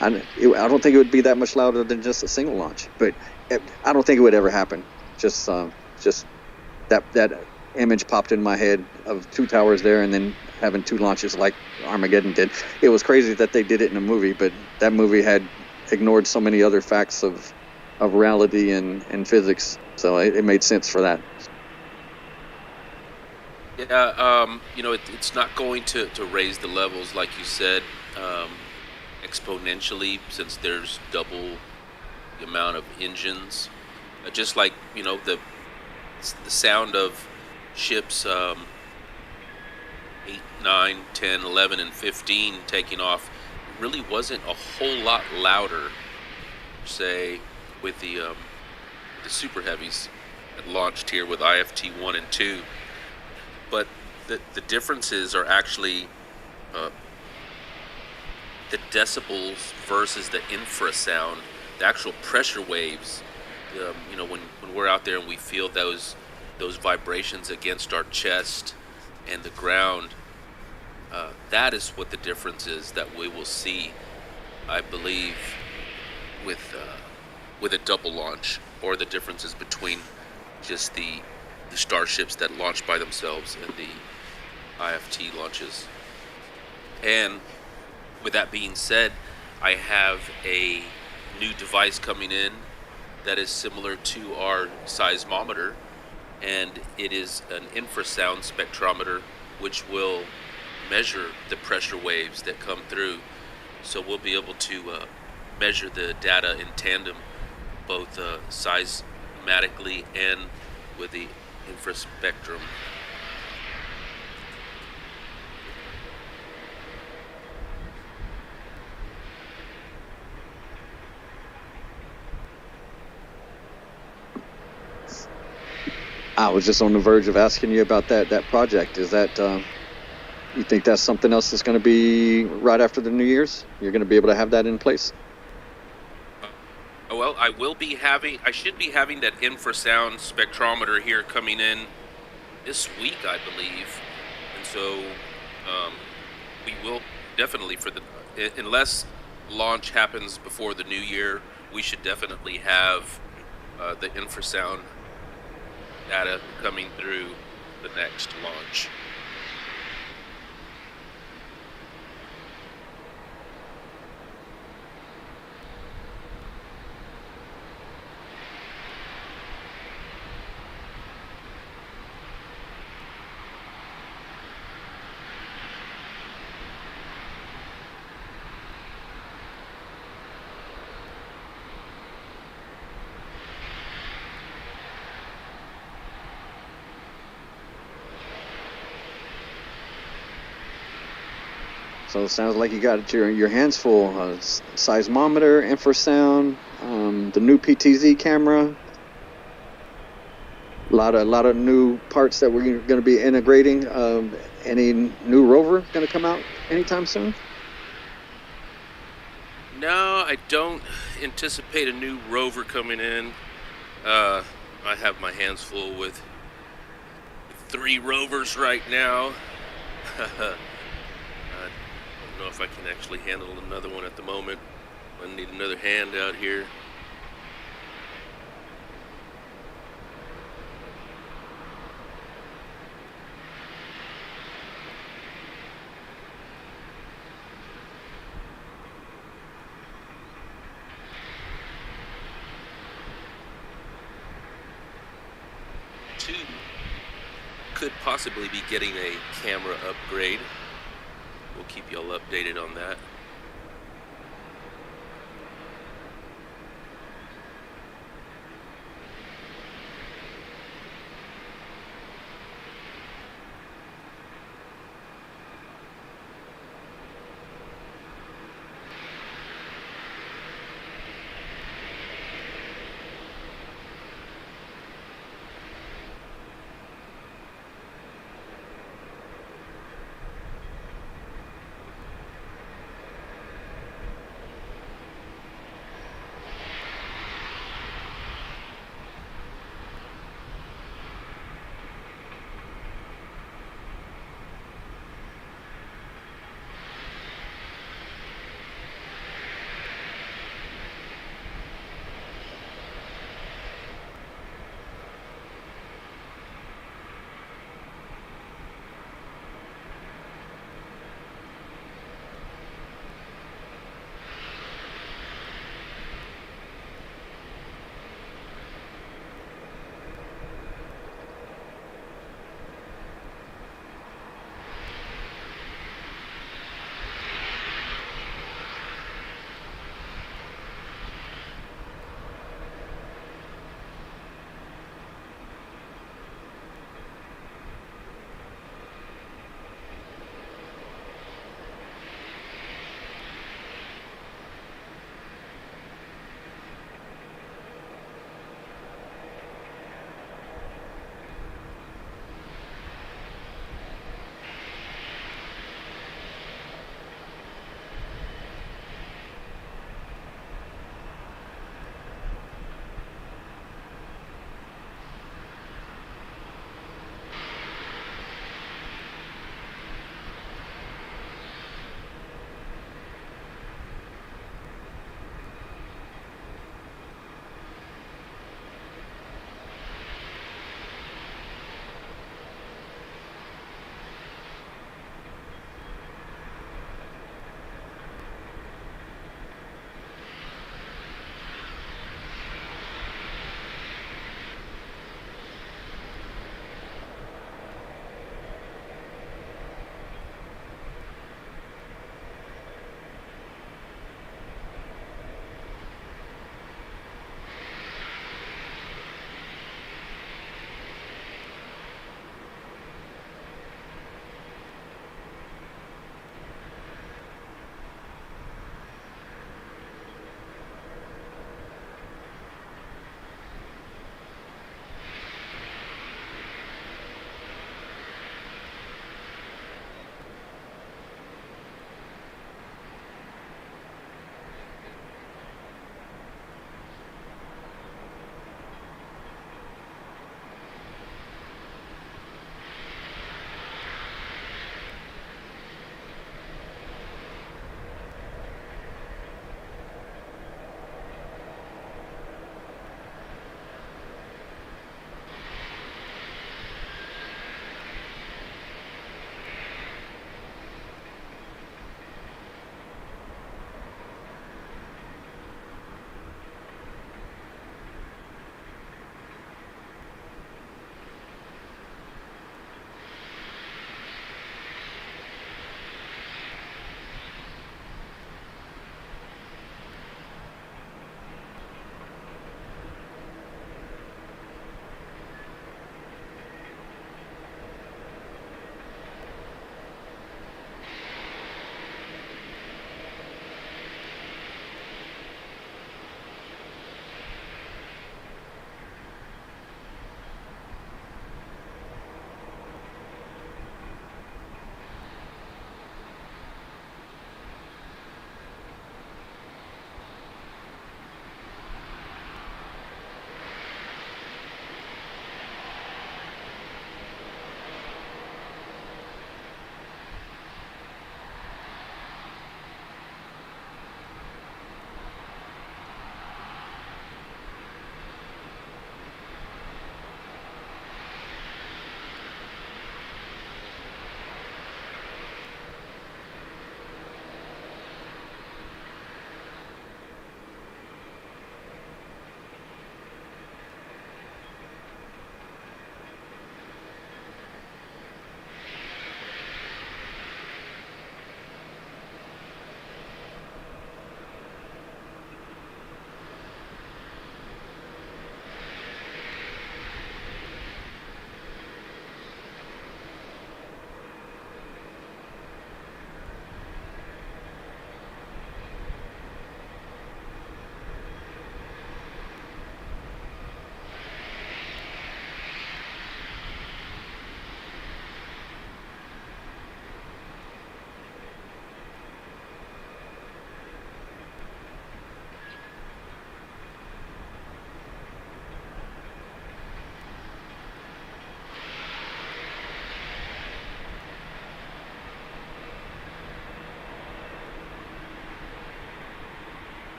I don't think it would be that much louder than just a single launch. But I don't think it would ever happen. Just that image popped in my head of two towers there and then having two launches like Armageddon did. It was crazy that they did it in a movie, but that movie had ignored so many other facts of reality and physics, so it made sense for that. Yeah, it's not going to raise the levels, like you said, exponentially, since there's double the amount of engines. Just like, the sound of ships 8, 9, 10, 11, and 15 taking off really wasn't a whole lot louder, say, with the super heavies that launched here with IFT-1 and 2. But the differences are actually the decibels versus the infrasound, the actual pressure waves. When we're out there and we feel those vibrations against our chest and the ground, that is what the difference is that we will see, I believe, with a double launch, or the differences between just the starships that launch by themselves and the IFT launches. And with that being said, I have a new device coming in that is similar to our seismometer, and it is an infrasound spectrometer which will measure the pressure waves that come through. So we'll be able to measure the data in tandem, both seismatically and with the infraspectrum. I was just on the verge of asking you about that project. Is that you think that's something else that's going to be right after the New Year's? You're going to be able to have that in place? Well, I should be having that infrasound spectrometer here coming in this week, I believe. And so we will definitely, unless launch happens before the new year, we should definitely have the infrasound data coming through the next launch. So it sounds like you got your hands full. Seismometer, infrasound, the new PTZ camera. A lot of new parts that we're going to be integrating. Any new rover going to come out anytime soon? No, I don't anticipate a new rover coming in. I have my hands full with 3 rovers right now. I don't know if I can actually handle another one at the moment. I need another hand out here. Could possibly be getting a camera upgrade. We'll keep y'all updated on that.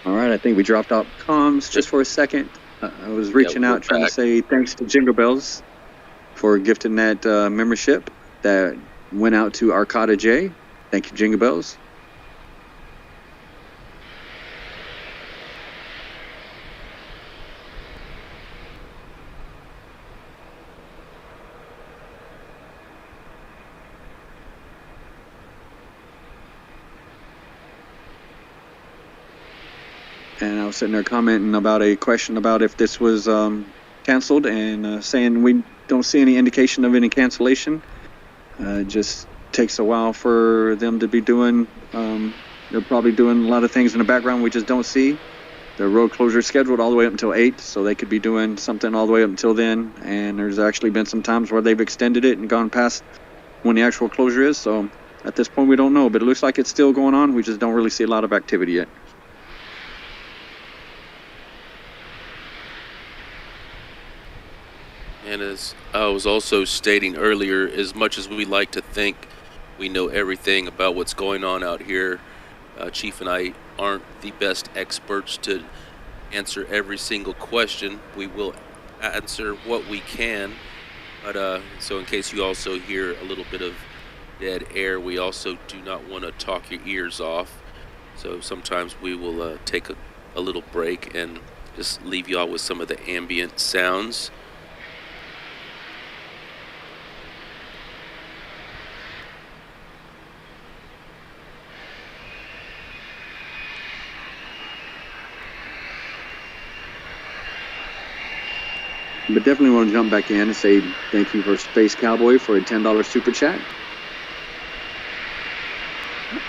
All right, I think we dropped out comms just for a second. I was reaching we're out trying back. to say thanks to Jingle Bells for gifting that membership that went out to Arcada J. Thank you, Jingle Bells. And I was sitting there commenting about a question about if this was canceled, and saying we don't see any indication of any cancellation. Just takes a while for them to be doing. They're probably doing a lot of things in the background we just don't see. The road closure is scheduled all the way up until 8, so they could be doing something all the way up until then. And there's actually been some times where they've extended it and gone past when the actual closure is. So at this point, we don't know, but it looks like it's still going on. We just don't really see a lot of activity yet. And as I was also stating earlier, as much as we like to think we know everything about what's going on out here, Chief and I aren't the best experts to answer every single question. We will answer what we can, but so in case you also hear a little bit of dead air, we also do not want to talk your ears off. So sometimes we will take a little break and just leave y'all with some of the ambient sounds. But definitely want to jump back in and say thank you for Space Cowboy for a $10 super chat.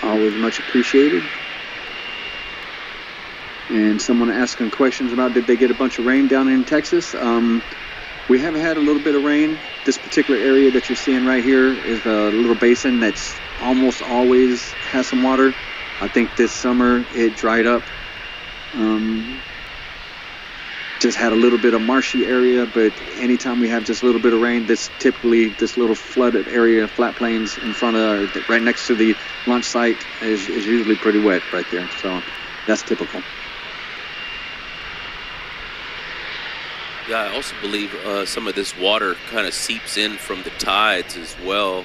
Always much appreciated. And someone asking questions about did they get a bunch of rain down in Texas? We have had a little bit of rain. This particular area that you're seeing right here is a little basin that's almost always has some water. I think this summer it dried up. Just had a little bit of marshy area, but anytime we have just a little bit of rain, this little flooded area, flat plains in front of, right next to the launch site is usually pretty wet right there. So that's typical. Yeah, I also believe some of this water kind of seeps in from the tides as well.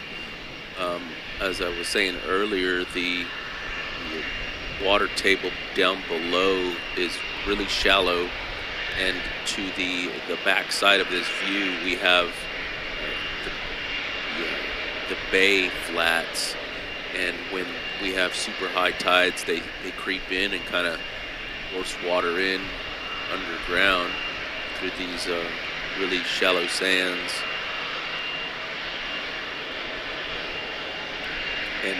As I was saying earlier, the water table down below is really shallow. And to the back side of this view, we have the bay flats. And when we have super high tides, they creep in and kind of force water in underground through these really shallow sands. And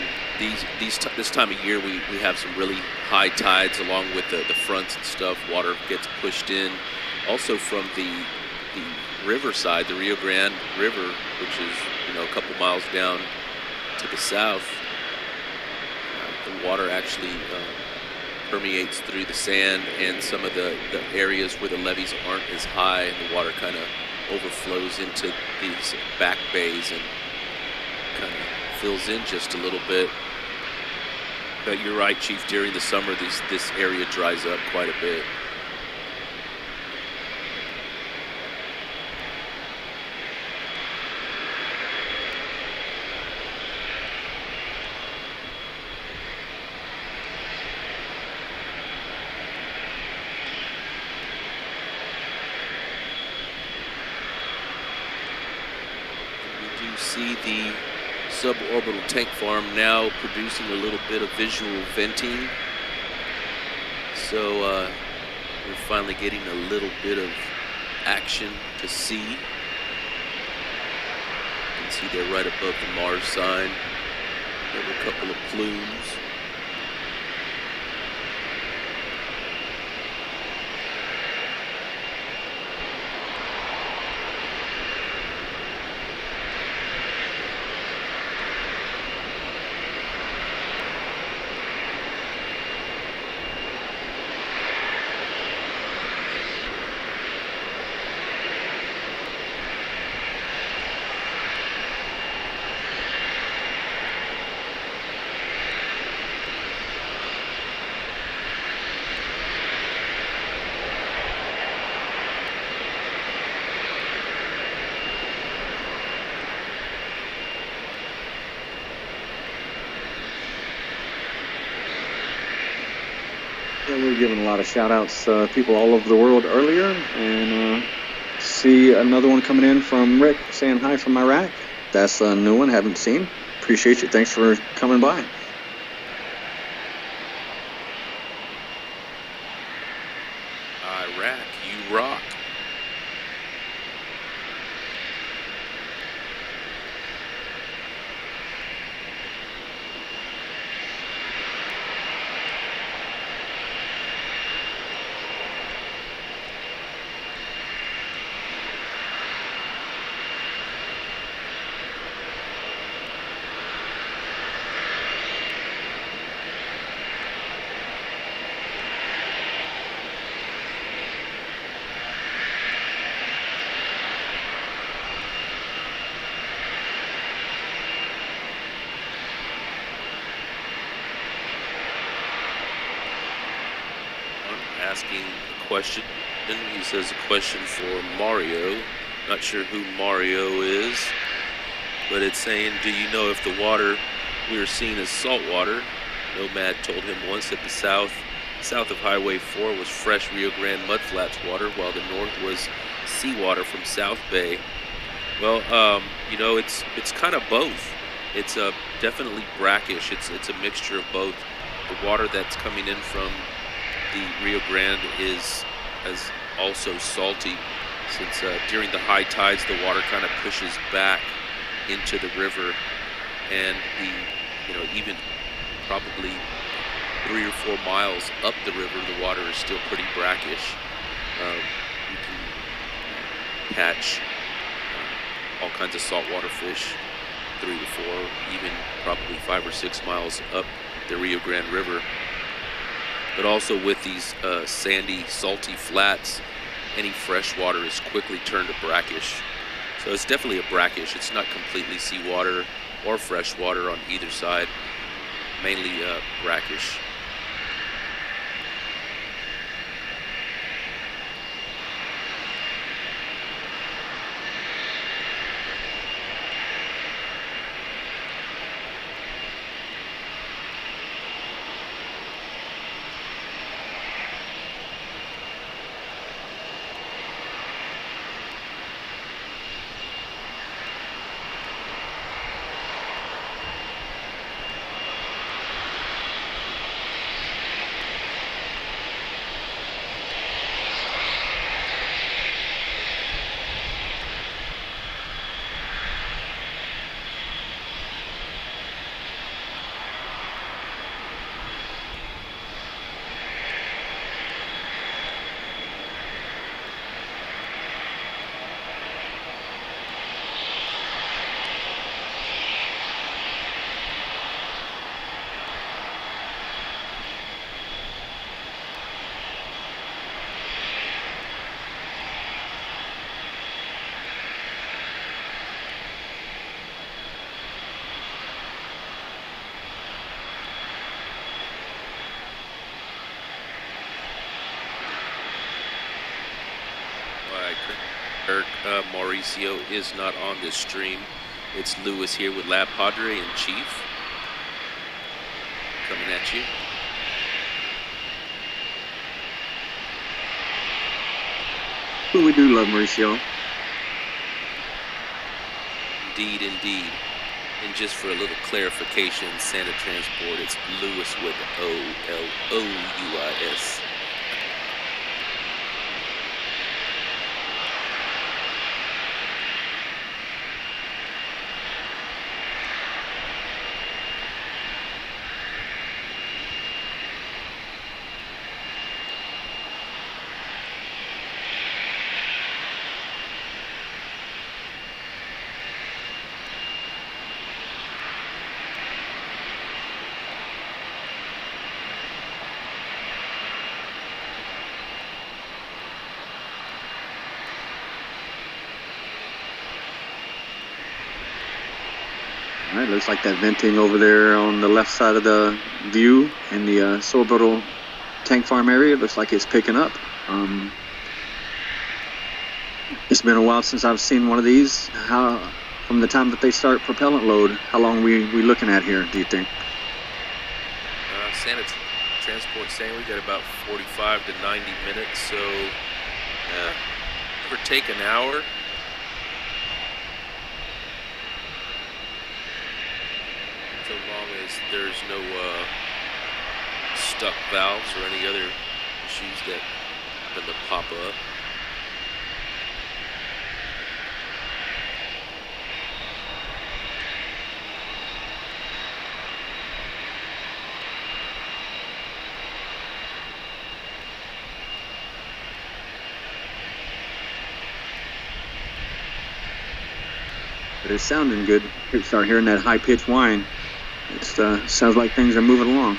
this time of year, we have some really high tides along with the fronts and stuff. Water gets pushed in. Also from the riverside, the Rio Grande River, which is a couple miles down to the south. The water actually permeates through the sand and some of the areas where the levees aren't as high, and the water kind of overflows into these back bays and kind of fills in just a little bit. But you're right, Chief, during the summer this area dries up quite a bit. We do see the suborbital tank farm now producing a little bit of visual venting. So we're finally getting a little bit of action to see. You can see there right above the Mars sign. There were a couple of plumes. Yeah, we were giving a lot of shout outs to people all over the world earlier, and see another one coming in from Rick saying hi from Iraq. That's a new one, haven't seen. Appreciate you. Thanks for coming by. Iraq, you rock. Asking a question. Then he says a question for Mario. Not sure who Mario is, but it's saying, do you know if the water we are seeing is salt water? Nomad told him once that the south of Highway 4 was fresh Rio Grande mudflats water, while the north was seawater from South Bay. Well, you know, it's kind of both. It's definitely brackish. It's a mixture of both. The water that's coming in from the Rio Grande is also salty, since during the high tides the water kind of pushes back into the river, and even probably 3 or 4 miles up the river the water is still pretty brackish. You can catch all kinds of saltwater fish 3 to 4, even probably 5 or 6 miles up the Rio Grande River. But also with these sandy, salty flats, any fresh water is quickly turned to brackish. So it's definitely a brackish. It's not completely seawater or fresh water on either side, mainly brackish. Mauricio is not on this stream. It's Lewis here with LabPadre and Chief coming at you. We do love Mauricio. Indeed, indeed. And just for a little clarification, Santa Transport, it's Lewis with O-L-O-U-I-S. All right, looks like that venting over there on the left side of the view in the Sorboto tank farm area looks like it's picking up. It's been a while since I've seen one of these. From the time that they start propellant load, how long we looking at here, do you think? transport sandwich at about 45 to 90 minutes, so give or take an hour. So long as there's no stuck valves or any other issues that happen to pop up. But it's sounding good. You start hearing that high-pitched whine. It sounds like things are moving along.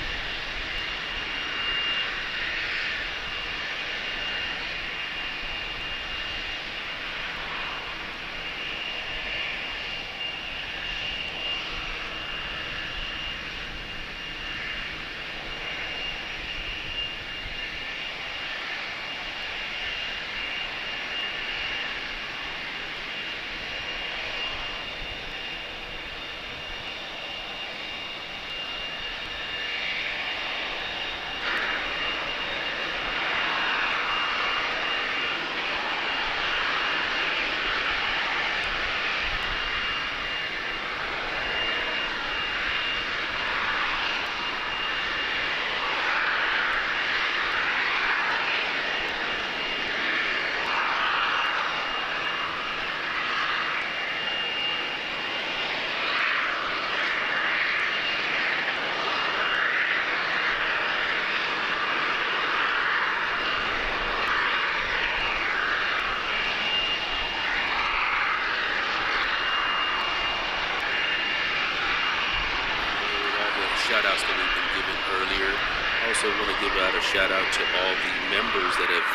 Shout outs that we've been given earlier. I also want to give out a shout out to all the members that have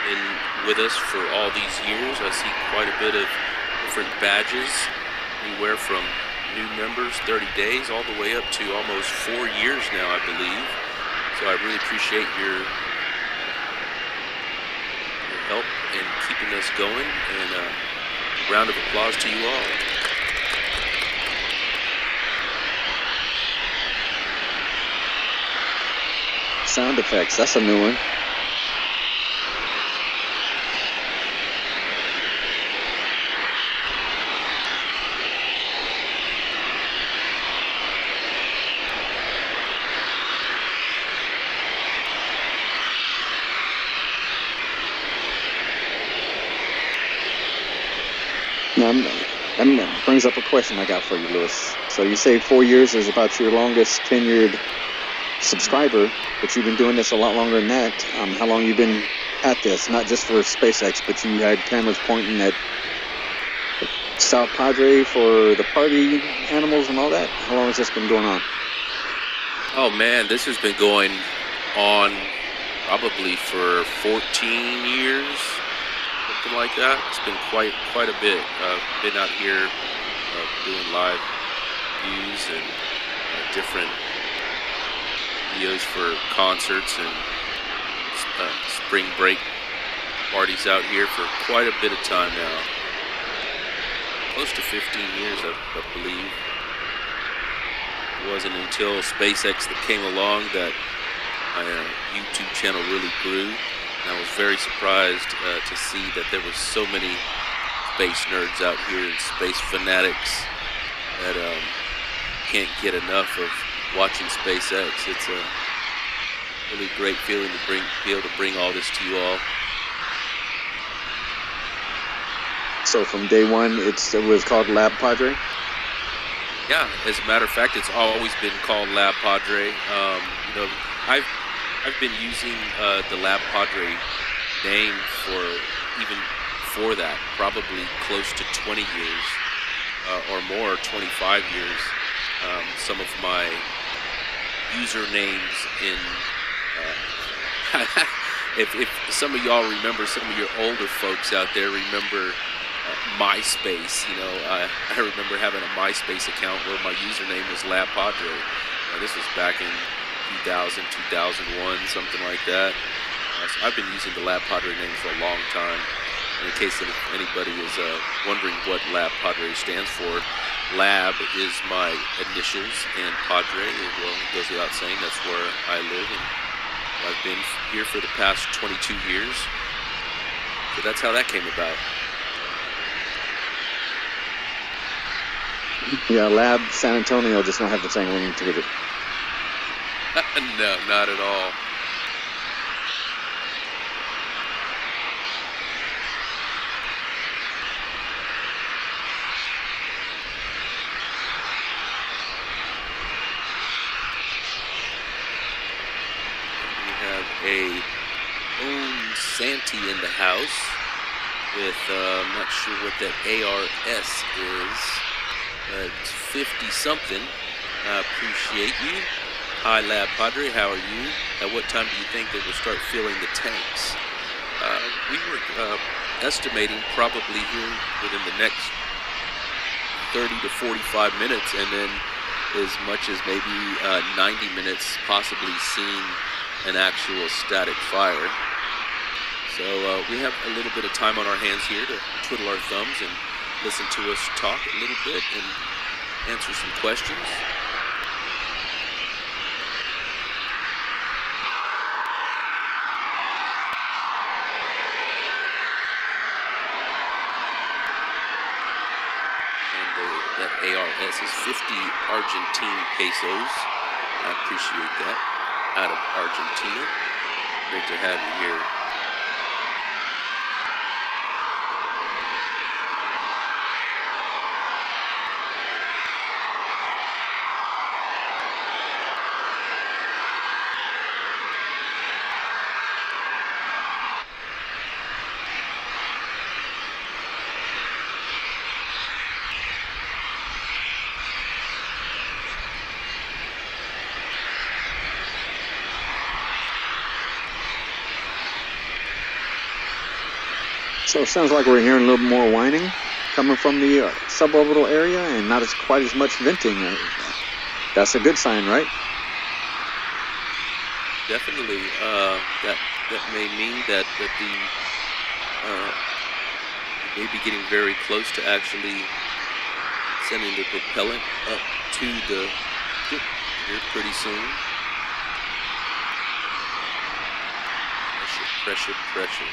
been with us for all these years. I see quite a bit of different badges, anywhere from new members, 30 days, all the way up to almost 4 years now, I believe. So I really appreciate your help in keeping us going, and a round of applause to you all. Sound effects, that's a new one. Now, that brings up a question I got for you, Lewis. So you say 4 years is about your longest tenured subscriber, but you've been doing this a lot longer than that. How long you been at this? Not just for SpaceX, but you had cameras pointing at South Padre for the party animals and all that. How long has this been going on? Oh man, this has been going on probably for 14 years, something like that. It's been quite a bit. Been out here doing live views and different videos for concerts and spring break parties out here for quite a bit of time now. Close to 15 years, I believe. It wasn't until SpaceX that came along that my YouTube channel really grew. And I was very surprised to see that there were so many space nerds out here and space fanatics that can't get enough of watching SpaceX. It's a really great feeling to be able to bring all this to you all. So from day one, it was called LabPadre? Yeah, as a matter of fact, it's always been called LabPadre. I've been using the LabPadre name for that, probably close to 20 years or more, 25 years. Some of my usernames in if some of y'all remember, some of your older folks out there remember MySpace. I remember having a MySpace account where my username was LabPadre. This was back in 2000, 2001, something like that. So I've been using the LabPadre name for a long time. In case anybody is wondering what LabPadre stands for, Lab is my initials, and Padre, well, it goes without saying, that's where I live, and I've been here for the past 22 years. So that's how that came about. Yeah, Lab San Antonio does not have the same ring to it. No, not at all. We have a own Santee in the house with, I'm not sure what that ARS is. It's 50-something. I appreciate you. Hi, LabPadre, how are you? At what time do you think they will start filling the tanks? We were estimating probably here within the next 30 to 45 minutes, and then as much as maybe 90 minutes possibly seeing an actual static fire. So we have a little bit of time on our hands here to twiddle our thumbs and listen to us talk a little bit and answer some questions. That ARS is 50 Argentine pesos. I appreciate that. Out of Argentina. Great to have you here. So it sounds like we're hearing a little more whining coming from the suborbital area and not quite as much venting. That's a good sign, right? Definitely. That may mean that the may be getting very close to actually sending the propellant up to the ship here pretty soon. Pressure, pressure, pressure.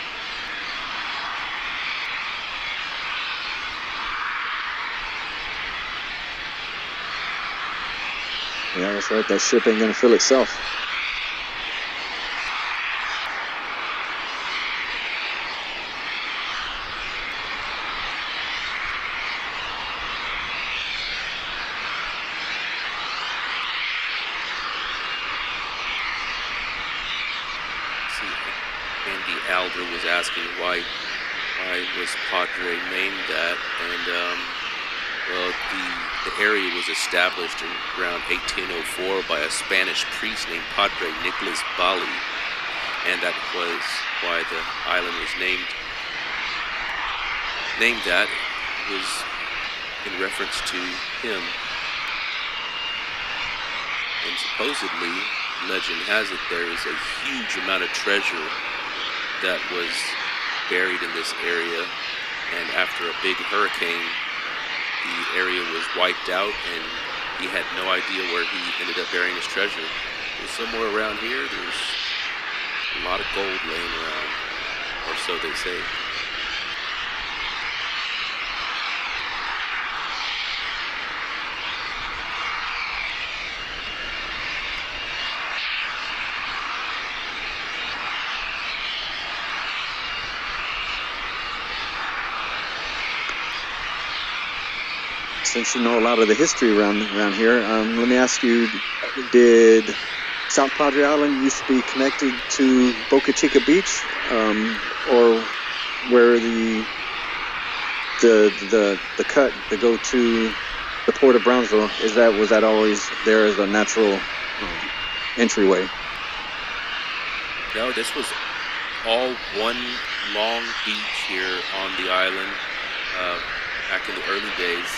Yeah, that's right. That ship ain't gonna fill itself. See, Andy Alder was asking why was Padre named that, and well, the area was established in around 1804 by a Spanish priest named Padre Nicolas Bali, and that was why the island was named that. It was in reference to him. And supposedly, legend has it, there is a huge amount of treasure that was buried in this area, and after a big hurricane, the area was wiped out, and he had no idea where he ended up burying his treasure. But somewhere around here, there's a lot of gold laying around, or so they say. Since you know a lot of the history around here, let me ask you: did South Padre Island used to be connected to Boca Chica Beach, or where the cut to go to the port of Brownsville was that always there as a natural entryway? No, this was all one long beach here on the island. Back in the early days,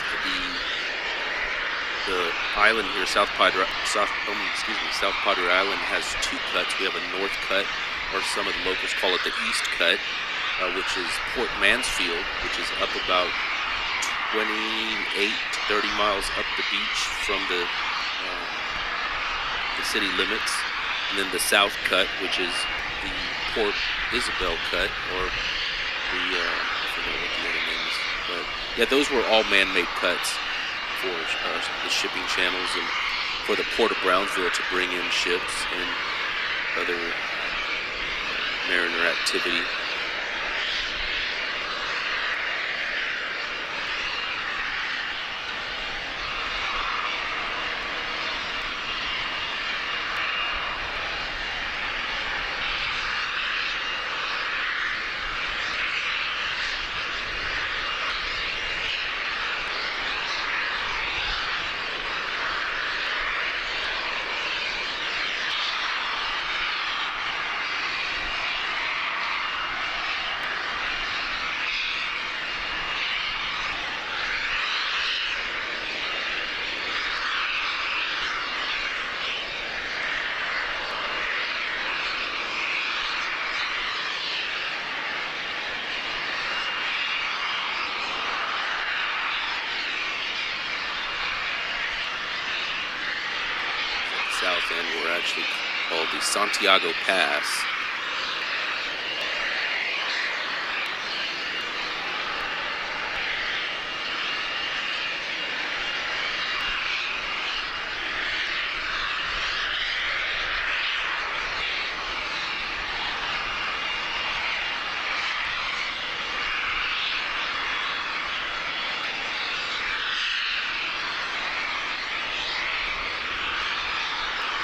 the island here, South Padre Island, has two cuts. We have a north cut, or some of the locals call it the east cut, which is Port Mansfield, which is up about 28 to 30 miles up the beach from the city limits. and then the South Cut, which is the Port Isabel Cut, or the I forget what the other name is, but yeah, those were all man-made cuts for the shipping channels and for the Port of Brownsville to bring in ships and other mariner activity. South end were actually called the Santiago Pass.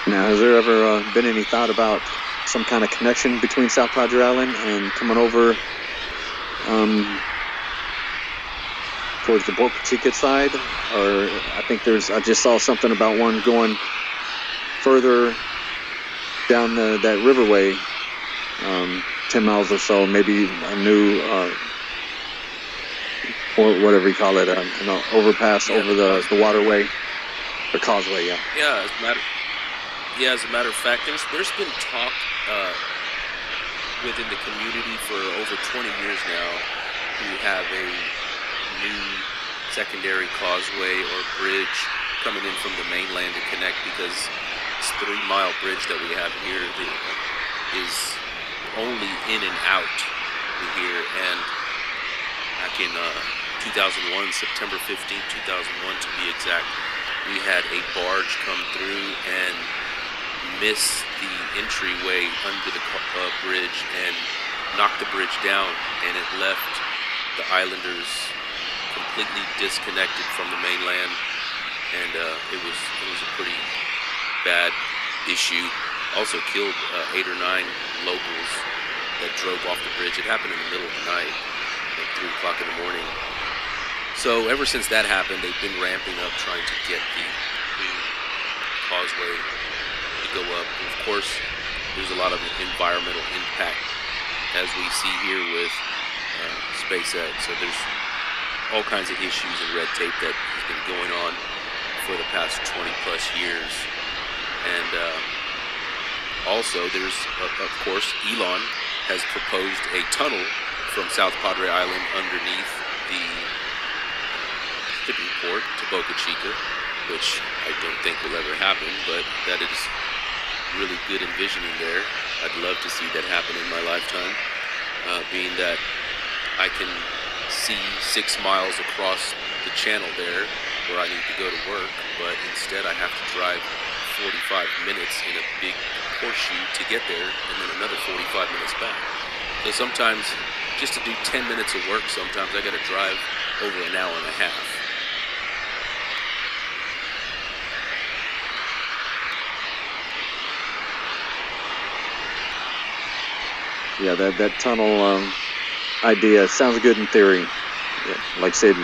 Now, has there ever been any thought about some kind of connection between South Padre Island and coming over towards the Boca Chica side? Or I just saw something about one going further down that riverway, 10 miles or so, maybe a new, or whatever you call it, an overpass over the waterway, the causeway, yeah. Yeah, as a matter of fact, there's been talk within the community for over 20 years now to have a new secondary causeway or bridge coming in from the mainland to connect, because this 3-mile bridge that we have here is only in and out here. And back in 2001, September 15, 2001 to be exact, we had a barge come through and miss the entryway under the bridge and knocked the bridge down, and it left the islanders completely disconnected from the mainland, and it was a pretty bad issue. Also killed 8 or 9 locals that drove off the bridge. It happened in the middle of the night, like 3 o'clock in the morning. So ever since that happened, they've been ramping up trying to get the causeway to go up. And of course, there's a lot of environmental impact, as we see here with SpaceX. So there's all kinds of issues and red tape that has been going on for the past 20 plus years. And also there's, of course, Elon has proposed a tunnel from South Padre Island underneath the shipping port to Boca Chica, which I don't think will ever happen, but that is really good envisioning there. I'd love to see that happen in my lifetime, being that I can see 6 miles across the channel there where I need to go to work, but instead I have to drive 45 minutes in a big horseshoe to get there, and then another 45 minutes back. So sometimes, just to do 10 minutes of work, sometimes I gotta drive over an hour and a half. Yeah, that tunnel idea sounds good in theory. Yeah, like I said,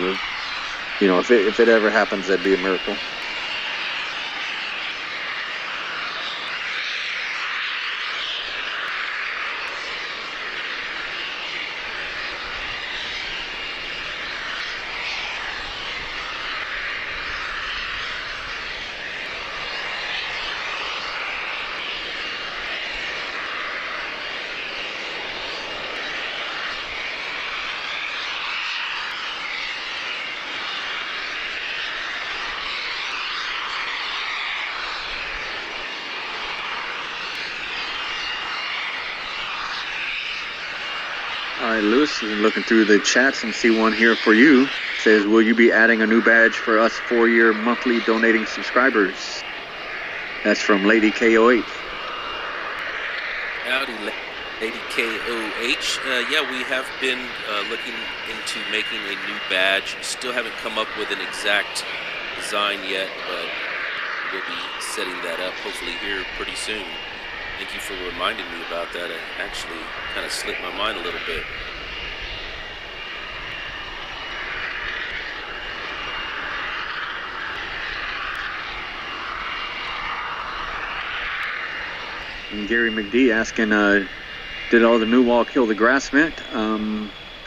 if it ever happens, that'd be a miracle. right, Lewis, looking through the chats and see one here for you. It says, will you be adding a new badge for us 4-year monthly donating subscribers? That's from Lady KOH. Howdy, Lady KOH. Yeah, we have been looking into making a new badge. Still haven't come up with an exact design yet, but we'll be setting that up hopefully here pretty soon. Thank you for reminding me about that. It actually kind of slipped my mind a little bit. And Gary McD asking, did all the new wall kill the grass vent?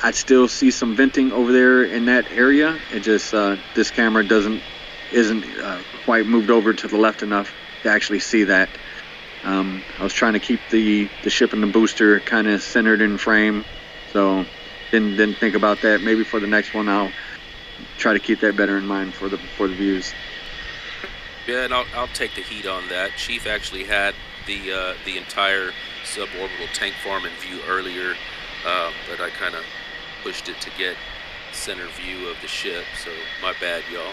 I still see some venting over there in that area. It just, this camera isn't quite moved over to the left enough to actually see that. I was trying to keep the ship and the booster kind of centered in frame, so didn't think about that. Maybe for the next one, I'll try to keep that better in mind for the views. Yeah, and I'll take the heat on that. Chief actually had the entire suborbital tank farm in view earlier, but I kind of pushed it to get center view of the ship, so my bad, y'all.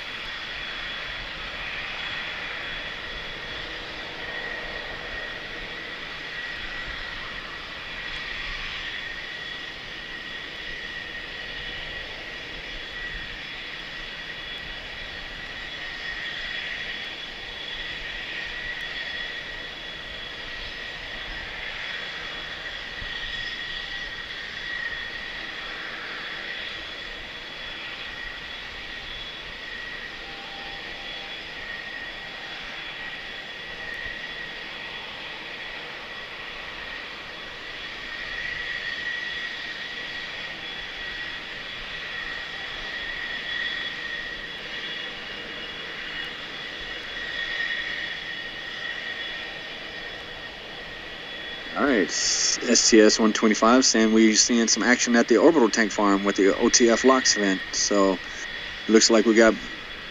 All right, STS-125 saying we're seeing some action at the orbital tank farm with the OTF LOX event. So it looks like we got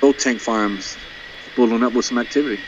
both tank farms spooling up with some activity.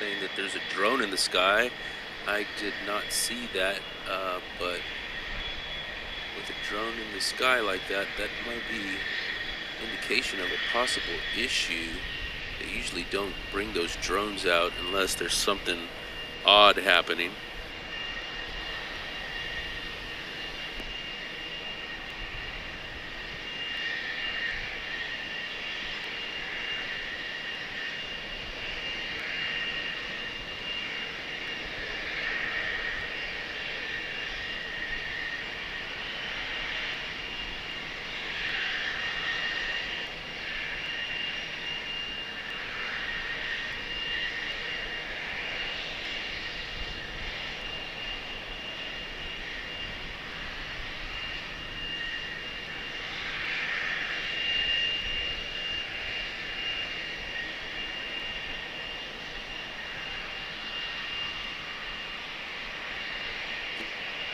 saying that there's a drone in the sky. I did not see that, but with a drone in the sky like that, that might be indication of a possible issue. They usually don't bring those drones out unless there's something odd happening.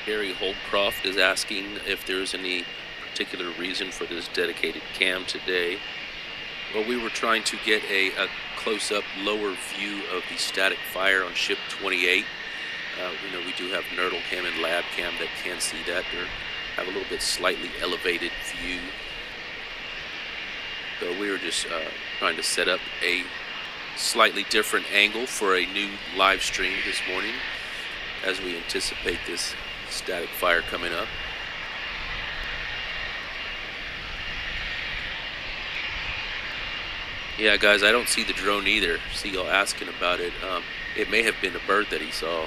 Gary Holdcroft is asking if there's any particular reason for this dedicated cam today. Well, we were trying to get a close-up, lower view of the static fire on ship 28. We do have Nerdle Cam and Lab Cam that can see that. They have a little bit slightly elevated view. So we were just trying to set up a slightly different angle for a new live stream this morning as we anticipate this static fire coming up. Yeah, guys, I don't see the drone either. See y'all asking about it. It may have been a bird that he saw.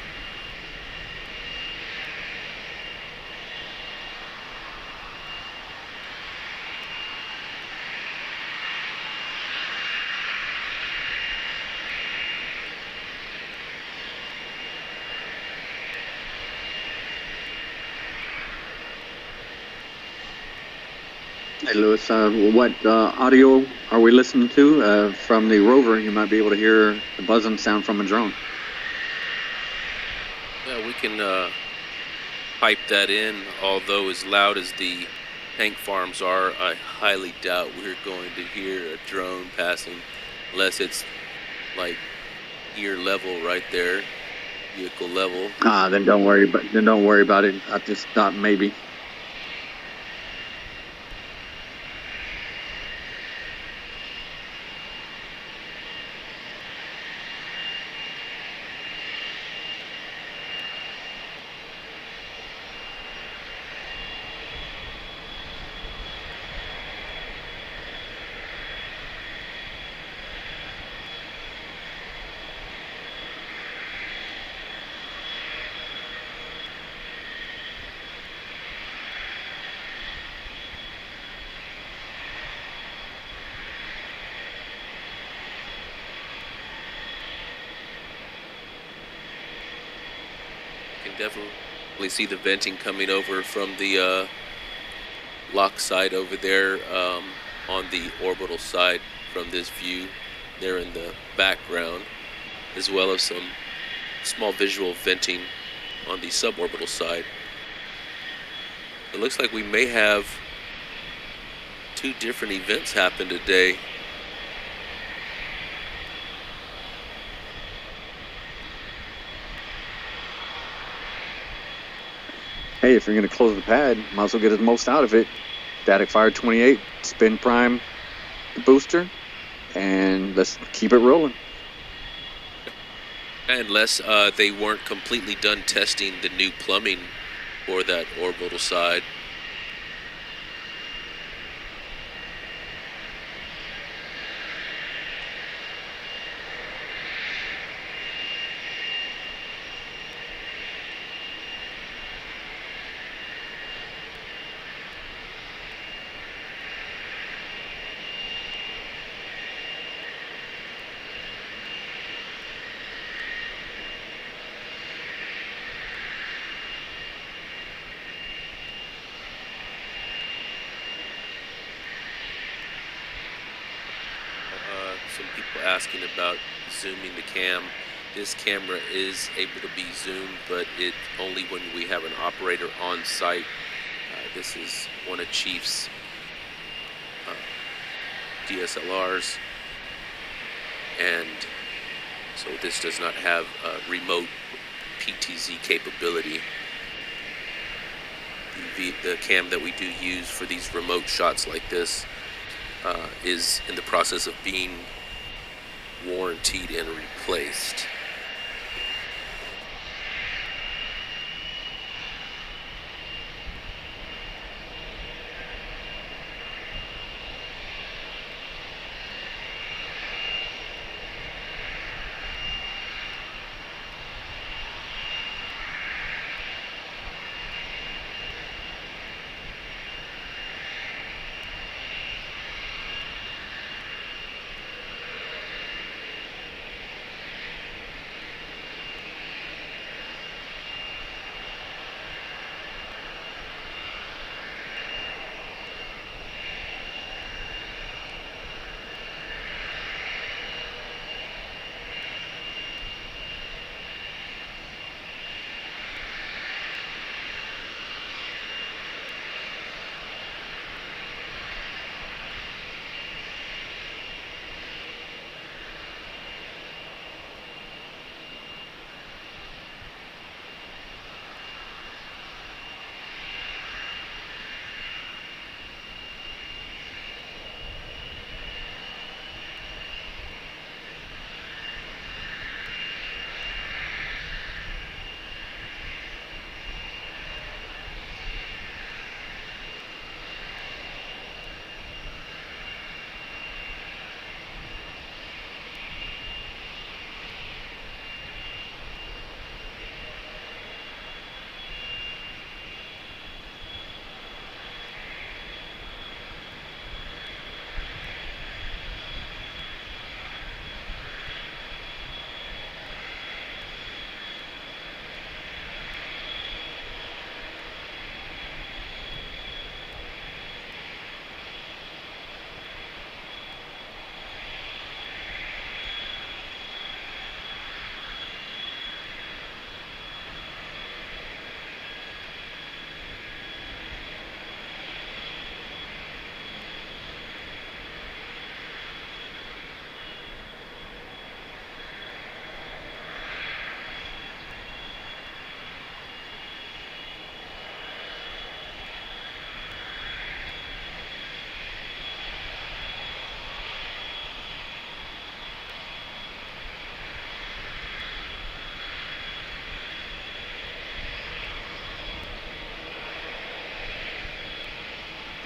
Hey, Lewis, what audio are we listening to from the rover? You might be able to hear the buzzing sound from a drone. Yeah, we can pipe that in, although as loud as the tank farms are, I highly doubt we're going to hear a drone passing unless it's like ear level right there, vehicle level. Then don't worry about it. I just thought maybe. Definitely see the venting coming over from the lock side over there on the orbital side from this view there in the background, as well as some small visual venting on the suborbital side. It looks like we may have two different events happen today. Hey, if you're going to close the pad, might as well get the most out of it. Static fire 28, spin prime the booster, and let's keep it rolling. Unless they weren't completely done testing the new plumbing for that orbital side. Some people asking about zooming the cam. This camera is able to be zoomed, but it only when we have an operator on site. This is one of Chief's DSLRs, and So this does not have remote PTZ capability. The cam that we do use for these remote shots like this is in the process of being warrantied and replaced.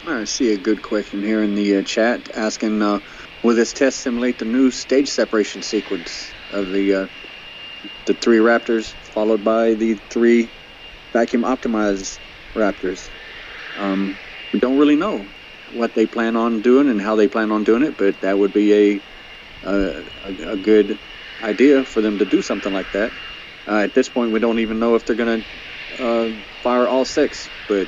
I see a good question here in the chat asking, will this test simulate the new stage separation sequence of the 3 Raptors followed by the 3 vacuum optimized Raptors? We don't really know what they plan on doing and how they plan on doing it, but that would be a good idea for them to do something like that. At this point, we don't even know if they're going to fire all 6, but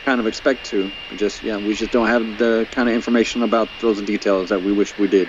kind of expect to. We just don't have the kind of information about those details that we wish we did.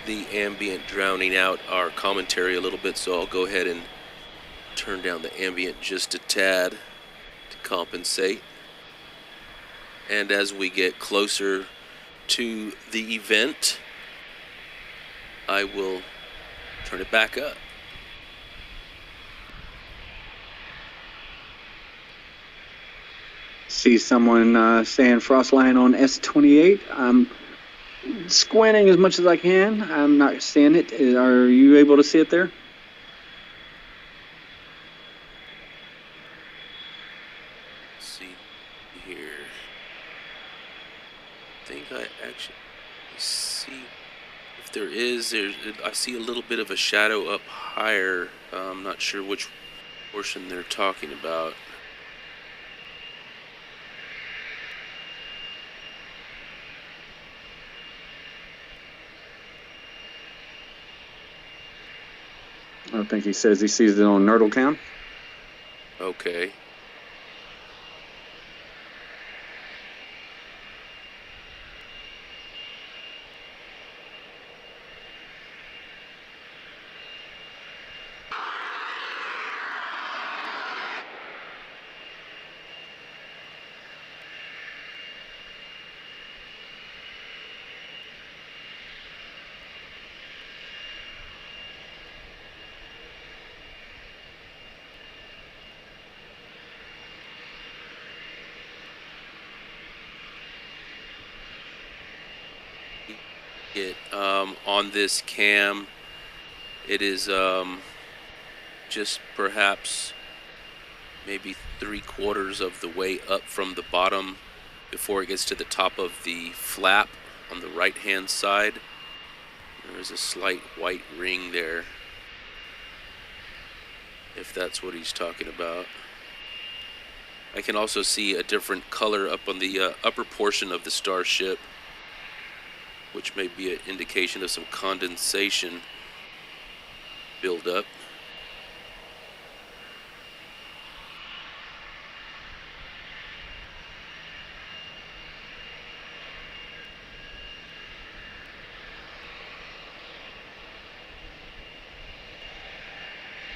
the ambient drowning out our commentary a little bit, so I'll go ahead and turn down the ambient just a tad to compensate. And as we get closer to the event, I will turn it back up. See someone saying frost line on S28. I'm squinting as much as I can. I'm not seeing it. Are you able to see it there? Let's see here. I think I actually see if there is. I see a little bit of a shadow up higher. I'm not sure which portion they're talking about. I think he says he sees it on Nerdlecam. Okay. On this cam, it is just perhaps maybe 3/4 of the way up from the bottom before it gets to the top of the flap on the right hand side. There's a slight white ring there, if that's what he's talking about. I can also see a different color up on the upper portion of the starship, which may be an indication of some condensation buildup.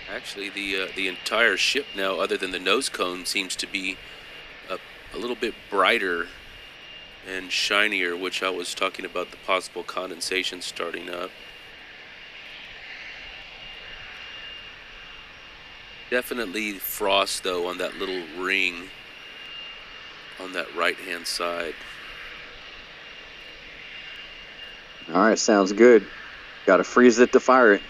Actually, the entire ship now, other than the nose cone, seems to be a little bit brighter and shinier, which I was talking about the possible condensation starting up. Definitely frost, though, on that little ring on that right-hand side. All right, sounds good. Got to freeze it to fire it.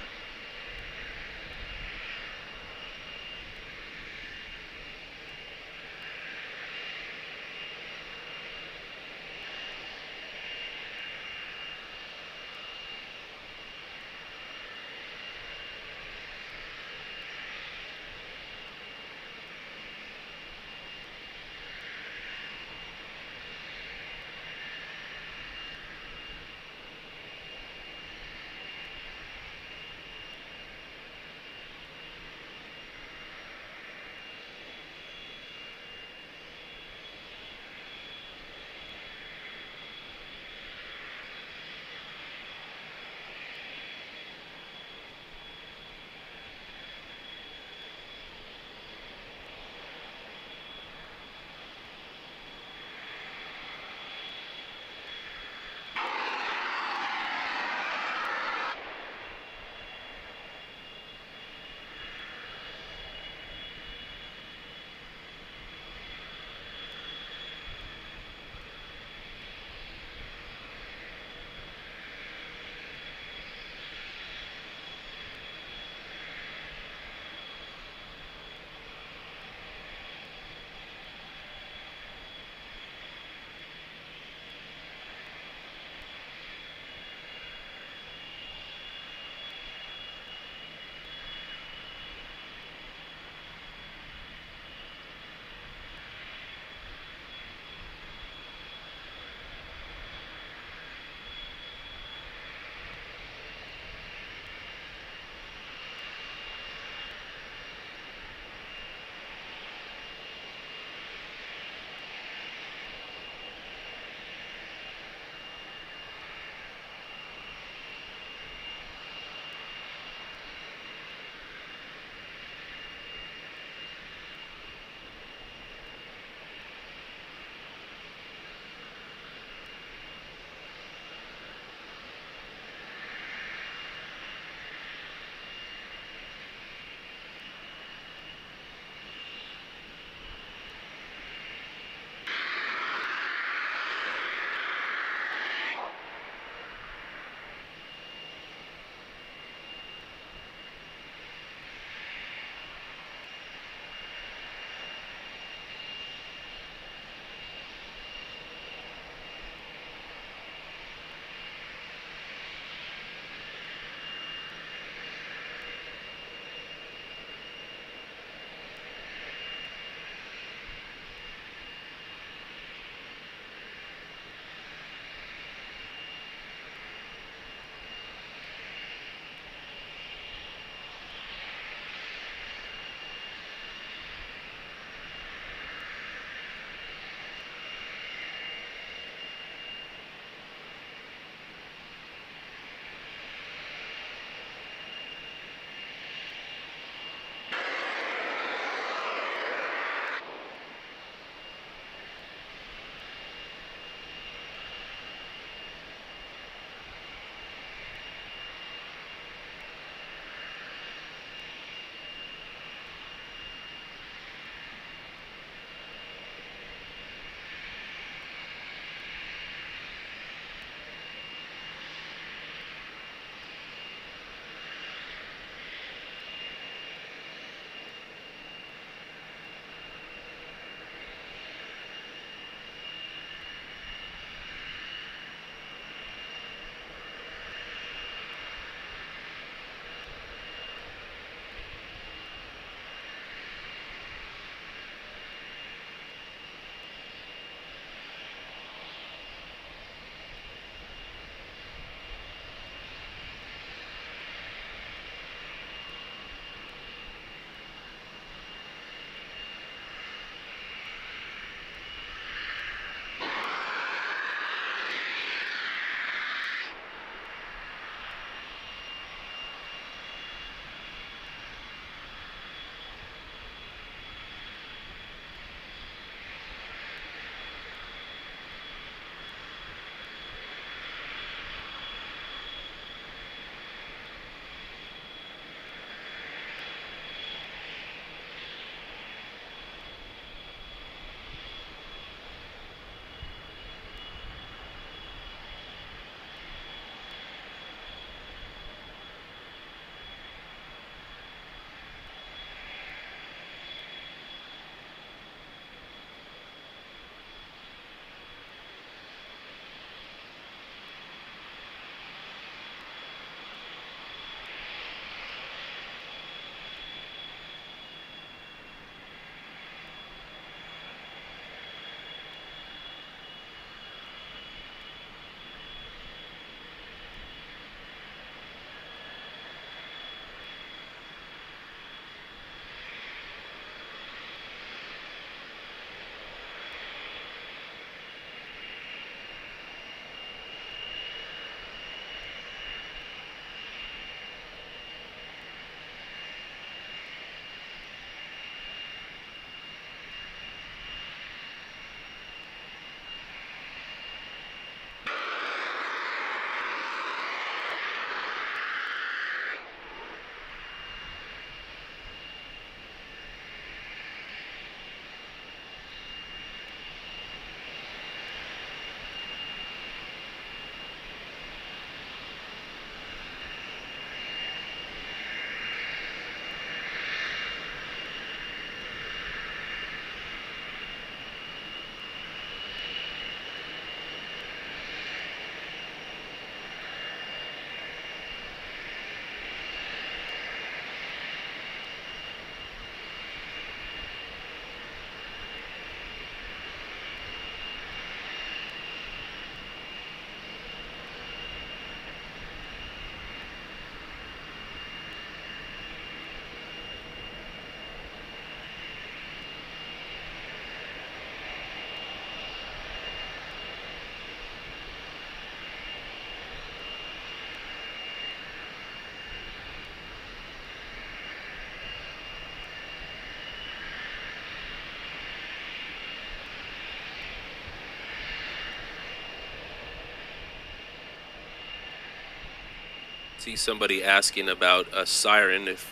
see somebody asking about a siren, if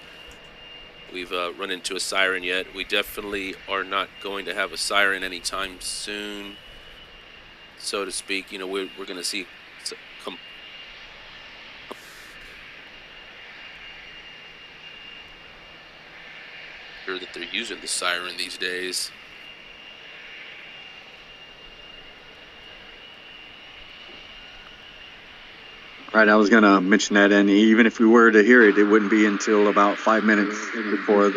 we've run into a siren yet. We definitely are not going to have a siren anytime soon, so to speak. You know, we're going to see sure that they're using the siren these days. Right, I was going to mention that, and even if we were to hear it, it wouldn't be until about 5 minutes before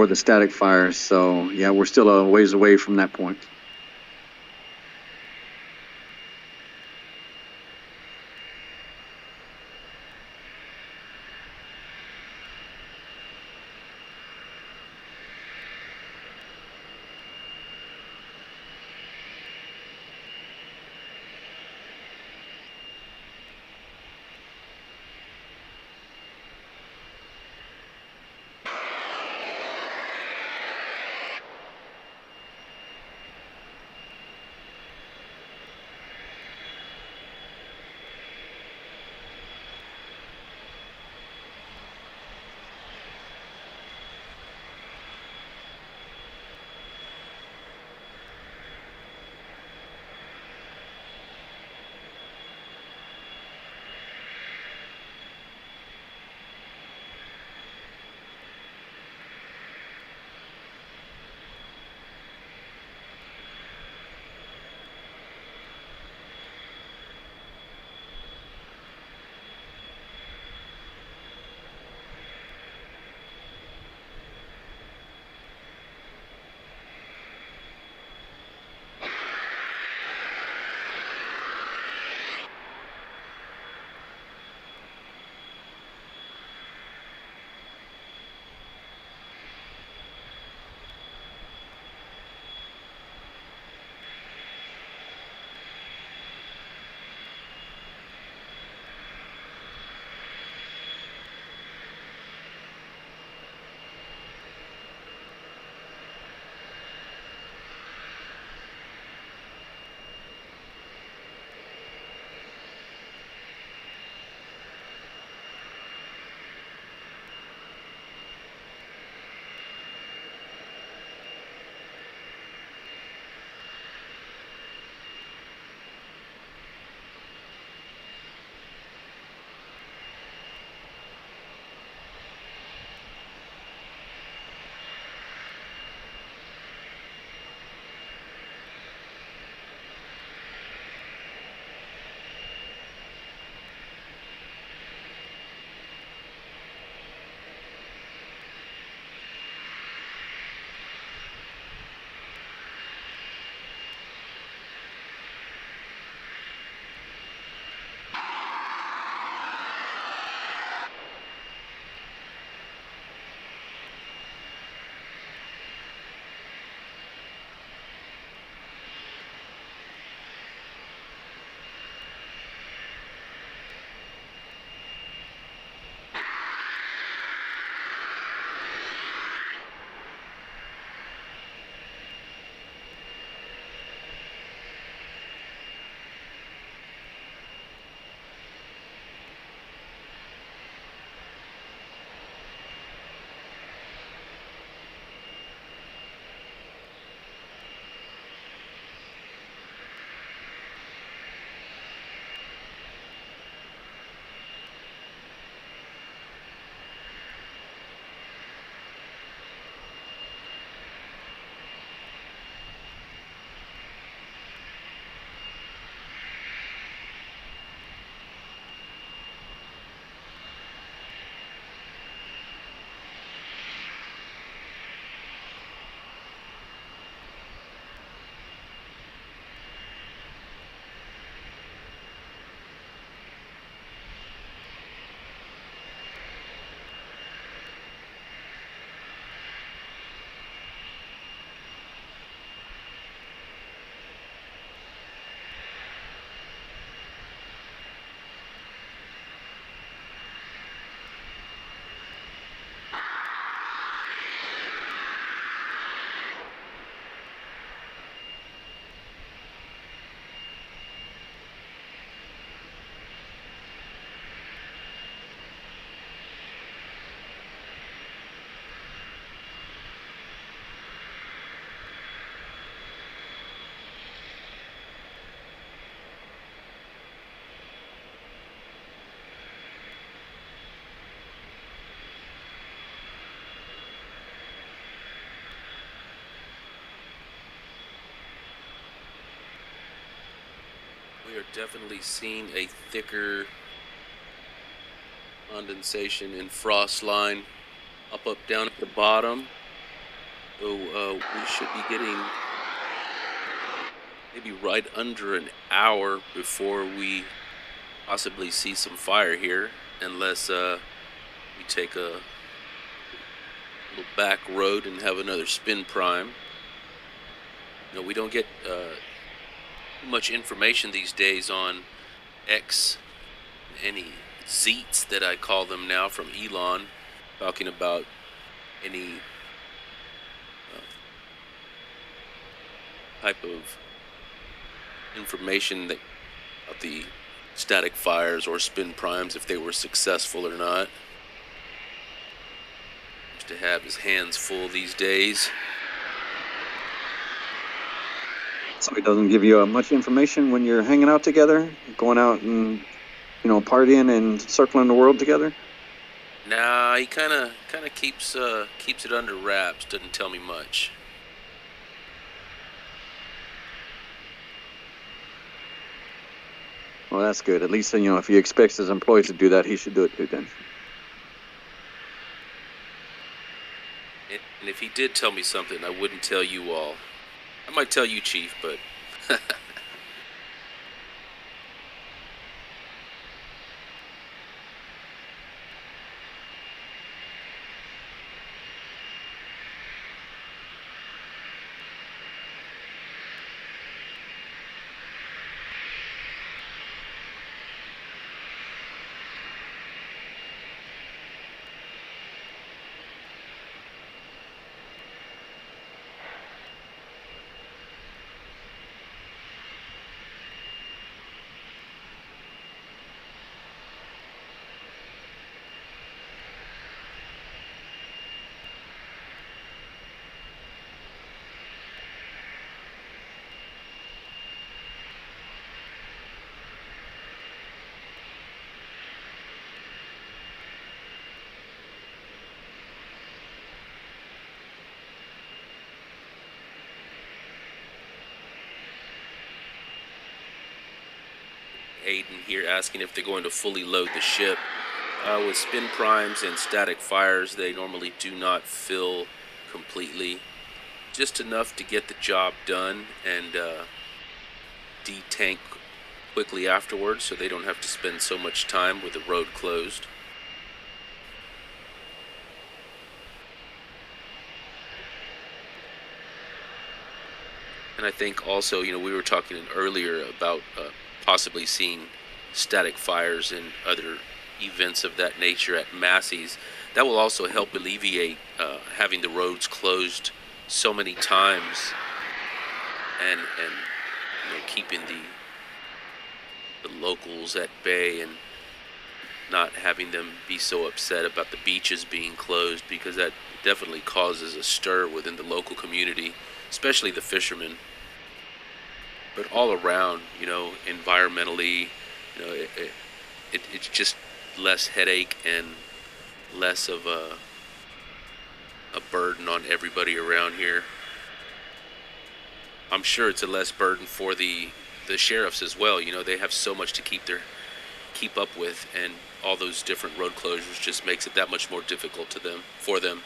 the static fire. So yeah, we're still a ways away from that point. Definitely seen a thicker condensation and frost line up, down at the bottom. So we should be getting maybe right under an hour before we possibly see some fire here, unless we take a little back road and have another spin prime. You know, we don't get much information these days on X, any zeets that I call them now from Elon, talking about any type of information that about the static fires or spin primes, if they were successful or not. Seems to have his hands full these days. So he doesn't give you much information when you're hanging out together, going out and, you know, partying and circling the world together? Nah, he kind of keeps it under wraps. Doesn't tell me much. Well, that's good. At least, you know, if he expects his employees to do that, he should do it too then. And if he did tell me something, I wouldn't tell you all. I might tell you, Chief, but Aiden here asking if they're going to fully load the ship. With spin primes and static fires, they normally do not fill completely. Just enough to get the job done and de-tank quickly afterwards, so they don't have to spend so much time with the road closed. And I think also, you know, we were talking earlier about possibly seeing static fires and other events of that nature at Massey's. That will also help alleviate having the roads closed so many times, and you know, keeping the locals at bay and not having them be so upset about the beaches being closed, because that definitely causes a stir within the local community, especially the fishermen. But all around, you know, environmentally, you know, it's just less headache and less of a burden on everybody around here. I'm sure it's a less burden for the sheriffs as well. You know, they have so much to keep up with, and all those different road closures just makes it that much more difficult for them.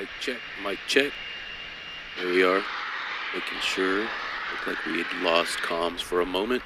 Mic check, mic check. There we are. Making sure. Looked like we had lost comms for a moment.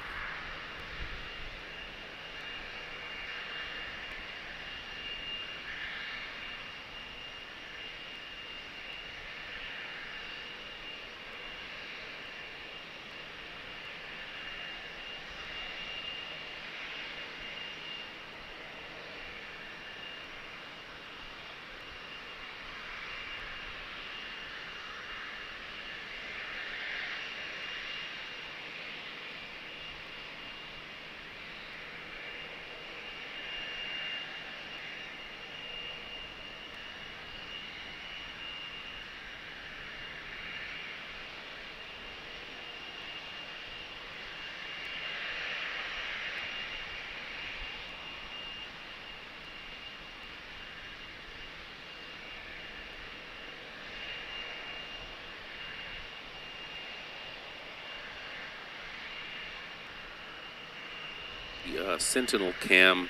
The Sentinel cam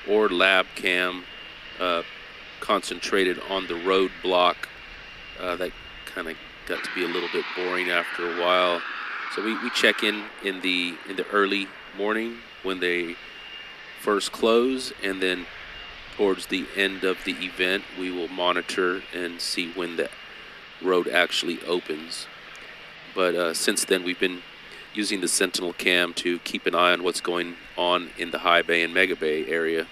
or lab cam concentrated on the road block. That kind of got to be a little bit boring after a while. So we check in the early morning when they first close, and then towards the end of the event we will monitor and see when the road actually opens. But since then we've been using the Sentinel cam to keep an eye on what's going on in the High Bay and Mega Bay area.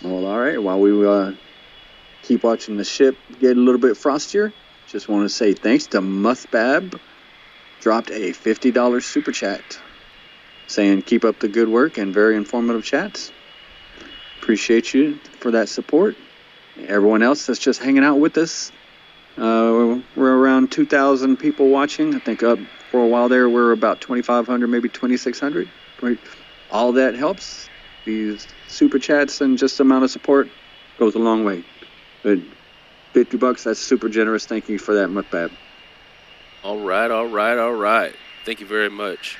Well, all right. While we keep watching the ship get a little bit frostier, just want to say thanks to Muthbab. Dropped a $50 super chat saying keep up the good work and very informative chats. Appreciate you for that support. Everyone else that's just hanging out with us. We're around 2,000 people watching. I think up for a while there we're about 2,500, maybe 2,600. All that helps. These super chats and just the amount of support goes a long way. But $50, that's super generous. Thank you for that, Muthbab. All right, all right, all right. Thank you very much.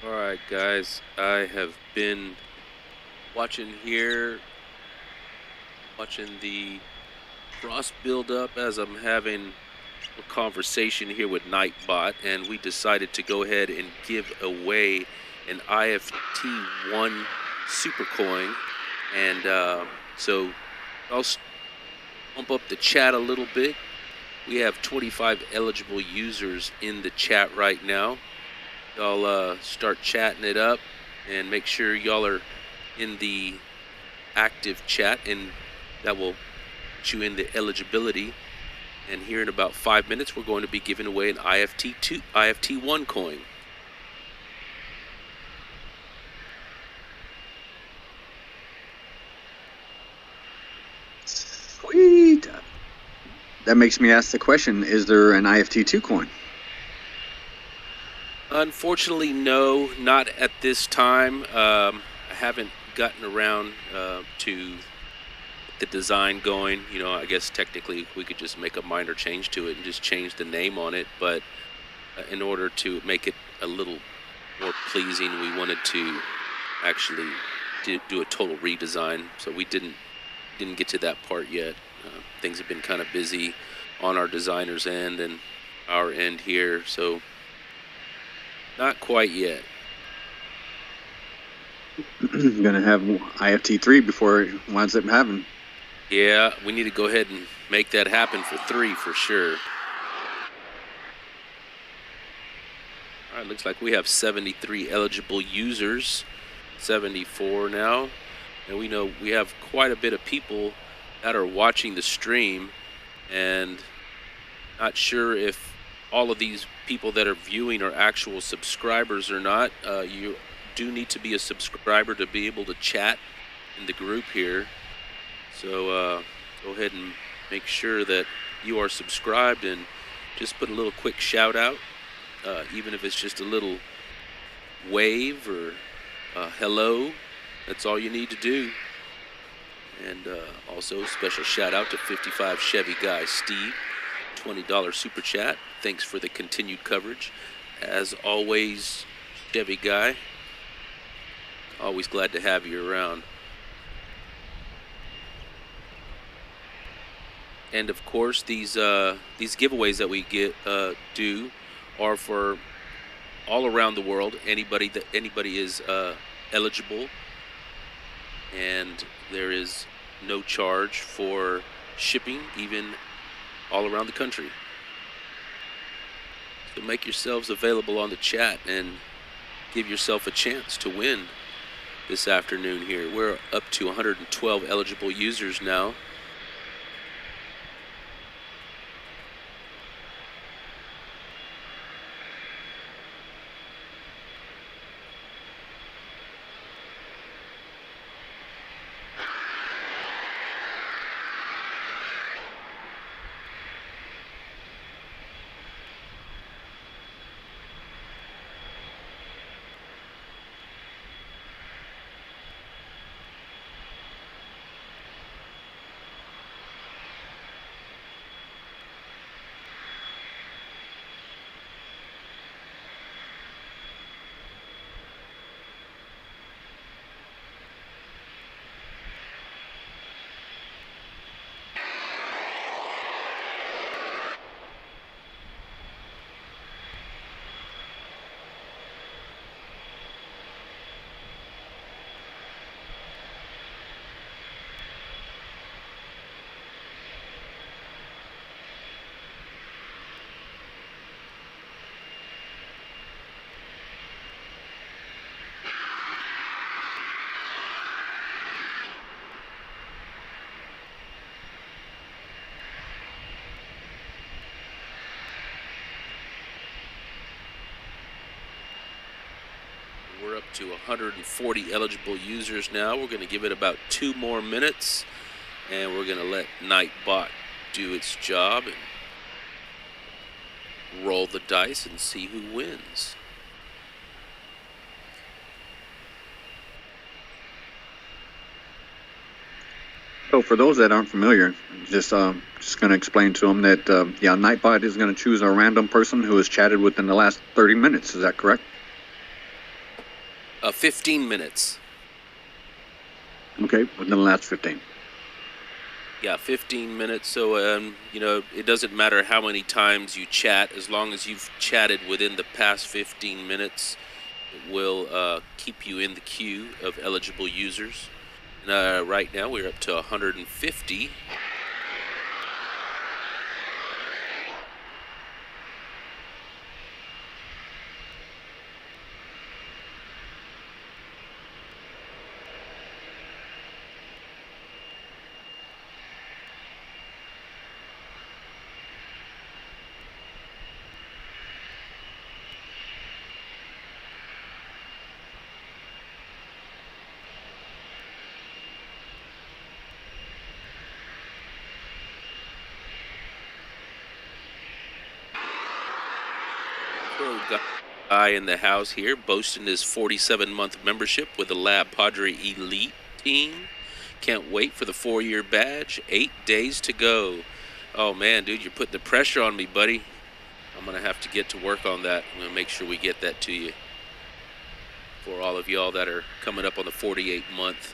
All right, guys. I have been watching the frost build up as I'm having a conversation here with Nightbot, and we decided to go ahead and give away an IFT-1 super coin. And so I'll pump up the chat a little bit. We have 25 eligible users in the chat right now. Y'all start chatting it up and make sure y'all are in the active chat, and that will put you in the eligibility. And here in about 5 minutes, we're going to be giving away an IFT-1 coin. Sweet. That makes me ask the question, is there an IFT2 coin? Unfortunately, no, not at this time. I haven't gotten around to the design going. You know, I guess technically we could just make a minor change to it and just change the name on it, but in order to make it a little more pleasing, we wanted to actually do a total redesign, so we didn't get to that part yet. Things have been kind of busy on our designer's end and our end here, so not quite yet. Gonna have IFT3 before it winds up having. Yeah, we need to go ahead and make that happen for 3 for sure. All right, looks like we have 73 eligible users, 74 now. And we know we have quite a bit of people that are watching the stream, and not sure if all of these people that are viewing are actual subscribers or not. You do need to be a subscriber to be able to chat in the group here. So go ahead and make sure that you are subscribed, and just put a little quick shout out, even if it's just a little wave or hello. That's all you need to do. And also special shout out to 55 Chevy guy Steve, $20 super chat. Thanks for the continued coverage. As always, Chevy guy, always glad to have you around. And of course, these giveaways that we do are for all around the world. Anybody is eligible, and there is no charge for shipping, even all around the country. So make yourselves available on the chat and give yourself a chance to win this afternoon here. We're up to 112 eligible users now. We're up to 140 eligible users now. We're going to give it about 2 more minutes, and we're going to let Nightbot do its job and roll the dice and see who wins. So for those that aren't familiar, just going to explain to them that, Nightbot is going to choose a random person who has chatted within the last 30 minutes. Is that correct? 15 minutes. Okay, within the last 15. Yeah, 15 minutes. So, you know, it doesn't matter how many times you chat, as long as you've chatted within the past 15 minutes, it will keep you in the queue of eligible users. And right now we're up to 150. Guy in the house here boasting his 47-month membership with the LabPadre Elite team. Can't wait for the 4-year badge. 8 days to go. Oh man, dude, you're putting the pressure on me, buddy. I'm gonna have to get to work on that. I'm gonna make sure we get that to you for all of y'all that are coming up on the 48-month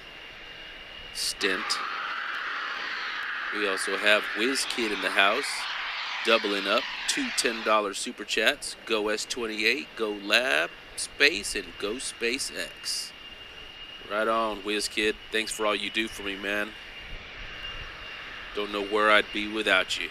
stint. We also have WizKid in the house, doubling up, 2 $10 super chats. Go S28, go Lab, Space, and go SpaceX. Right on, WizKid. Thanks for all you do for me, man. Don't know where I'd be without you.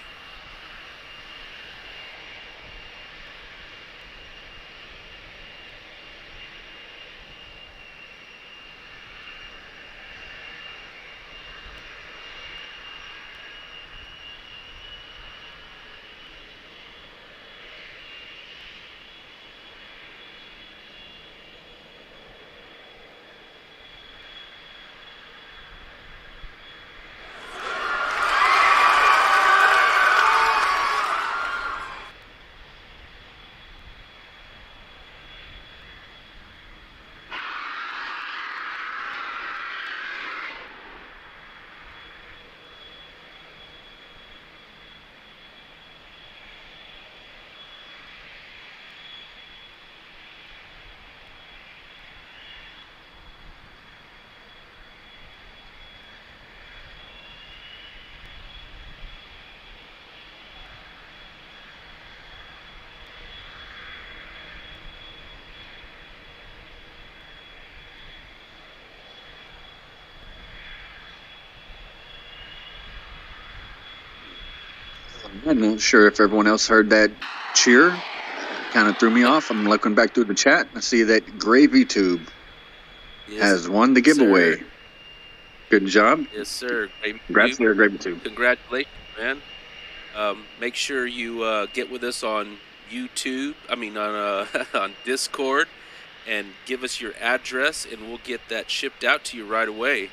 I'm not sure if everyone else heard that cheer. Kind of threw me off. I'm looking back through the chat. I see that Gravy Tube has won the giveaway. Sir. Good job. Yes, sir. Congrats there, Gravy Tube. Congratulations, man. Make sure you get with us on YouTube. I mean, on on Discord, and give us your address, and we'll get that shipped out to you right away.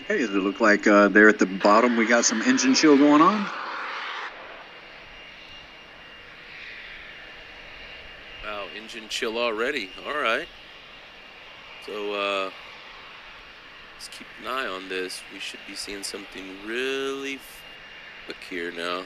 Hey, does it look like there at the bottom we got some engine chill going on? Wow, engine chill already. All right. So let's keep an eye on this. We should be seeing something really quick here now.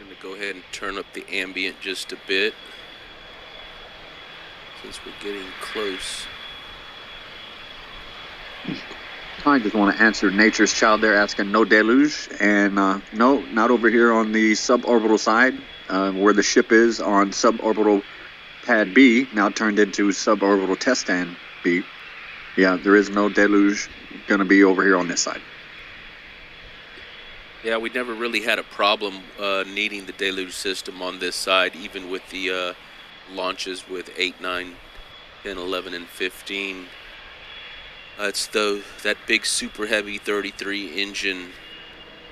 I'm going to go ahead and turn up the ambient just a bit since we're getting close. I just want to answer Nature's Child there asking no deluge, and no, not over here on the suborbital side, where the ship is on suborbital pad B, now turned into suborbital test stand B. Yeah, there is no deluge going to be over here on this side. Yeah, we never really had a problem needing the deluge system on this side, even with the launches with 8, 9, 10, 11, and 15. It's that big super heavy 33 engine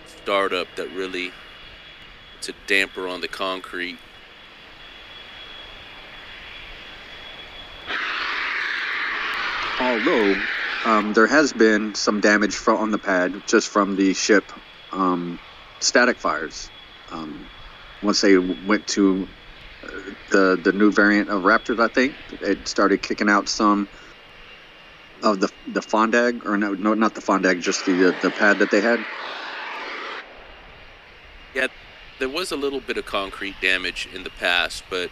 startup that really, it's a damper on the concrete. Although there has been some damage on the pad just from the ship static fires. Once they went to the new variant of Raptors, I think it started kicking out some of the fondag, or no, not the fondag, just the pad that they had. Yeah, there was a little bit of concrete damage in the past, but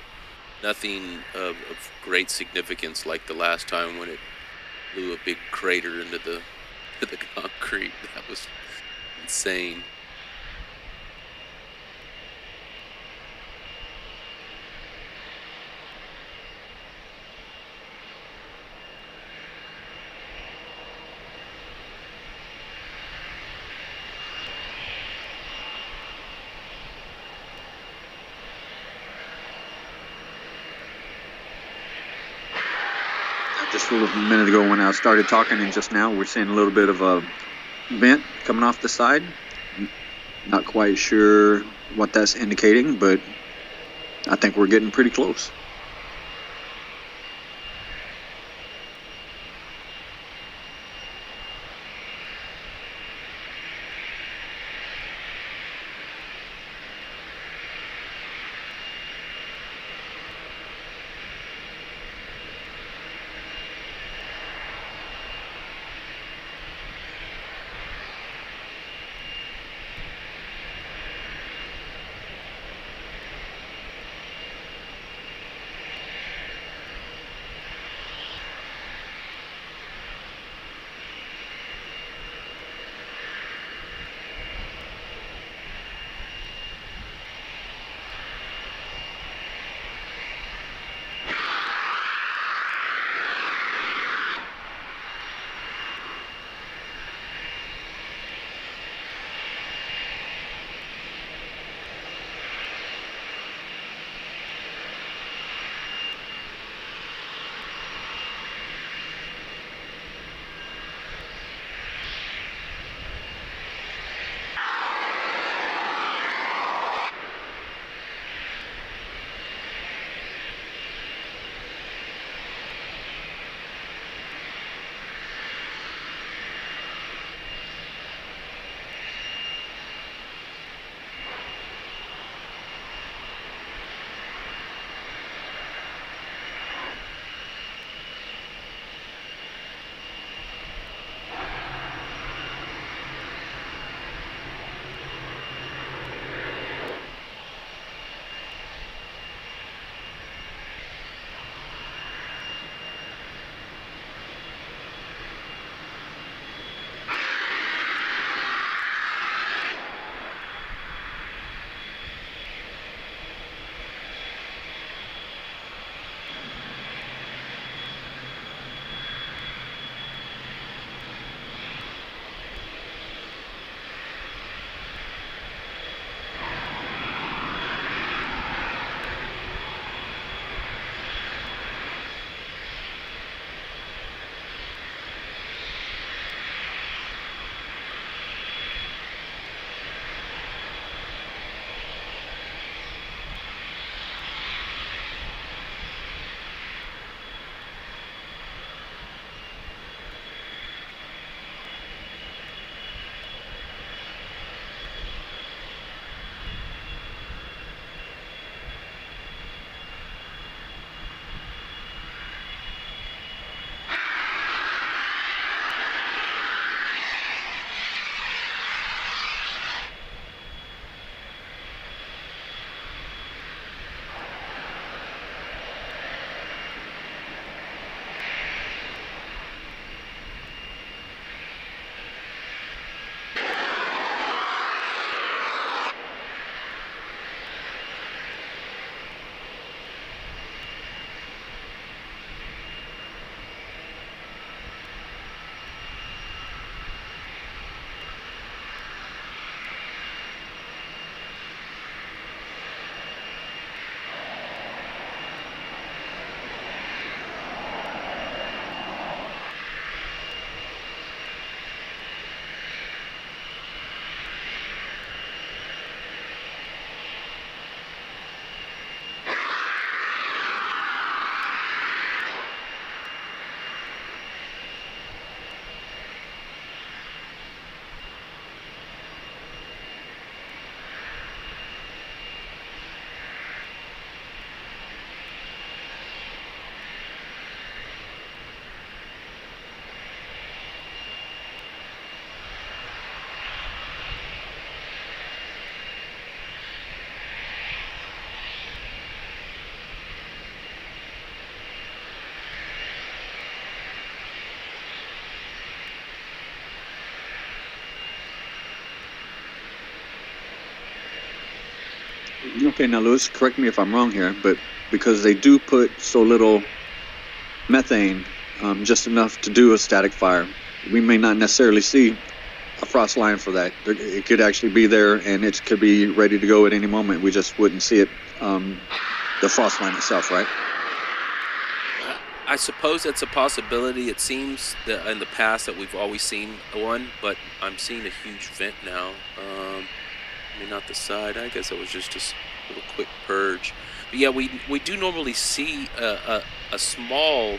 nothing of great significance like the last time when it blew a big crater into the concrete. That was insane. Just a little minute ago when I started talking, and just now we're seeing a little bit of a vent coming off the side. Not quite sure what that's indicating, but I think we're getting pretty close. Okay, now Lewis, correct me if I'm wrong here, but because they do put so little methane, just enough to do a static fire, we may not necessarily see a frost line for that. It could actually be there, and it could be ready to go at any moment. We just wouldn't see it, the frost line itself, right? I suppose that's a possibility. It seems that in the past that we've always seen one, but I'm seeing a huge vent now. I mean, not the side. I guess it was just a little quick purge. But yeah, we do normally see a small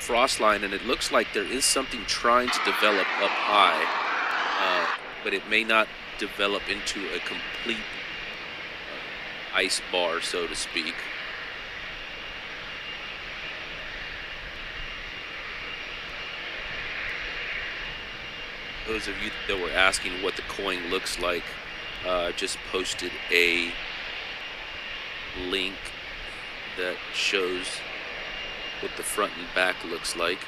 frost line, and it looks like there is something trying to develop up high, but it may not develop into a complete ice bar, so to speak. Those of you that were asking what the coin looks like, just posted a link that shows what the front and back looks like.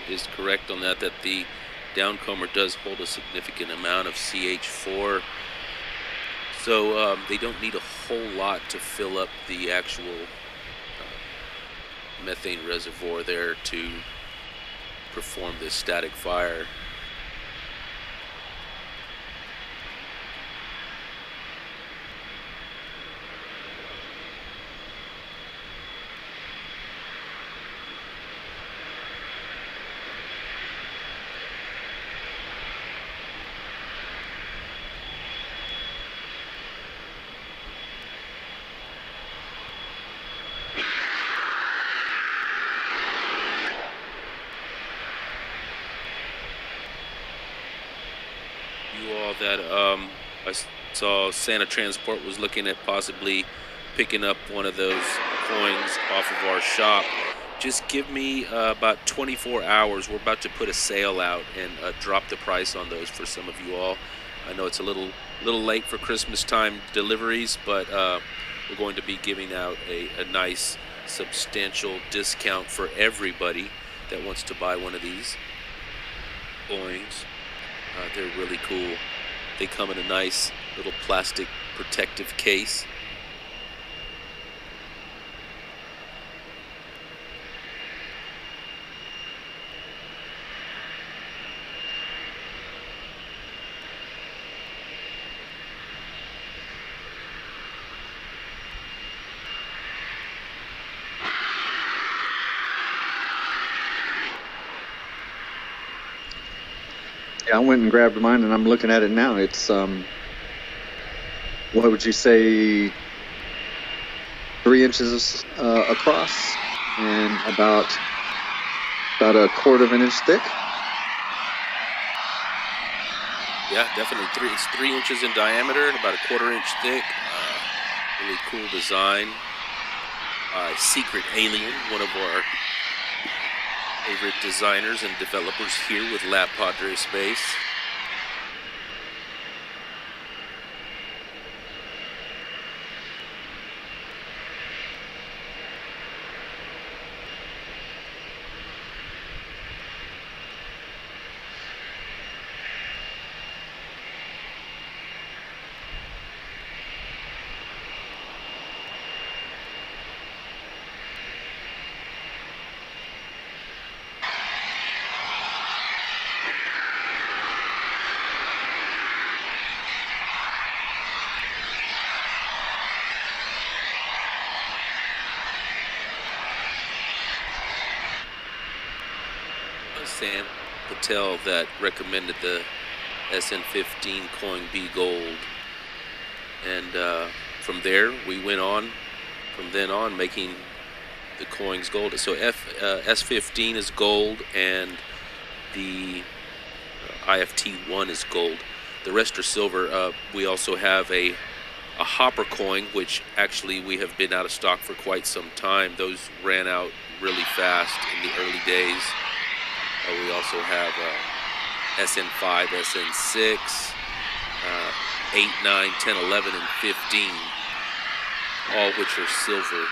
Is correct on that the downcomer does hold a significant amount of CH4, so they don't need a whole lot to fill up the actual methane reservoir there to perform this static fire. That I saw Santa Transport was looking at possibly picking up one of those coins off of our shop. Just give me about 24 hours. We're about to put a sale out and drop the price on those for some of you all. I know it's a little late for Christmas time deliveries, but we're going to be giving out a nice substantial discount for everybody that wants to buy one of these coins. They're really cool. They come in a nice little plastic protective case. Yeah, I went and grabbed mine, and I'm looking at it now. It's what would you say, 3 inches across and about a quarter of an inch thick. Yeah, definitely it's 3 inches in diameter and about a quarter inch thick. Really cool design. Secret Alien, one of our favorite designers and developers here with LabPadre Space. Sam Patel that recommended the SN15 coin be gold, and from there we went on from then on making the coins gold. So S15 is gold and the IFT-1 is gold. The rest are silver. We also have a hopper coin, which actually we have been out of stock for quite some time. Those ran out really fast in the early days. We also have SN5, SN6, 8, 9, 10, 11, and 15, all which are silver.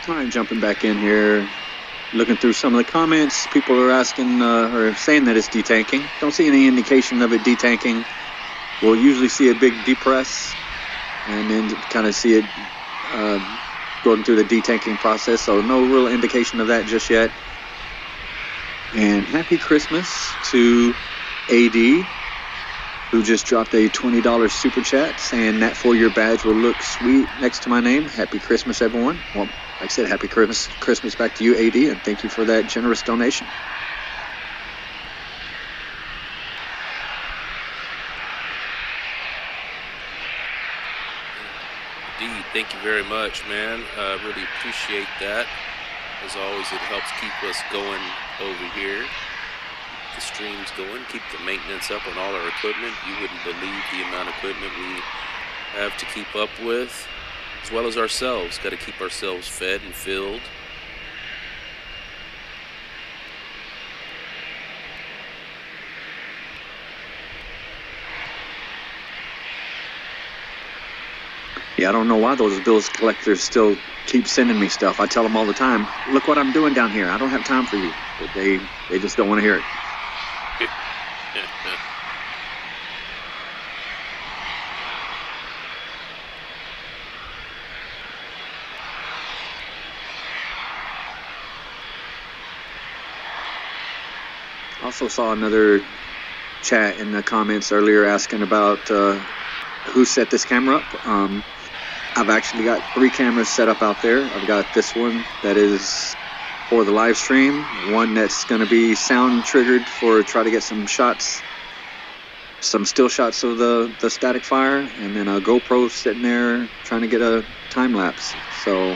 All right, jumping back in here, looking through some of the comments. People are asking or saying that it's detanking. Don't see any indication of it detanking. We'll usually see a big depress and then kind of see it going through the detanking process. So no real indication of that just yet. And happy Christmas to AD, who just dropped a $20 super chat saying that 4-year badge will look sweet next to my name. Happy Christmas, everyone. Well, like I said, happy Christmas back to you, AD, and thank you for that generous donation. Indeed, thank you very much, man. Really appreciate that. As always, it helps keep us going over here. The streams going, keep the maintenance up on all our equipment. You wouldn't believe the amount of equipment we have to keep up with, as well as ourselves. Got to keep ourselves fed and filled. Yeah, I don't know why those bills collectors still keep sending me stuff. I tell them all the time, look what I'm doing down here. I don't have time for you. But they just don't want to hear it. Also saw another chat in the comments earlier asking about who set this camera up. I've actually got 3 cameras set up out there. I've got this one that is for the live stream, one that's going to be sound triggered for try to get some shots, some still shots of the static fire, and then a GoPro sitting there trying to get a time lapse. So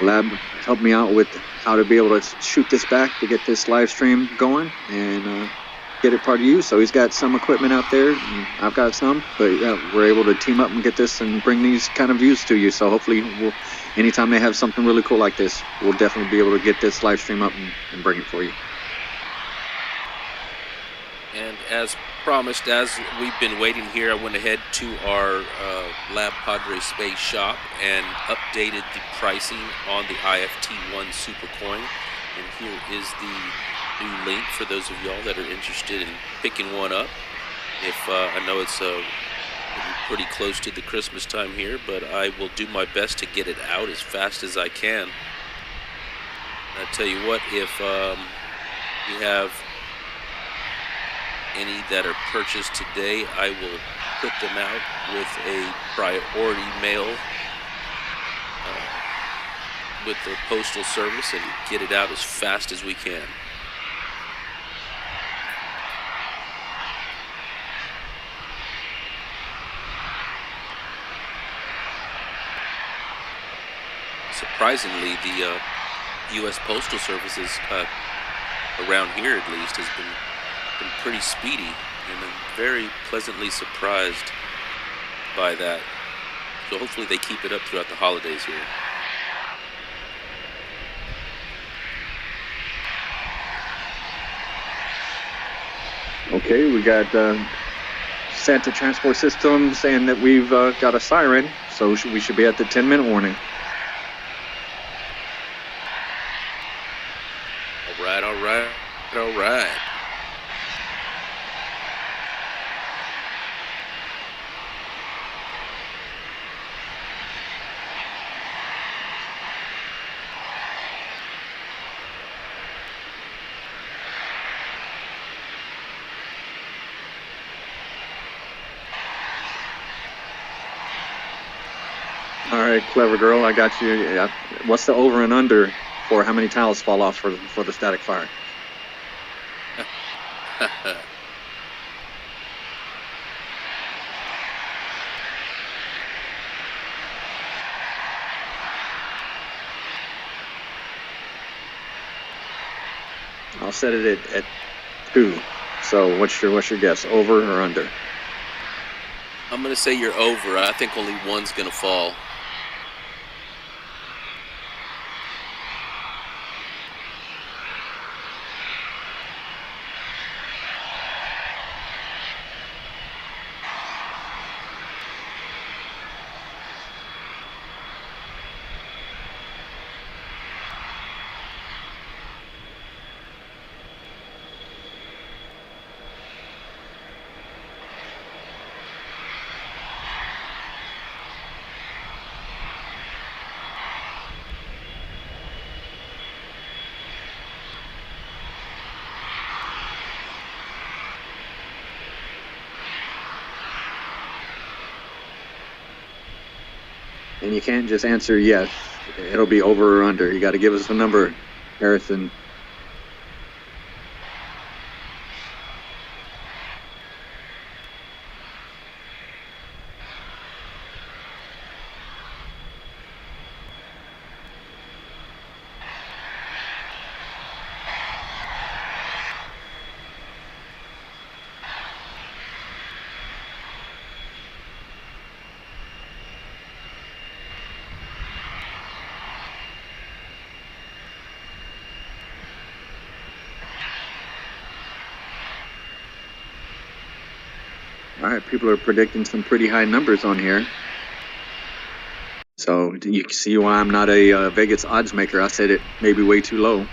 Lab helped me out with how to be able to shoot this back to get this live stream going and get it part of you. So he's got some equipment out there, and I've got some, but yeah, we're able to team up and get this and bring these kind of views to you. So hopefully anytime they have something really cool like this, we'll definitely be able to get this live stream up and bring it for you. And as promised, as we've been waiting here, I went ahead to our LabPadre Space shop and updated the pricing on the IFT-1 Supercoin. And here is the new link for those of y'all that are interested in picking one up. If I know it's pretty close to the Christmas time here, but I will do my best to get it out as fast as I can. And I tell you what, if you have any that are purchased today, I will put them out with a priority mail with the postal service and get it out as fast as we can. Surprisingly, the U.S. Postal Services around here, at least, has been pretty speedy, and I'm very pleasantly surprised by that. So hopefully they keep it up throughout the holidays here. Okay, we got Santa Transport System saying that we've got a siren, so we should be at the 10-minute warning. All right. All right, clever girl, I got you. What's the over and under for how many tiles fall off for the static fire? I'll set it at 2. So what's your guess, over or under? I'm going to say you're over. I think only one's going to fall. and you can't just answer yes. It'll be over or under. You got to give us a number, Harrison. All right, people are predicting some pretty high numbers on here. So you can see why I'm not a Vegas odds maker. I said it maybe way too low.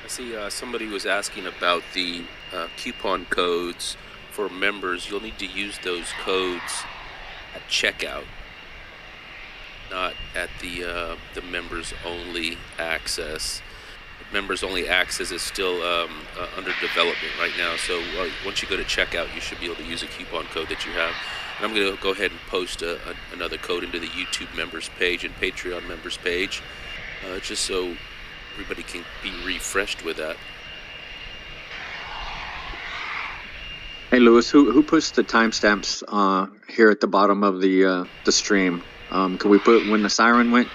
I see somebody was asking about the coupon codes for members. You'll need to use those codes at checkout, not at the members only access. Members only access is still under development right now. So once you go to checkout, you should be able to use a coupon code that you have. And I'm going to go ahead and post another code into the YouTube members page and Patreon members page, just so everybody can be refreshed with that. Hey, Lewis, who puts the timestamps here at the bottom of the stream? Can we put when the siren went?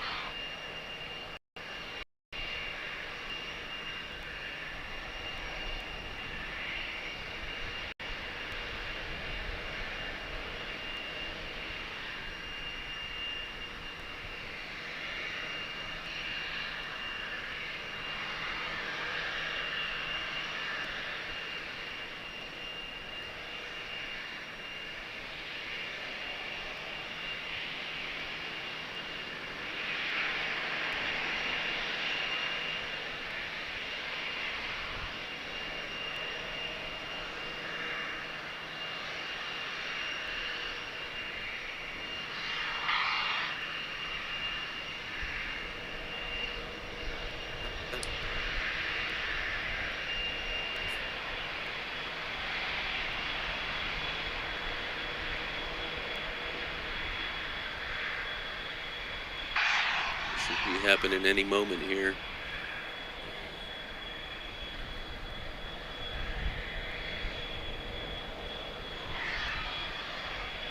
Should be happening any moment here.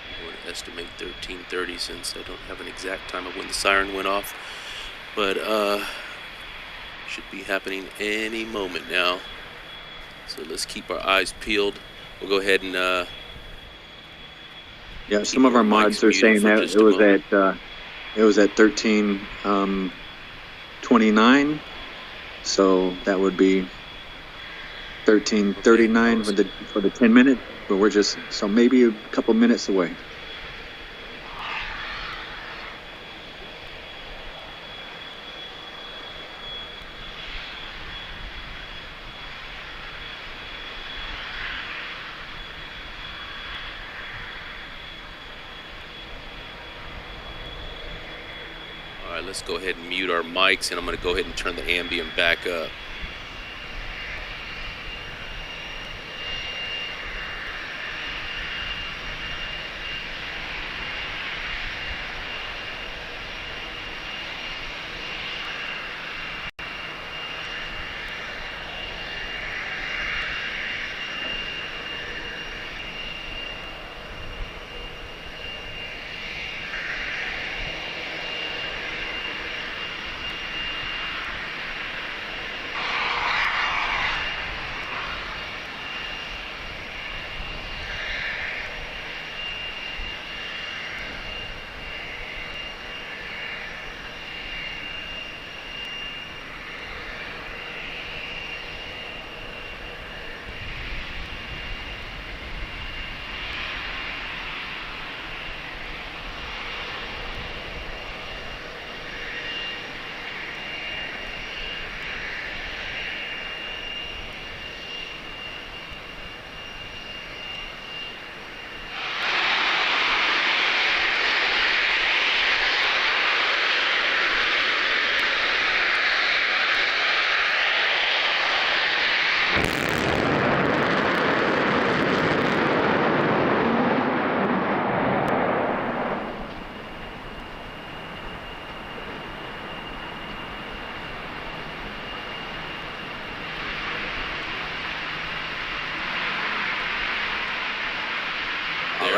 I would estimate 13:30 since I don't have an exact time of when the siren went off, but should be happening any moment now. So let's keep our eyes peeled. We'll go ahead and yeah, some of our mods are saying that it was at 13:29, so that would be 13:39 for the 10-minute, but we're just so maybe a couple minutes away. Let's go ahead and mute our mics, and I'm going to go ahead and turn the ambient back up.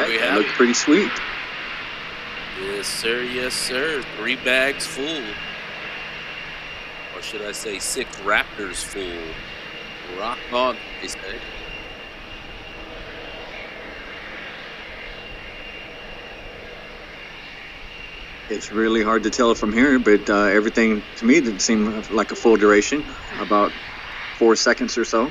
There we That have looked it. pretty sweet. Yes, sir. Yes, sir. 3 bags full. Or should I say 6 Raptors full. Rock on, they say. It's really hard to tell from here, but everything to me didn't seem like a full duration, about 4 seconds or so.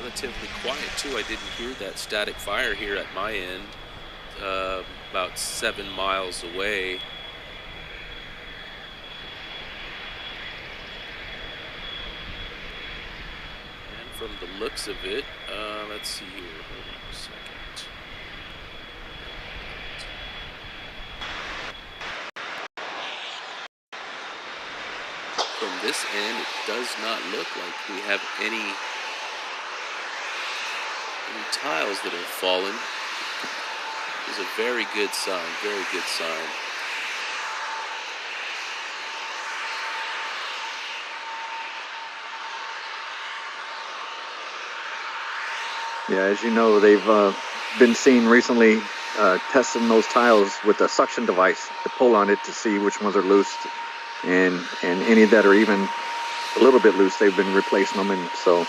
Relatively quiet too. I didn't hear that static fire here at my end, about 7 miles away. And from the looks of it, let's see here. Hold on a second. From this end, it does not look like we have any tiles that have fallen. It's a very good sign, very good sign. Yeah, as you know, they've been seen recently testing those tiles with a suction device to pull on it to see which ones are loose, and any that are even a little bit loose, they've been replacing them, and so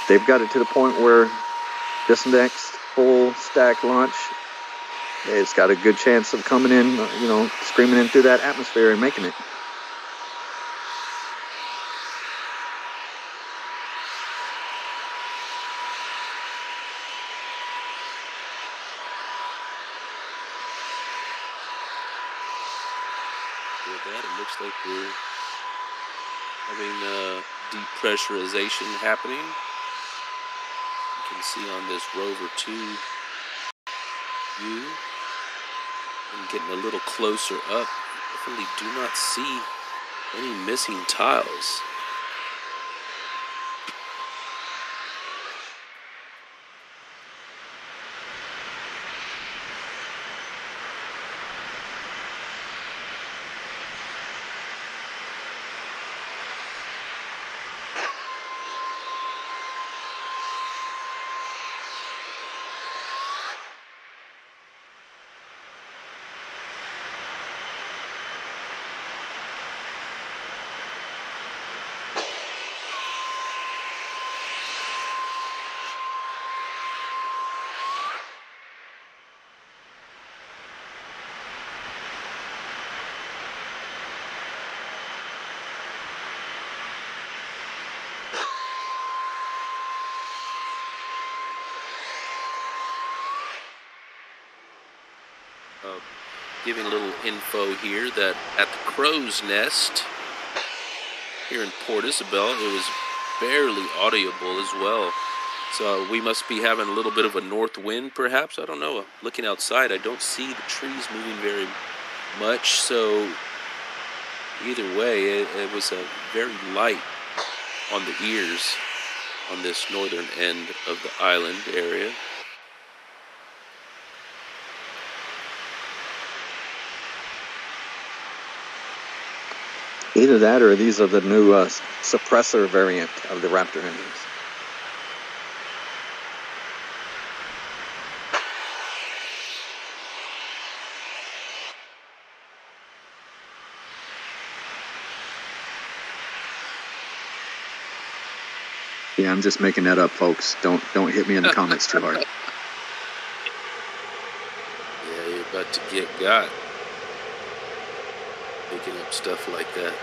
they've got it to the point where this next full stack launch, it's got a good chance of coming in, screaming in through that atmosphere and making it. With that, it looks like we're having depressurization happening. You can see on this rover 2 view, and getting a little closer up, definitely do not see any missing tiles. Giving a little info here that at the Crow's Nest here in Port Isabel, it was barely audible as well. So we must be having a little bit of a north wind, perhaps. I don't know. Looking outside, I don't see the trees moving very much. So either way, it was a very light on the ears on this northern end of the island area. Either that or these are the new suppressor variant of the Raptor engines. Yeah, I'm just making that up, folks. Don't hit me in the comments too hard. Yeah, you're about to get got. Making up stuff like that.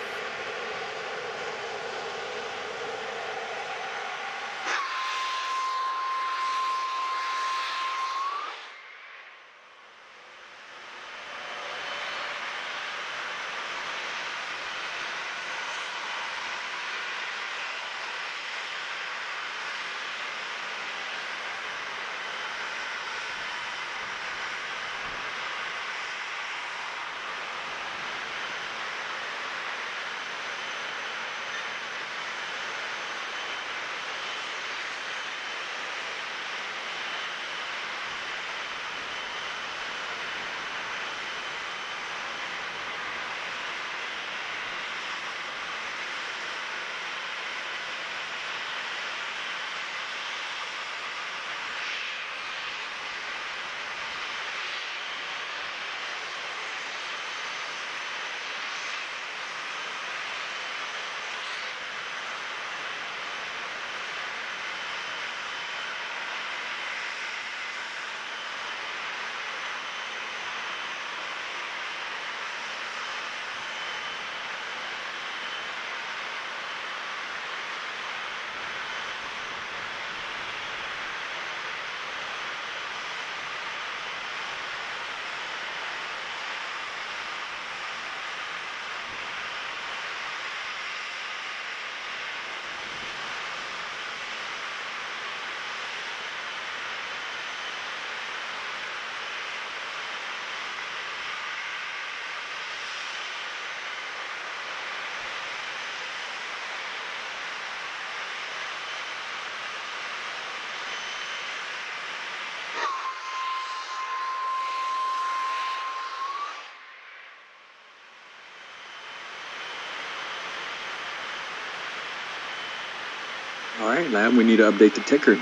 All right, lab, we need to update the ticker.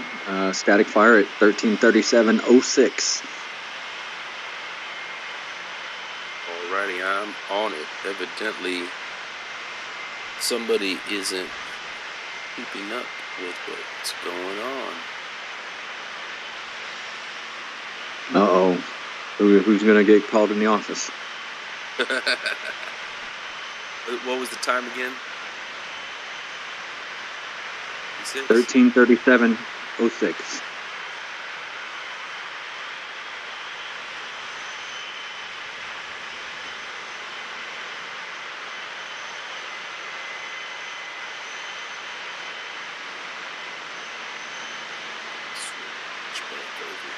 Static fire at 1337.06. Alrighty, I'm on it. Evidently, somebody isn't keeping up with what's going on. Uh-oh. Who's going to get called in the office? What was the time again? 1337.06. Switch back over here.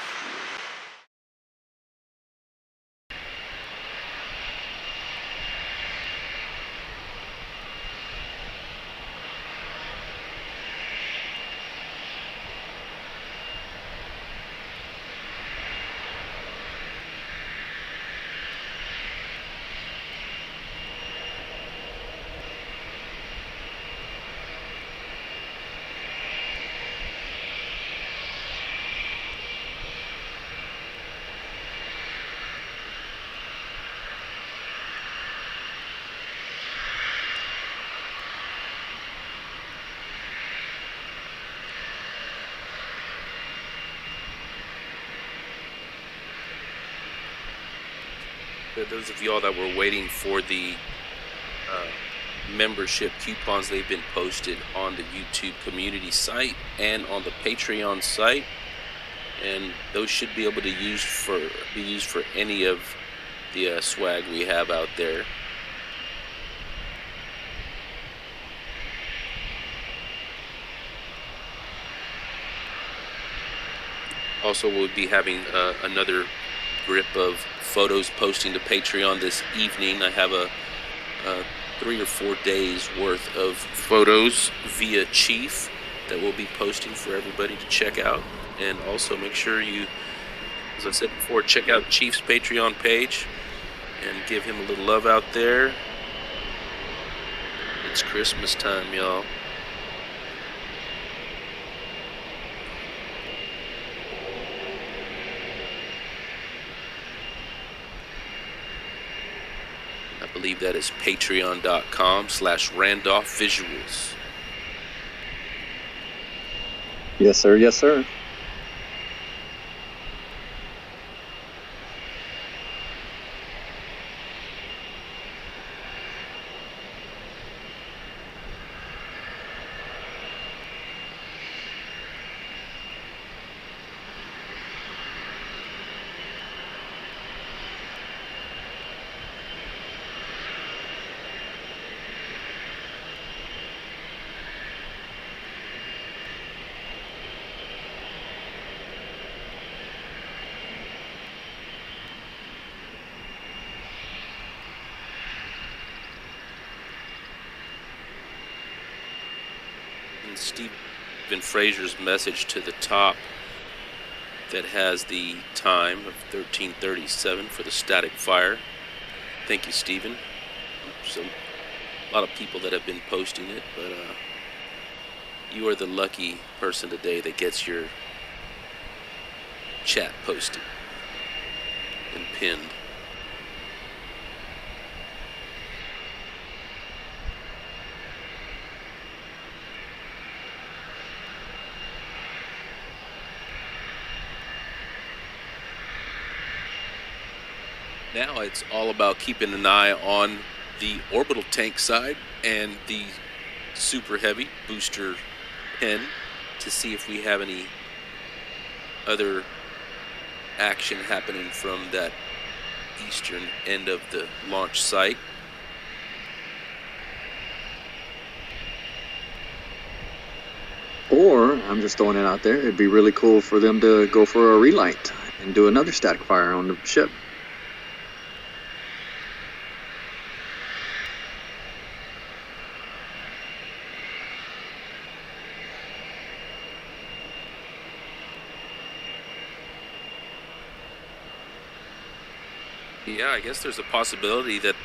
Those of y'all that were waiting for the membership coupons, they've been posted on the YouTube community site and on the Patreon site, and those should be able to be used for any of the swag we have out there. Also, we'll be having another grip of photos posting to Patreon this evening. I have a 3 or 4 days worth of photos via Chief that we'll be posting for everybody to check out. And also make sure you, as I said before, check out Chief's Patreon page and give him a little love out there. It's Christmas time, y'all. I believe that is patreon.com/Randolph Visuals. Yes, sir. Yes, sir. Stephen Fraser's message to the top that has the time of 13:37 for the static fire. Thank you, Stephen. So a lot of people that have been posting it, but you are the lucky person today that gets your chat posted and pinned. Now it's all about keeping an eye on the orbital tank side and the super heavy booster pen to see if we have any other action happening from that eastern end of the launch site. Or, I'm just throwing it out there, it'd be really cool for them to go for a relight and do another static fire on the ship. Yeah, I guess there's a possibility that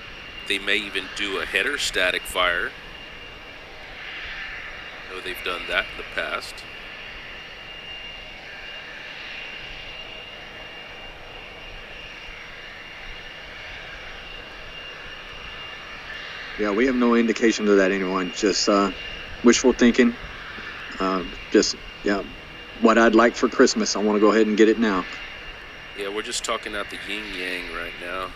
they may even do a header static fire. I know they've done that in the past. Yeah, we have no indication of that, anyone. Just wishful thinking. Just, yeah, what I'd like for Christmas. I want to go ahead and get it now. Yeah, we're just talking out the yin-yang right now.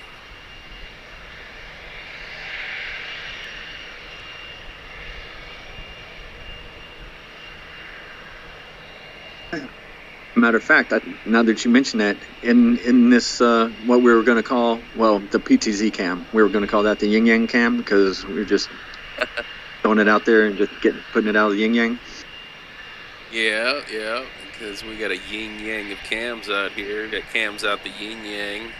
Matter of fact, now that you mention that, in this, what we were going to call, well, the PTZ cam, we were going to call that the yin yang cam because we were just throwing it out there and just putting it out of the yin yang. Yeah, because we got a yin yang of cams out here. Got cams out the yin yang.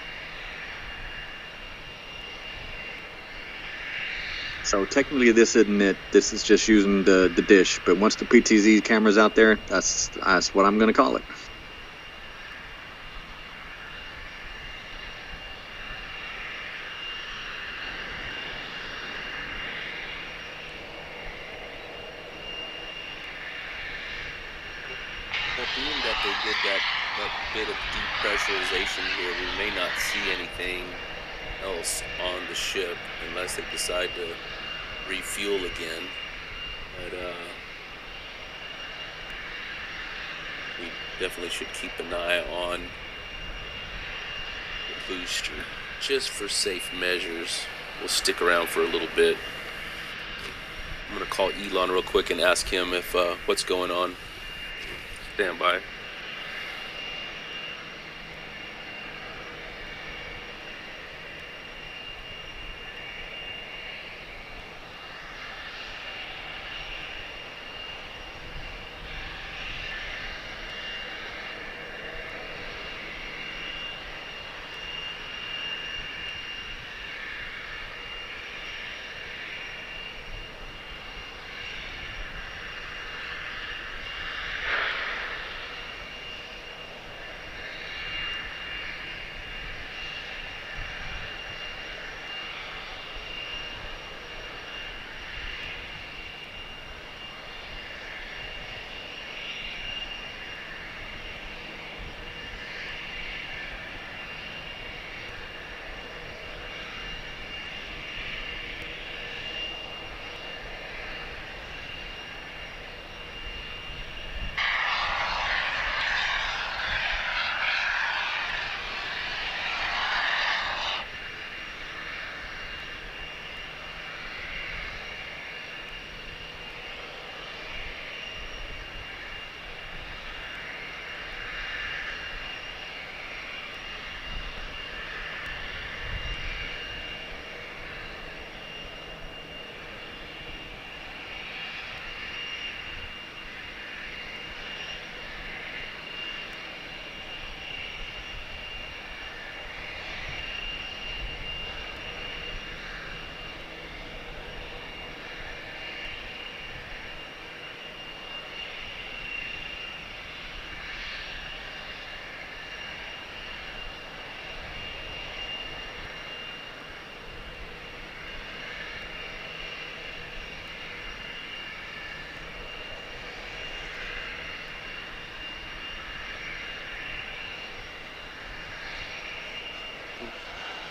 So technically, this isn't it. This is just using the dish. But once the PTZ camera's out there, that's what I'm going to call it. Well, being that they did that bit of depressurization here, we may not see anything else on the ship unless they decide to refuel again. But we definitely should keep an eye on the booster just for safe measures. We'll stick around for a little bit. I'm going to call Elon real quick and ask him if what's going on. Stand by.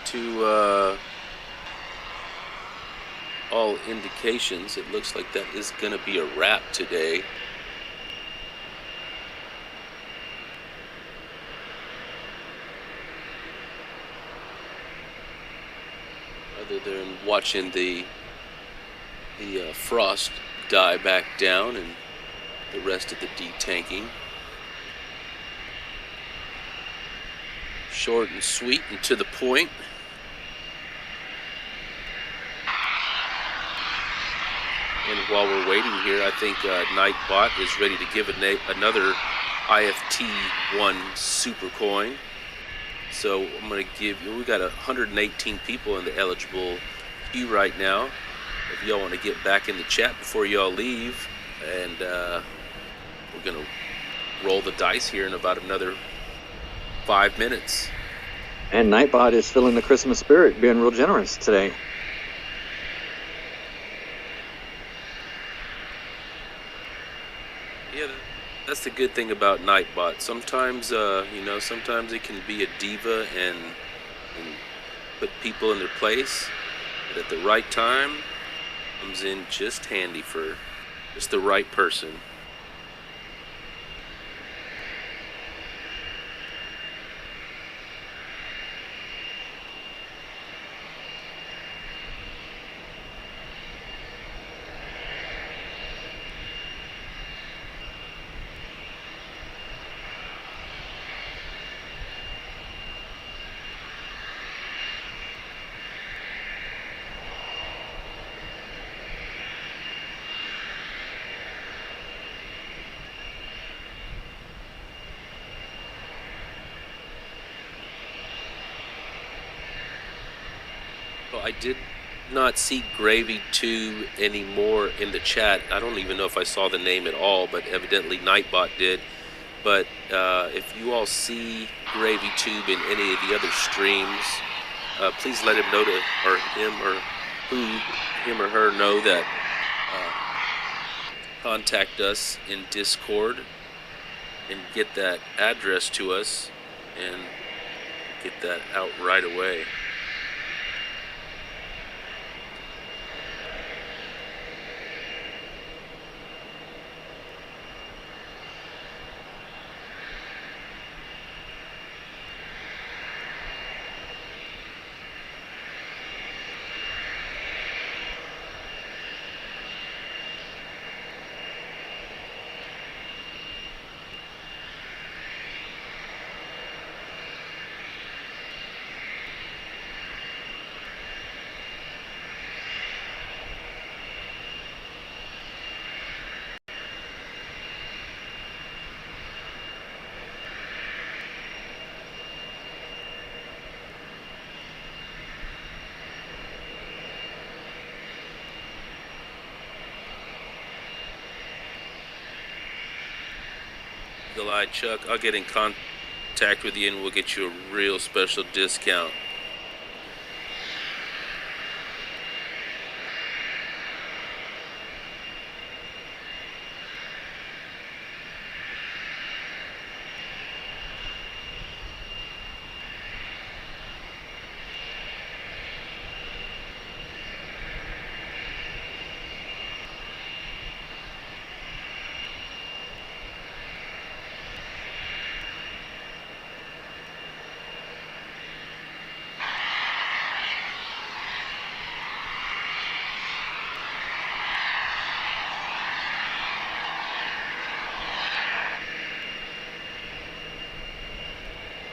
To all indications, it looks like that is going to be a wrap today. Other than watching the frost die back down and the rest of the detanking. Short and sweet and to the point. And while we're waiting here, I think Nightbot is ready to give another IFT-1 super coin. So I'm going to give you, we got 118 people in the eligible queue right now. If y'all want to get back in the chat before y'all leave, and we're going to roll the dice here in about another 5 minutes. And Nightbot is feeling the Christmas spirit, being real generous today. Yeah, that's the good thing about Nightbot. Sometimes, sometimes it can be a diva and put people in their place, but at the right time, comes in just handy for just the right person. Well, I did not see Gravy 2 anymore in the chat. I don't even know if I saw the name at all, but evidently Nightbot did. But if you all see Gravy Tube in any of the other streams, please let him know or him or her know that contact us in Discord and get that address to us and get that out right away. Eagle-Eye Chuck, I'll get in contact with you and we'll get you a real special discount.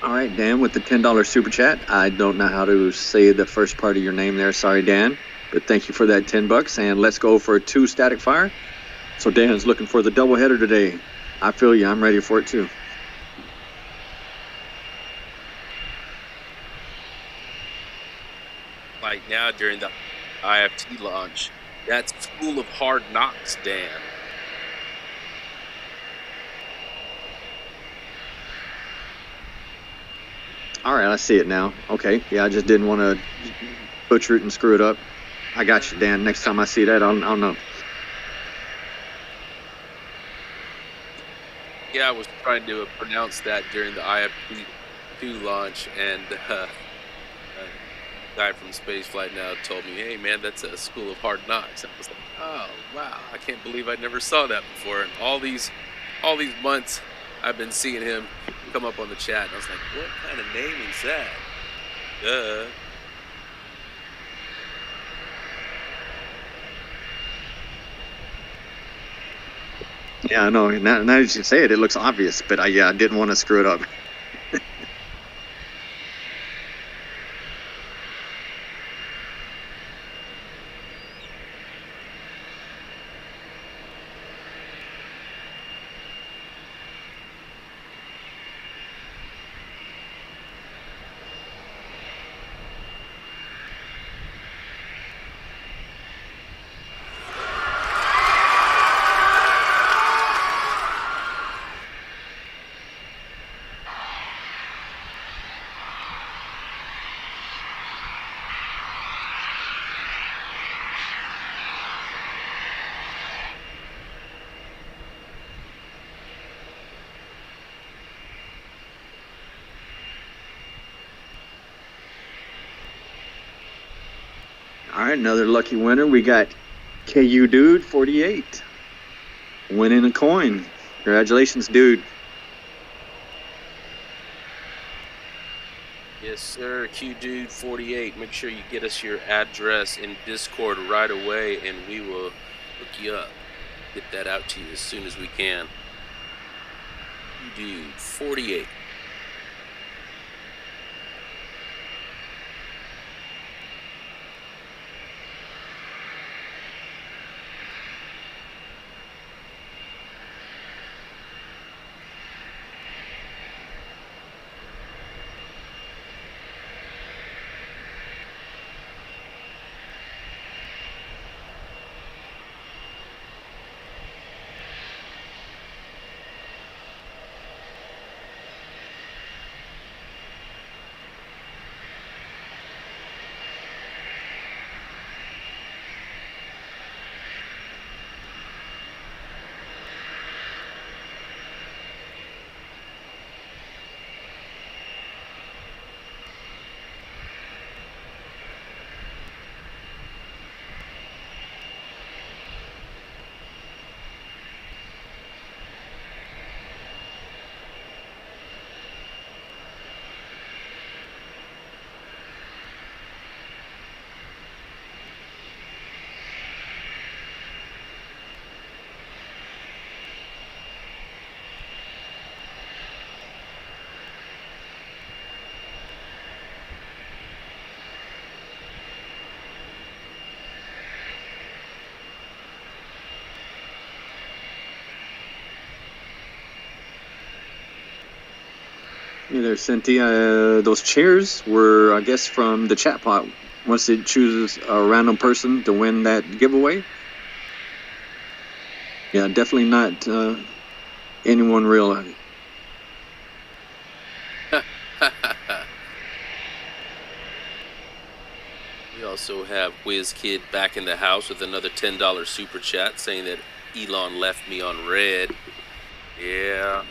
All right, Dan, with the $10 super chat. I don't know how to say the first part of your name there. Sorry, Dan. But thank you for that $10. And let's go for 2 static fire. So Dan's looking for the doubleheader today. I feel you. I'm ready for it too. Like now during the IFT launch, that's School of Hard Knocks, Dan. All right, I see it now. Okay, yeah, I just didn't want to butcher it and screw it up. I got you, Dan. Next time I see that, I'll know. Yeah, I was trying to pronounce that during the IFT-2 launch, and a guy from Spaceflight Now told me, "Hey, man, that's a School of Hard Knocks." I was like, "Oh, wow! I can't believe I never saw that before." And all these months, I've been seeing him come up on the chat, and I was like, "What kind of name is that?" Duh. Yeah, I know. Now that you say it, it looks obvious, but I didn't want to screw it up. right, another lucky winner. We got KU Dude 48 winning a coin. Congratulations, dude. Yes, sir. QDude48. Make sure you get us your address in Discord right away, and we will hook you up. Get that out to you as soon as we can. QDude48. Hey there, Cynthia. Those chairs were, I guess, from the chat pot. Once it chooses a random person to win that giveaway. Yeah, definitely not anyone real. We also have WizKid back in the house with another $10 super chat saying that Elon left me on red. Yeah,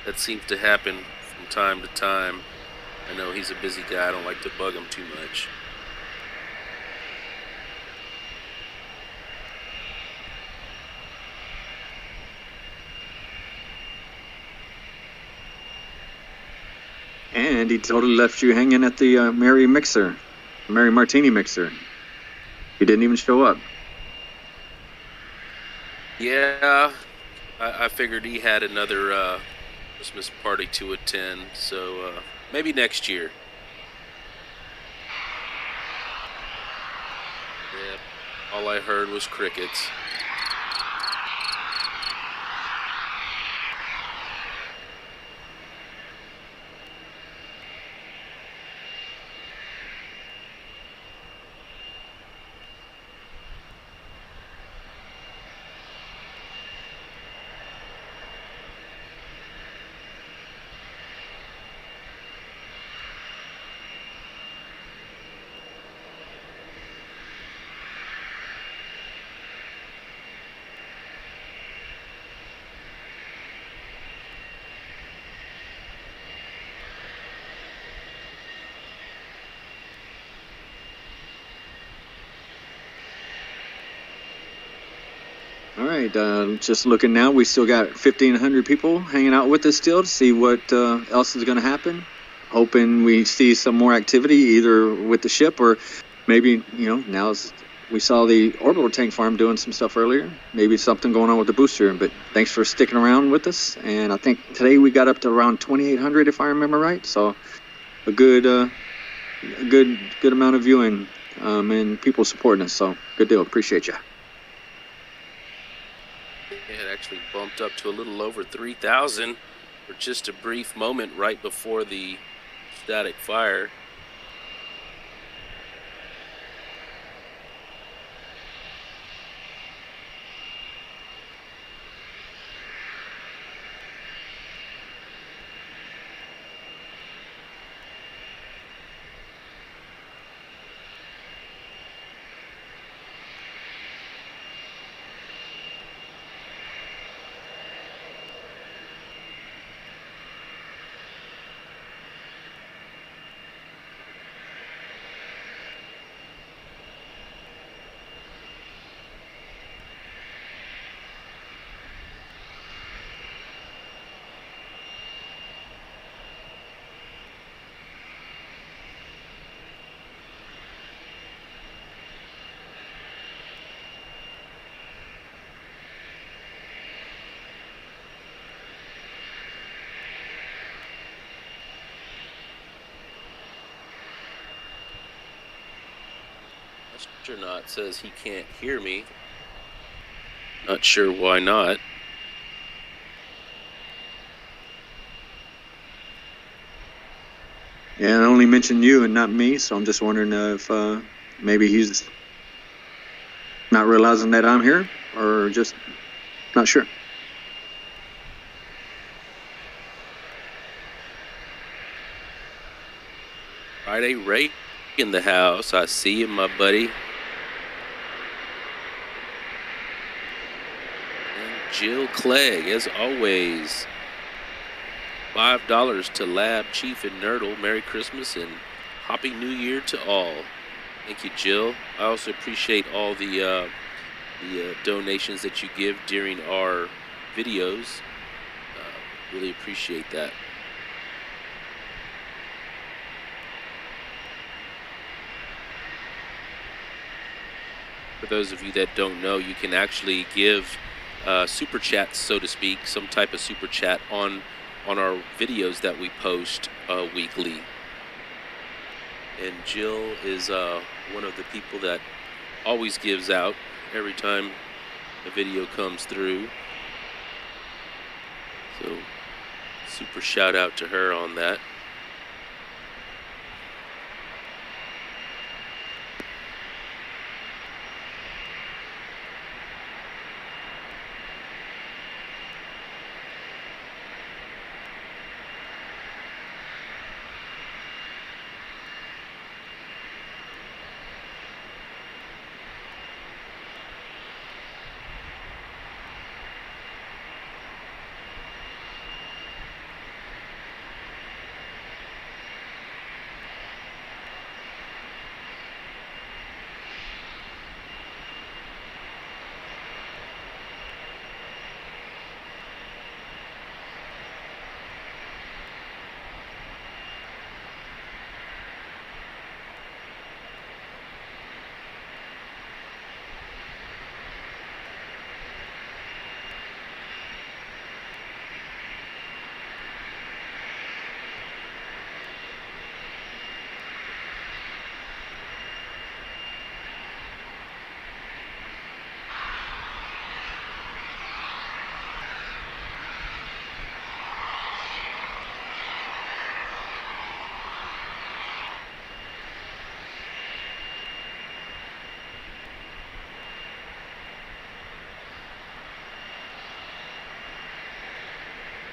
that seems to happen from time to time. I know he's a busy guy. I don't like to bug him too much. And he totally left you hanging at the Mary Martini mixer. He didn't even show up. Yeah, I figured he had another Christmas party to attend, so maybe next year. Yeah, all I heard was crickets. All right, just looking now, we still got 1,500 people hanging out with us still to see what else is going to happen. Hoping we see some more activity either with the ship or maybe, now we saw the orbital tank farm doing some stuff earlier. Maybe something going on with the booster. But thanks for sticking around with us. And I think today we got up to around 2,800 if I remember right. So a good amount of viewing and people supporting us. So good deal. Appreciate you. It actually bumped up to a little over 3,000 for just a brief moment right before the static fire. astronaut says he can't hear me. Not sure why not. Yeah, I only mentioned you and not me, so I'm just wondering if maybe he's not realizing that I'm here, or just not sure. Friday Ray in the house. I see you, my buddy. And Jill Clegg, as always. $5 to Lab Chief and Nerdle. Merry Christmas and Happy New Year to all. Thank you, Jill. I also appreciate all the donations that you give during our videos. Really appreciate that. For those of you that don't know, you can actually give super chats, so to speak, some type of super chat on our videos that we post weekly. And Jill is one of the people that always gives out every time a video comes through. So super shout out to her on that.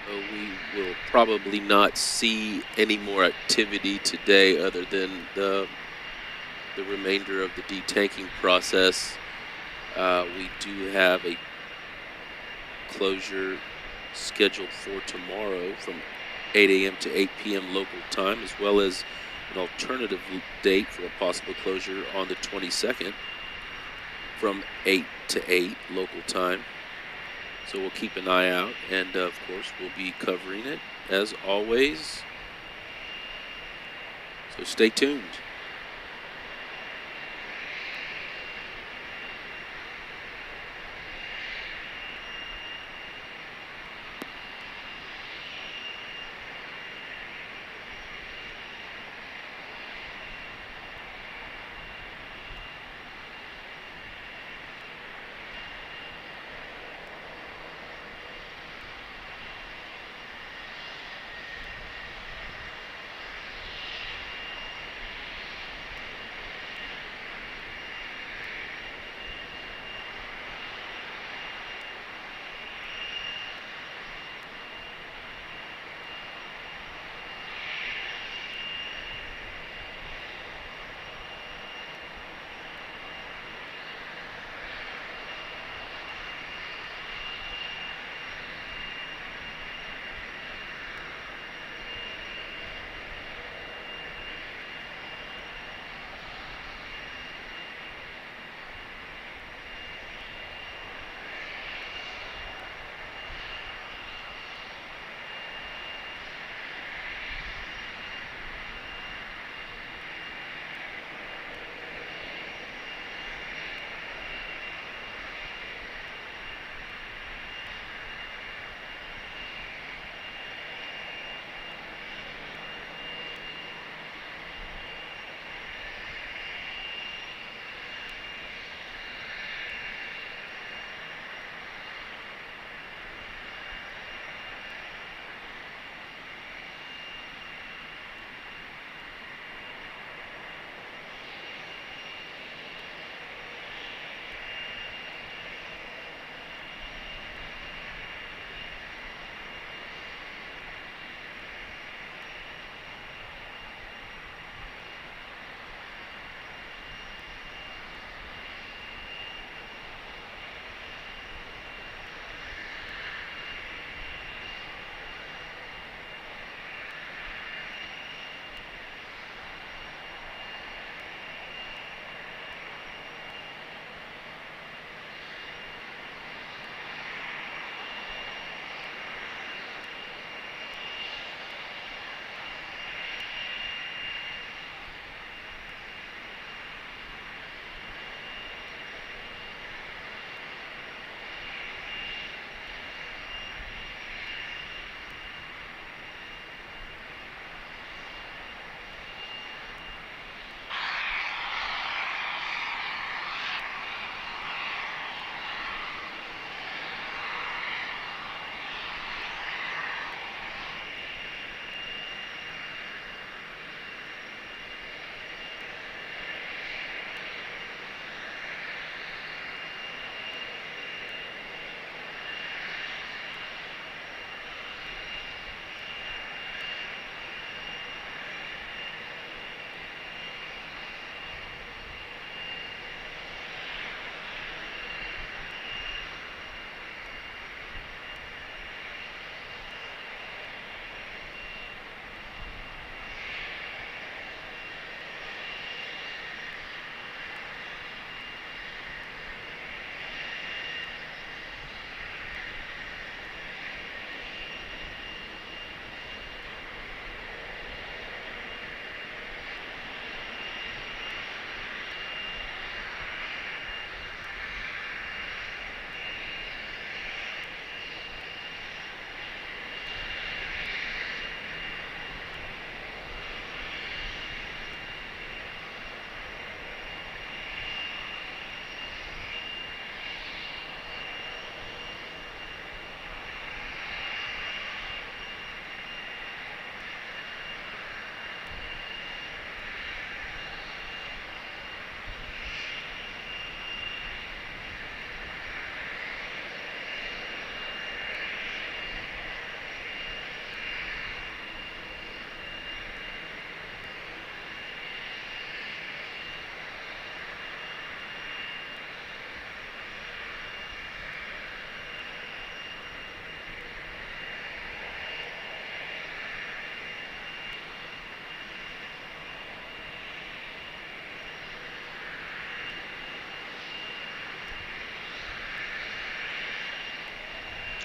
We will probably not see any more activity today other than the remainder of the detanking process. We do have a closure scheduled for tomorrow from 8 a.m. to 8 p.m. local time, as well as an alternative date for a possible closure on the 22nd from 8 to 8 local time. So we'll keep an eye out, and of course we'll be covering it as always. So stay tuned.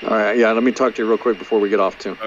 All right, yeah, let me talk to you real quick before we get off, too.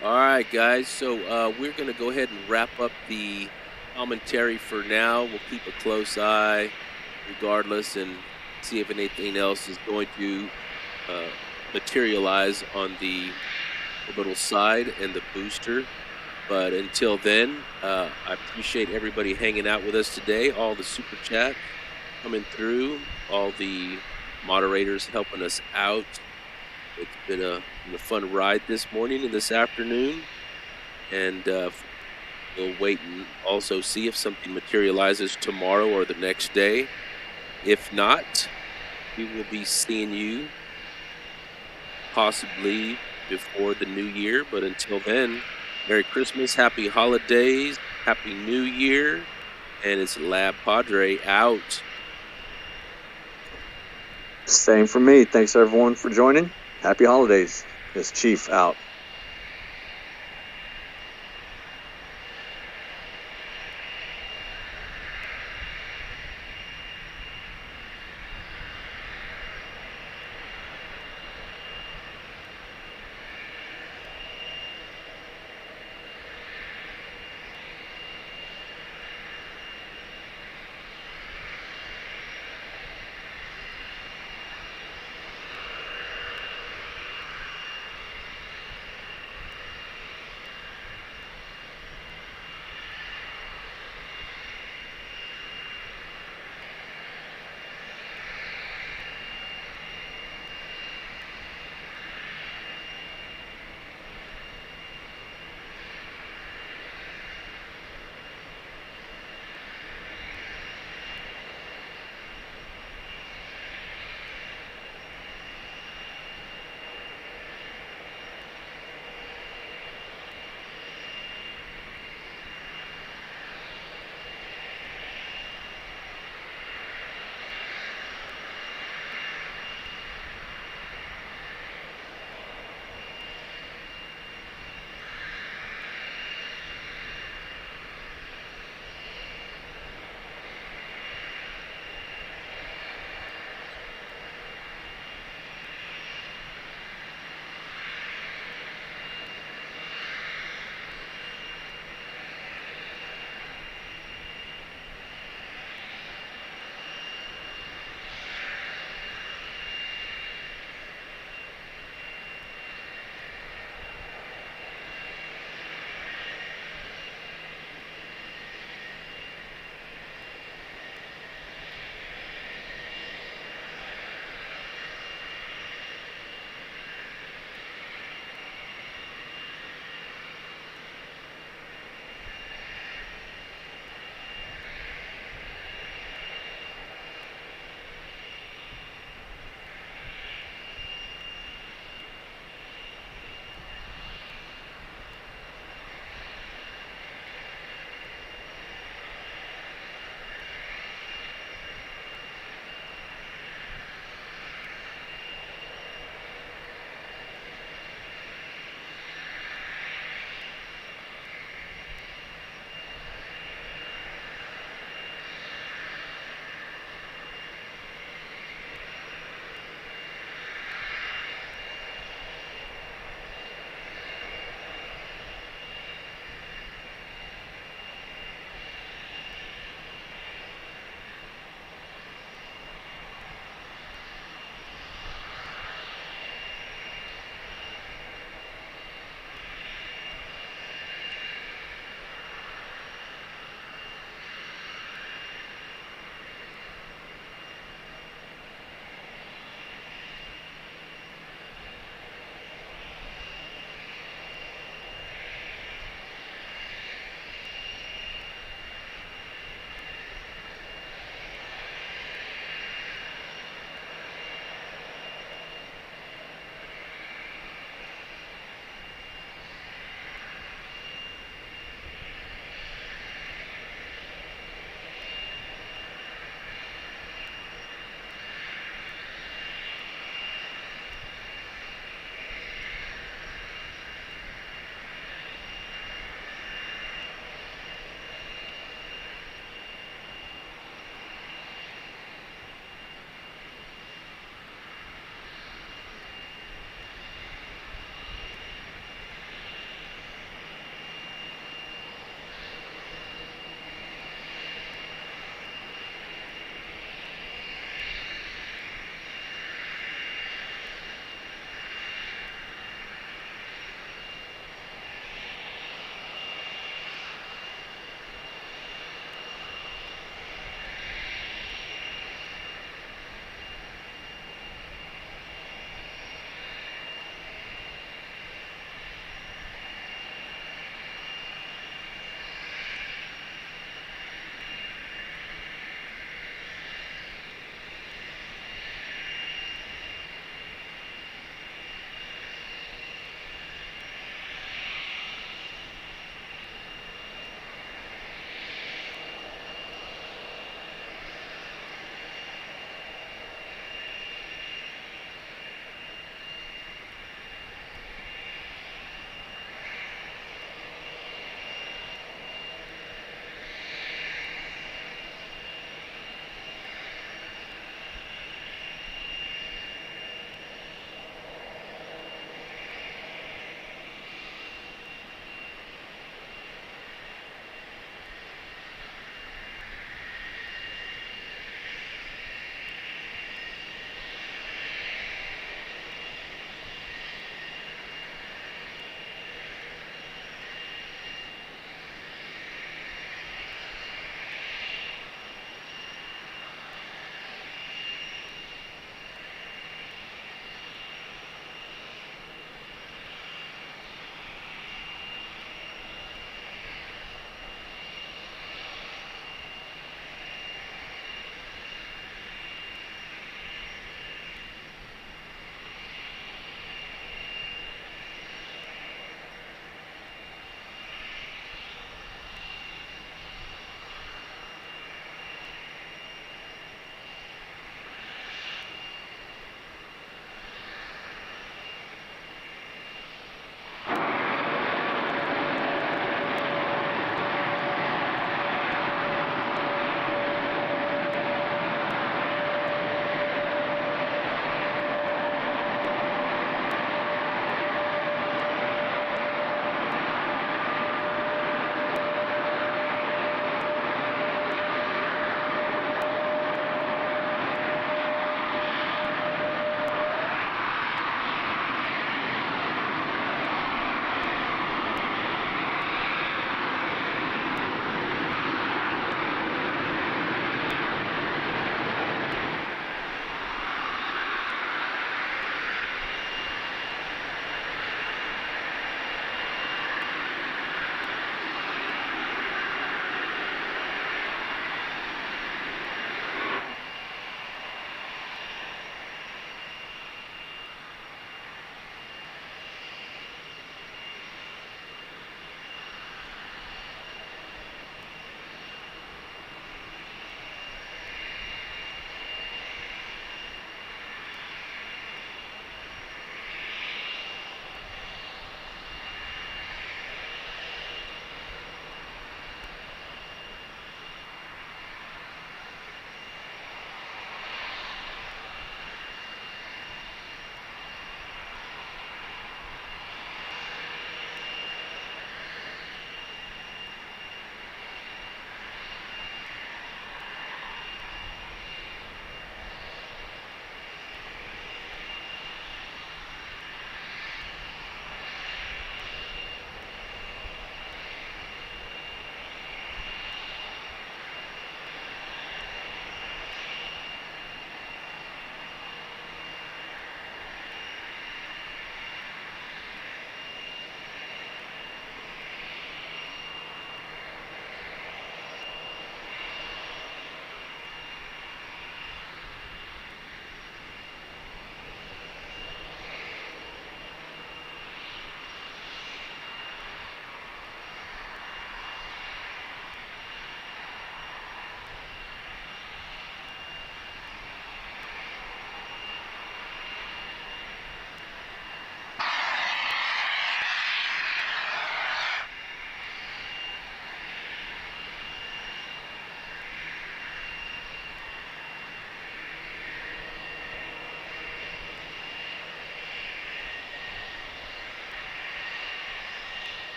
All right, guys. So we're going to go ahead and wrap up the commentary for now. We'll keep a close eye regardless and see if anything else is going to materialize on the orbital side and the booster. But until then, I appreciate everybody hanging out with us today, all the super chat coming through, all the moderators helping us out. It's been a fun ride this morning and this afternoon, and we'll wait and also see if something materializes tomorrow or the next day. If not, we will be seeing you possibly before the new year. But until then, Merry Christmas, Happy Holidays, Happy New Year, and it's LabPadre out. Same for me. Thanks, everyone, for joining. Happy holidays. This Chief out.